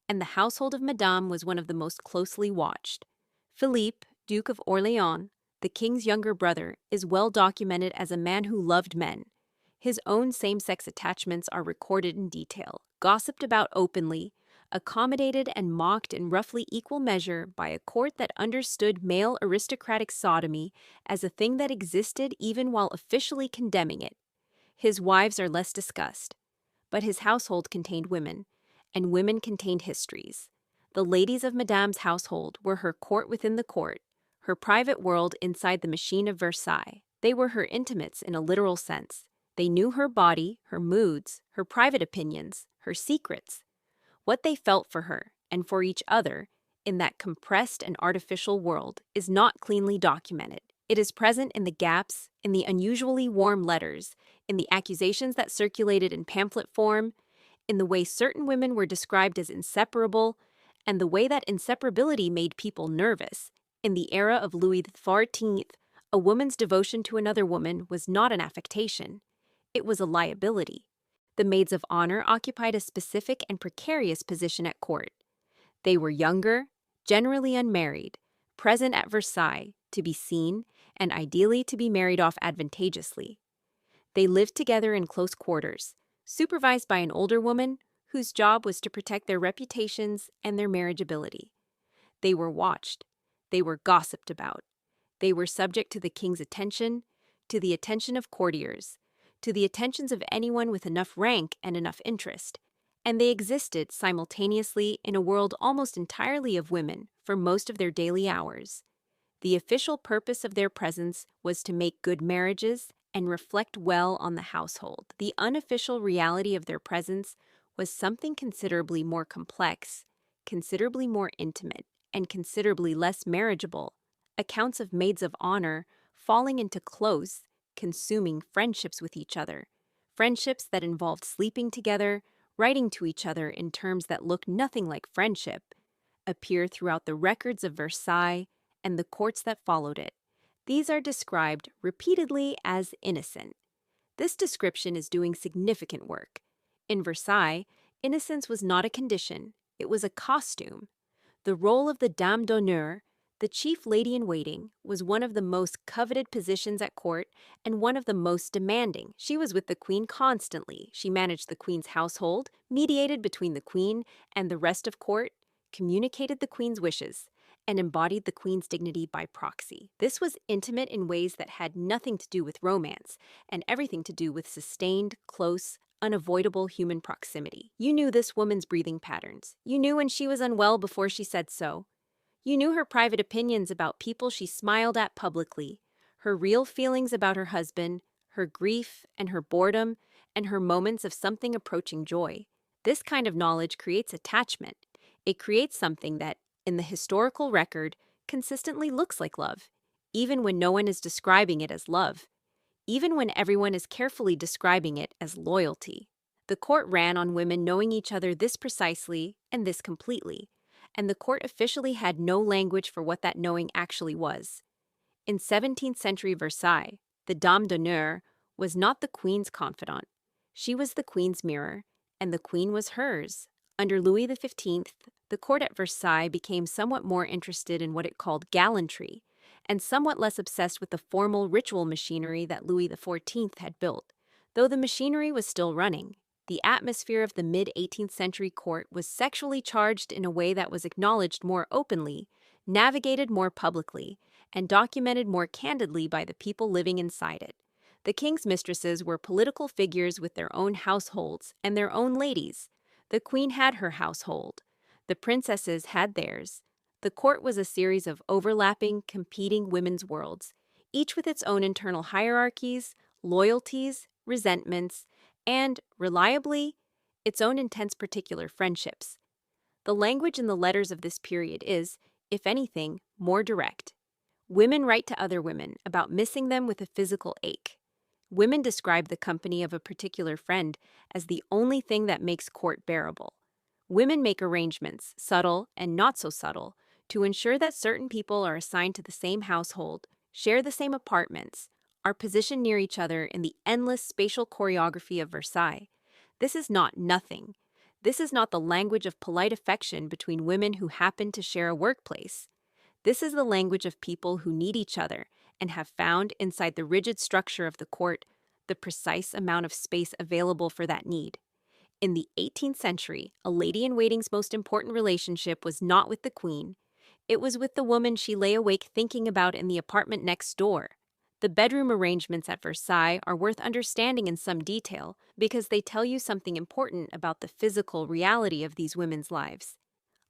and the household of Madame was one of the most closely watched. Philippe, Duke of Orléans, the king's younger brother, is well documented as a man who loved men. His own same-sex attachments are recorded in detail, gossiped about openly, accommodated and mocked in roughly equal measure by a court that understood male aristocratic sodomy as a thing that existed even while officially condemning it. His wives are less discussed, but his household contained women, and women contained histories. The ladies of Madame's household were her court within the court, her private world inside the machine of Versailles. They were her intimates in a literal sense. They knew her body, her moods, her private opinions, her secrets. What they felt for her, and for each other, in that compressed and artificial world is not cleanly documented. It is present in the gaps, in the unusually warm letters, in the accusations that circulated in pamphlet form, in the way certain women were described as inseparable, and the way that inseparability made people nervous. In the era of Louis XIV, a woman's devotion to another woman was not an affectation. It was a liability. The maids of honor occupied a specific and precarious position at court. They were younger, generally unmarried, present at Versailles, to be seen, and ideally to be married off advantageously. They lived together in close quarters, supervised by an older woman whose job was to protect their reputations and their marriageability. They were watched. They were gossiped about. They were subject to the king's attention, to the attention of courtiers, to the attentions of anyone with enough rank and enough interest, and they existed simultaneously in a world almost entirely of women for most of their daily hours. The official purpose of their presence was to make good marriages and reflect well on the household. The unofficial reality of their presence was something considerably more complex, considerably more intimate, and considerably less marriageable. Accounts of maids of honor falling into close, consuming friendships with each other, friendships that involved sleeping together, writing to each other in terms that look nothing like friendship, appear throughout the records of Versailles and the courts that followed it. These are described repeatedly as innocent. This description is doing significant work. In Versailles, innocence was not a condition, it was a costume. The role of the Dame d'honneur, the chief lady-in-waiting, was one of the most coveted positions at court and one of the most demanding. She was with the queen constantly. She managed the queen's household, mediated between the queen and the rest of court, communicated the queen's wishes, and embodied the queen's dignity by proxy. This was intimate in ways that had nothing to do with romance and everything to do with sustained, close, unavoidable human proximity. You knew this woman's breathing patterns. You knew when she was unwell before she said so. You knew her private opinions about people she smiled at publicly, her real feelings about her husband, her grief and her boredom, and her moments of something approaching joy. This kind of knowledge creates attachment. It creates something that, in the historical record, consistently looks like love, even when no one is describing it as love, even when everyone is carefully describing it as loyalty. The court ran on women knowing each other this precisely and this completely, and the court officially had no language for what that knowing actually was. In 17th century Versailles, the Dame d'honneur was not the queen's confidant. She was the queen's mirror, and the queen was hers. Under Louis XV, the court at Versailles became somewhat more interested in what it called gallantry, and somewhat less obsessed with the formal ritual machinery that Louis XIV had built. Though the machinery was still running, the atmosphere of the mid-18th century court was sexually charged in a way that was acknowledged more openly, navigated more publicly, and documented more candidly by the people living inside it. The king's mistresses were political figures with their own households and their own ladies. The queen had her household. The princesses had theirs. The court was a series of overlapping, competing women's worlds, each with its own internal hierarchies, loyalties, resentments, and, reliably, its own intense particular friendships. The language in the letters of this period is, if anything, more direct. Women write to other women about missing them with a physical ache. Women describe the company of a particular friend as the only thing that makes court bearable. Women make arrangements, subtle and not so subtle, to ensure that certain people are assigned to the same household, share the same apartments, are positioned near each other in the endless spatial choreography of Versailles. This is not nothing. This is not the language of polite affection between women who happen to share a workplace. This is the language of people who need each other and have found inside the rigid structure of the court the precise amount of space available for that need. In the 18th century, a lady-in-waiting's most important relationship was not with the queen. It was with the woman she lay awake thinking about in the apartment next door. The bedroom arrangements at Versailles are worth understanding in some detail because they tell you something important about the physical reality of these women's lives.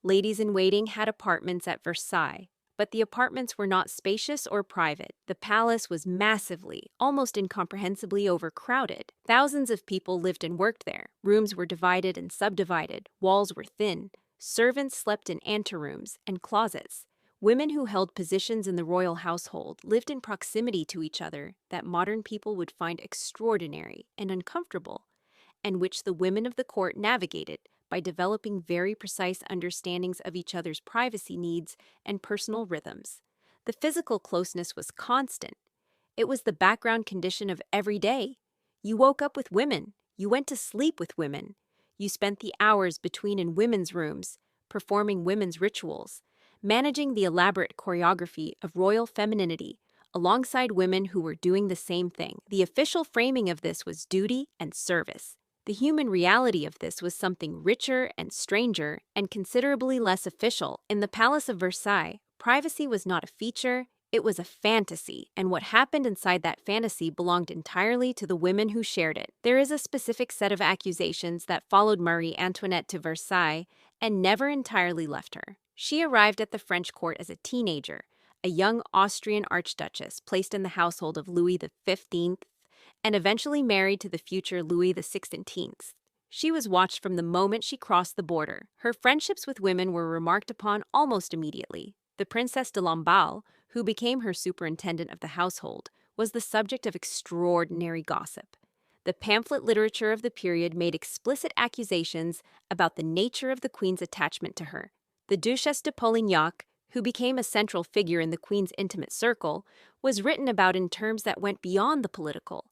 Ladies-in-waiting had apartments at Versailles, but the apartments were not spacious or private. The palace was massively, almost incomprehensibly overcrowded. Thousands of people lived and worked there. Rooms were divided and subdivided. Walls were thin. Servants slept in anterooms and closets. Women who held positions in the royal household lived in proximity to each other that modern people would find extraordinary and uncomfortable, and which the women of the court navigated by developing very precise understandings of each other's privacy needs and personal rhythms. The physical closeness was constant. It was the background condition of every day. You woke up with women. You went to sleep with women. You spent the hours between in women's rooms, performing women's rituals, managing the elaborate choreography of royal femininity alongside women who were doing the same thing. The official framing of this was duty and service. The human reality of this was something richer and stranger and considerably less official. In the Palace of Versailles, privacy was not a feature, it was a fantasy, and what happened inside that fantasy belonged entirely to the women who shared it. There is a specific set of accusations that followed Marie Antoinette to Versailles and never entirely left her. She arrived at the French court as a teenager, a young Austrian archduchess placed in the household of Louis XV, and eventually married to the future Louis XVI. She was watched from the moment she crossed the border. Her friendships with women were remarked upon almost immediately. The Princess de Lamballe, who became her superintendent of the household, was the subject of extraordinary gossip. The pamphlet literature of the period made explicit accusations about the nature of the queen's attachment to her. The Duchesse de Polignac, who became a central figure in the queen's intimate circle, was written about in terms that went beyond the political.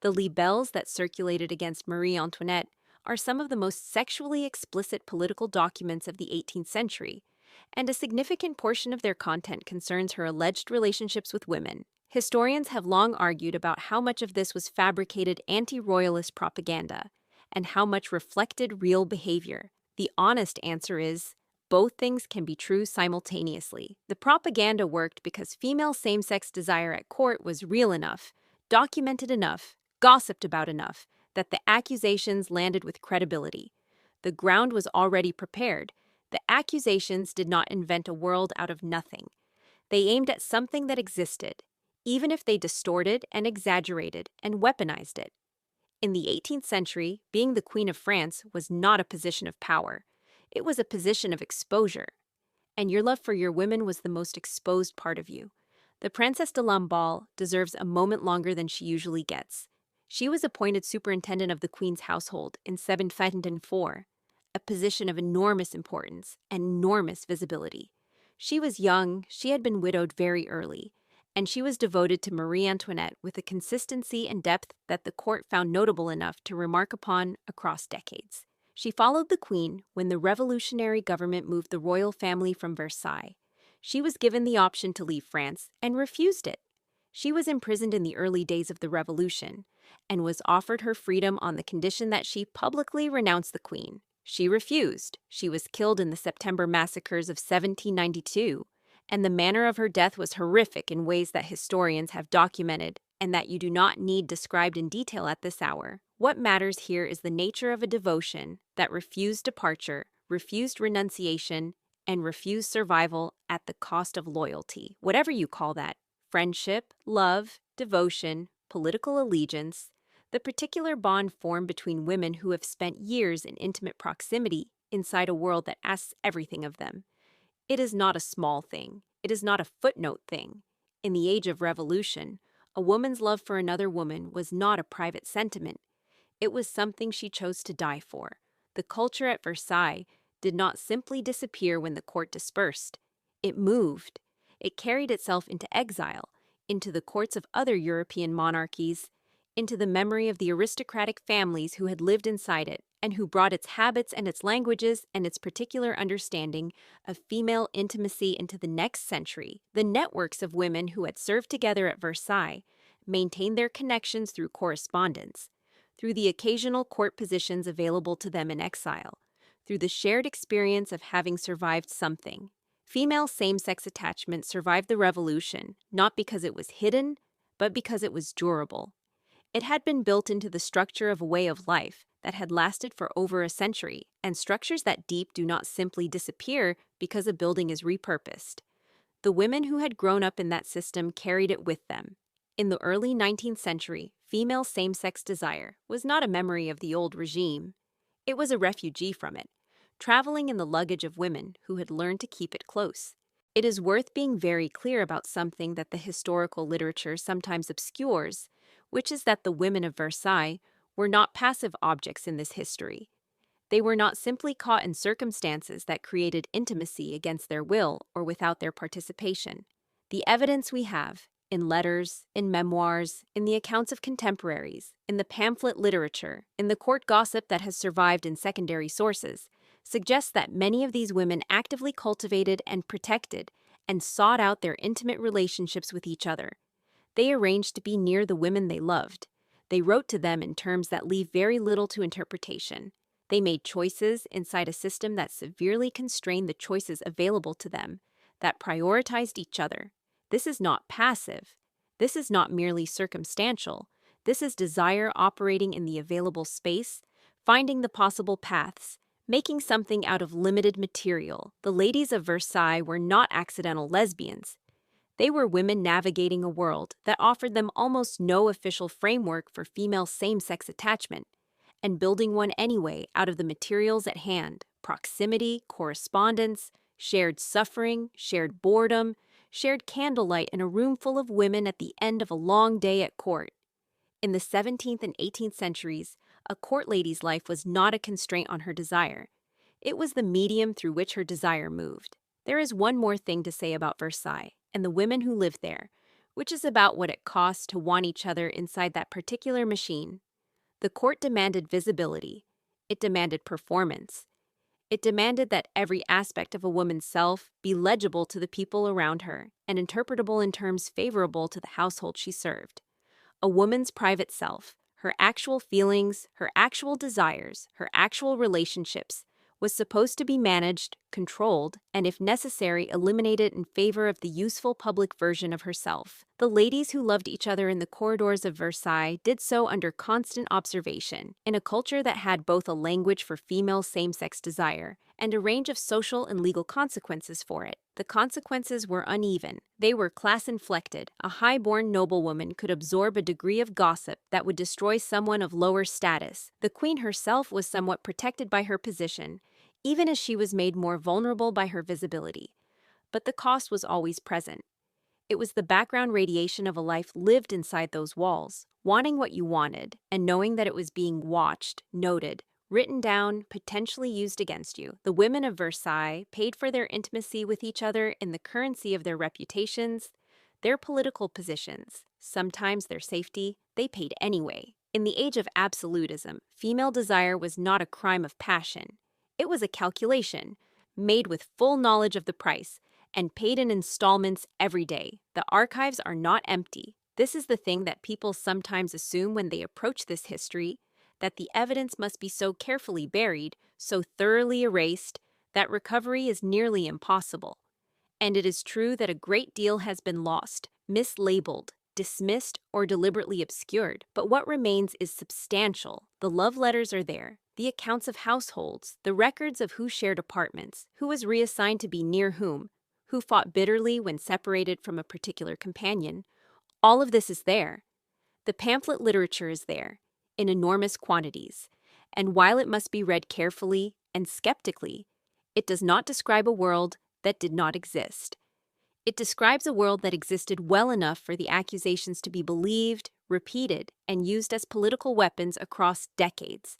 The libelles that circulated against Marie Antoinette are some of the most sexually explicit political documents of the 18th century, and a significant portion of their content concerns her alleged relationships with women. Historians have long argued about how much of this was fabricated anti-royalist propaganda and how much reflected real behavior. The honest answer is, both things can be true simultaneously. The propaganda worked because female same-sex desire at court was real enough, documented enough, gossiped about enough, that the accusations landed with credibility. The ground was already prepared. The accusations did not invent a world out of nothing. They aimed at something that existed, even if they distorted and exaggerated and weaponized it. In the 18th century, being the Queen of France was not a position of power. It was a position of exposure. And your love for your women was the most exposed part of you. The Princess de Lamballe deserves a moment longer than she usually gets. She was appointed superintendent of the Queen's household in 1704, a position of enormous importance and enormous visibility. She was young, she had been widowed very early, and she was devoted to Marie Antoinette with a consistency and depth that the court found notable enough to remark upon across decades. She followed the queen when the revolutionary government moved the royal family from Versailles. She was given the option to leave France and refused it. She was imprisoned in the early days of the revolution and was offered her freedom on the condition that she publicly renounce the queen. She refused. She was killed in the September massacres of 1792, and the manner of her death was horrific in ways that historians have documented and that you do not need described in detail at this hour. What matters here is the nature of a devotion that refused departure, refused renunciation, and refused survival at the cost of loyalty. Whatever you call that, friendship, love, devotion, political allegiance, the particular bond formed between women who have spent years in intimate proximity inside a world that asks everything of them. It is not a small thing. It is not a footnote thing. In the age of revolution, a woman's love for another woman was not a private sentiment. It was something she chose to die for. The culture at Versailles did not simply disappear when the court dispersed. It moved. It carried itself into exile, into the courts of other European monarchies, into the memory of the aristocratic families who had lived inside it, and who brought its habits and its languages and its particular understanding of female intimacy into the next century. The networks of women who had served together at Versailles maintained their connections through correspondence, through the occasional court positions available to them in exile, through the shared experience of having survived something. Female same-sex attachment survived the revolution, not because it was hidden, but because it was durable. It had been built into the structure of a way of life that had lasted for over a century, and structures that deep do not simply disappear because a building is repurposed. The women who had grown up in that system carried it with them. In the early 19th century, female same-sex desire was not a memory of the old regime. It was a refugee from it, traveling in the luggage of women who had learned to keep it close. It is worth being very clear about something that the historical literature sometimes obscures, which is that the women of Versailles were not passive objects in this history. They were not simply caught in circumstances that created intimacy against their will or without their participation. The evidence we have, in letters, in memoirs, in the accounts of contemporaries, in the pamphlet literature, in the court gossip that has survived in secondary sources, suggests that many of these women actively cultivated and protected and sought out their intimate relationships with each other. They arranged to be near the women they loved. They wrote to them in terms that leave very little to interpretation. They made choices inside a system that severely constrained the choices available to them, that prioritized each other. This is not passive. This is not merely circumstantial. This is desire operating in the available space, finding the possible paths, making something out of limited material. The ladies of Versailles were not accidental lesbians. They were women navigating a world that offered them almost no official framework for female same-sex attachment, and building one anyway out of the materials at hand: proximity, correspondence, shared suffering, shared boredom, shared candlelight in a room full of women at the end of a long day at court. In the 17th and 18th centuries, a court lady's life was not a constraint on her desire. It was the medium through which her desire moved. There is one more thing to say about Versailles and the women who lived there, which is about what it costs to want each other inside that particular machine. The court demanded visibility. It demanded performance. It demanded that every aspect of a woman's self be legible to the people around her and interpretable in terms favorable to the household she served. A woman's private self, her actual feelings, her actual desires, her actual relationships, was supposed to be managed, controlled, and if necessary, eliminated in favor of the useful public version of herself. The ladies who loved each other in the corridors of Versailles did so under constant observation, in a culture that had both a language for female same-sex desire and a range of social and legal consequences for it. The consequences were uneven. They were class-inflected. A high-born noblewoman could absorb a degree of gossip that would destroy someone of lower status. The queen herself was somewhat protected by her position, even as she was made more vulnerable by her visibility. But the cost was always present. It was the background radiation of a life lived inside those walls, wanting what you wanted, and knowing that it was being watched, noted, written down, potentially used against you. The women of Versailles paid for their intimacy with each other in the currency of their reputations, their political positions, sometimes their safety. They paid anyway. In the age of absolutism, female desire was not a crime of passion. It was a calculation, made with full knowledge of the price, and paid in installments every day. The archives are not empty. This is the thing that people sometimes assume when they approach this history, that the evidence must be so carefully buried, so thoroughly erased, that recovery is nearly impossible. And it is true that a great deal has been lost, mislabeled, dismissed, or deliberately obscured. But what remains is substantial. The love letters are there, the accounts of households, the records of who shared apartments, who was reassigned to be near whom, who fought bitterly when separated from a particular companion. All of this is there. The pamphlet literature is there, in enormous quantities, and while it must be read carefully and skeptically, it does not describe a world that did not exist. It describes a world that existed well enough for the accusations to be believed, repeated, and used as political weapons across decades.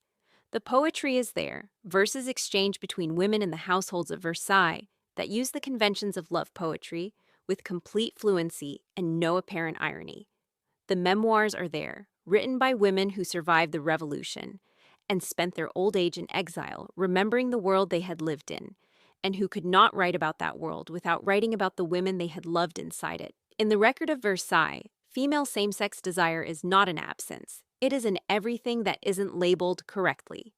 The poetry is there, verses exchanged between women in the households of Versailles that use the conventions of love poetry with complete fluency and no apparent irony. The memoirs are there, written by women who survived the revolution and spent their old age in exile, remembering the world they had lived in, and who could not write about that world without writing about the women they had loved inside it. In the record of Versailles, female same-sex desire is not an absence. It is in everything that isn't labeled correctly.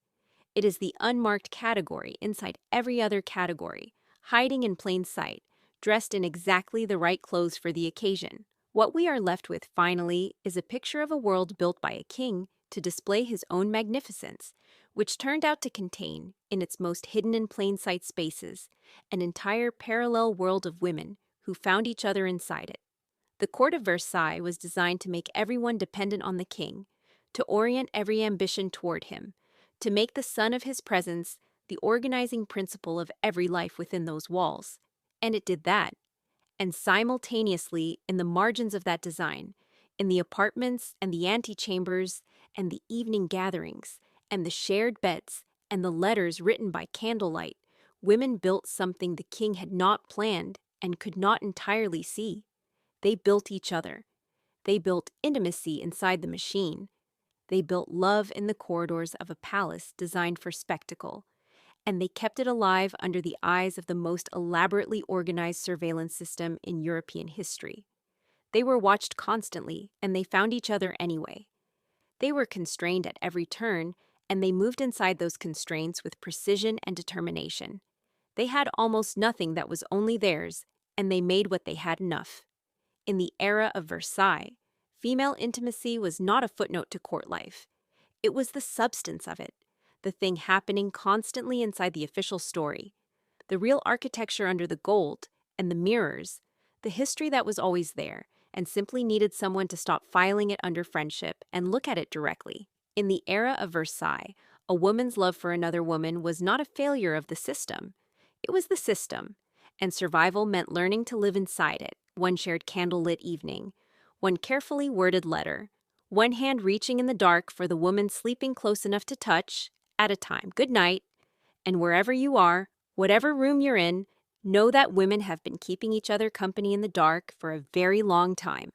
It is the unmarked category inside every other category, hiding in plain sight, dressed in exactly the right clothes for the occasion. What we are left with, finally, is a picture of a world built by a king to display his own magnificence, which turned out to contain, in its most hidden in plain sight spaces, an entire parallel world of women who found each other inside it. The court of Versailles was designed to make everyone dependent on the king, to orient every ambition toward him, to make the sun of his presence the organizing principle of every life within those walls. And it did that. And simultaneously, in the margins of that design, in the apartments and the antechambers and the evening gatherings and the shared beds and the letters written by candlelight, women built something the king had not planned and could not entirely see. They built each other. They built intimacy inside the machine. They built love in the corridors of a palace designed for spectacle. And they kept it alive under the eyes of the most elaborately organized surveillance system in European history. They were watched constantly, and they found each other anyway. They were constrained at every turn, and they moved inside those constraints with precision and determination. They had almost nothing that was only theirs, and they made what they had enough. In the era of Versailles, female intimacy was not a footnote to court life. It was the substance of it, the thing happening constantly inside the official story, the real architecture under the gold and the mirrors, the history that was always there and simply needed someone to stop filing it under friendship and look at it directly. In the era of Versailles, a woman's love for another woman was not a failure of the system. It was the system, and survival meant learning to live inside it, one shared candlelit evening, one carefully worded letter, one hand reaching in the dark for the woman sleeping close enough to touch, at a time. Good night. And wherever you are, whatever room you're in, know that women have been keeping each other company in the dark for a very long time.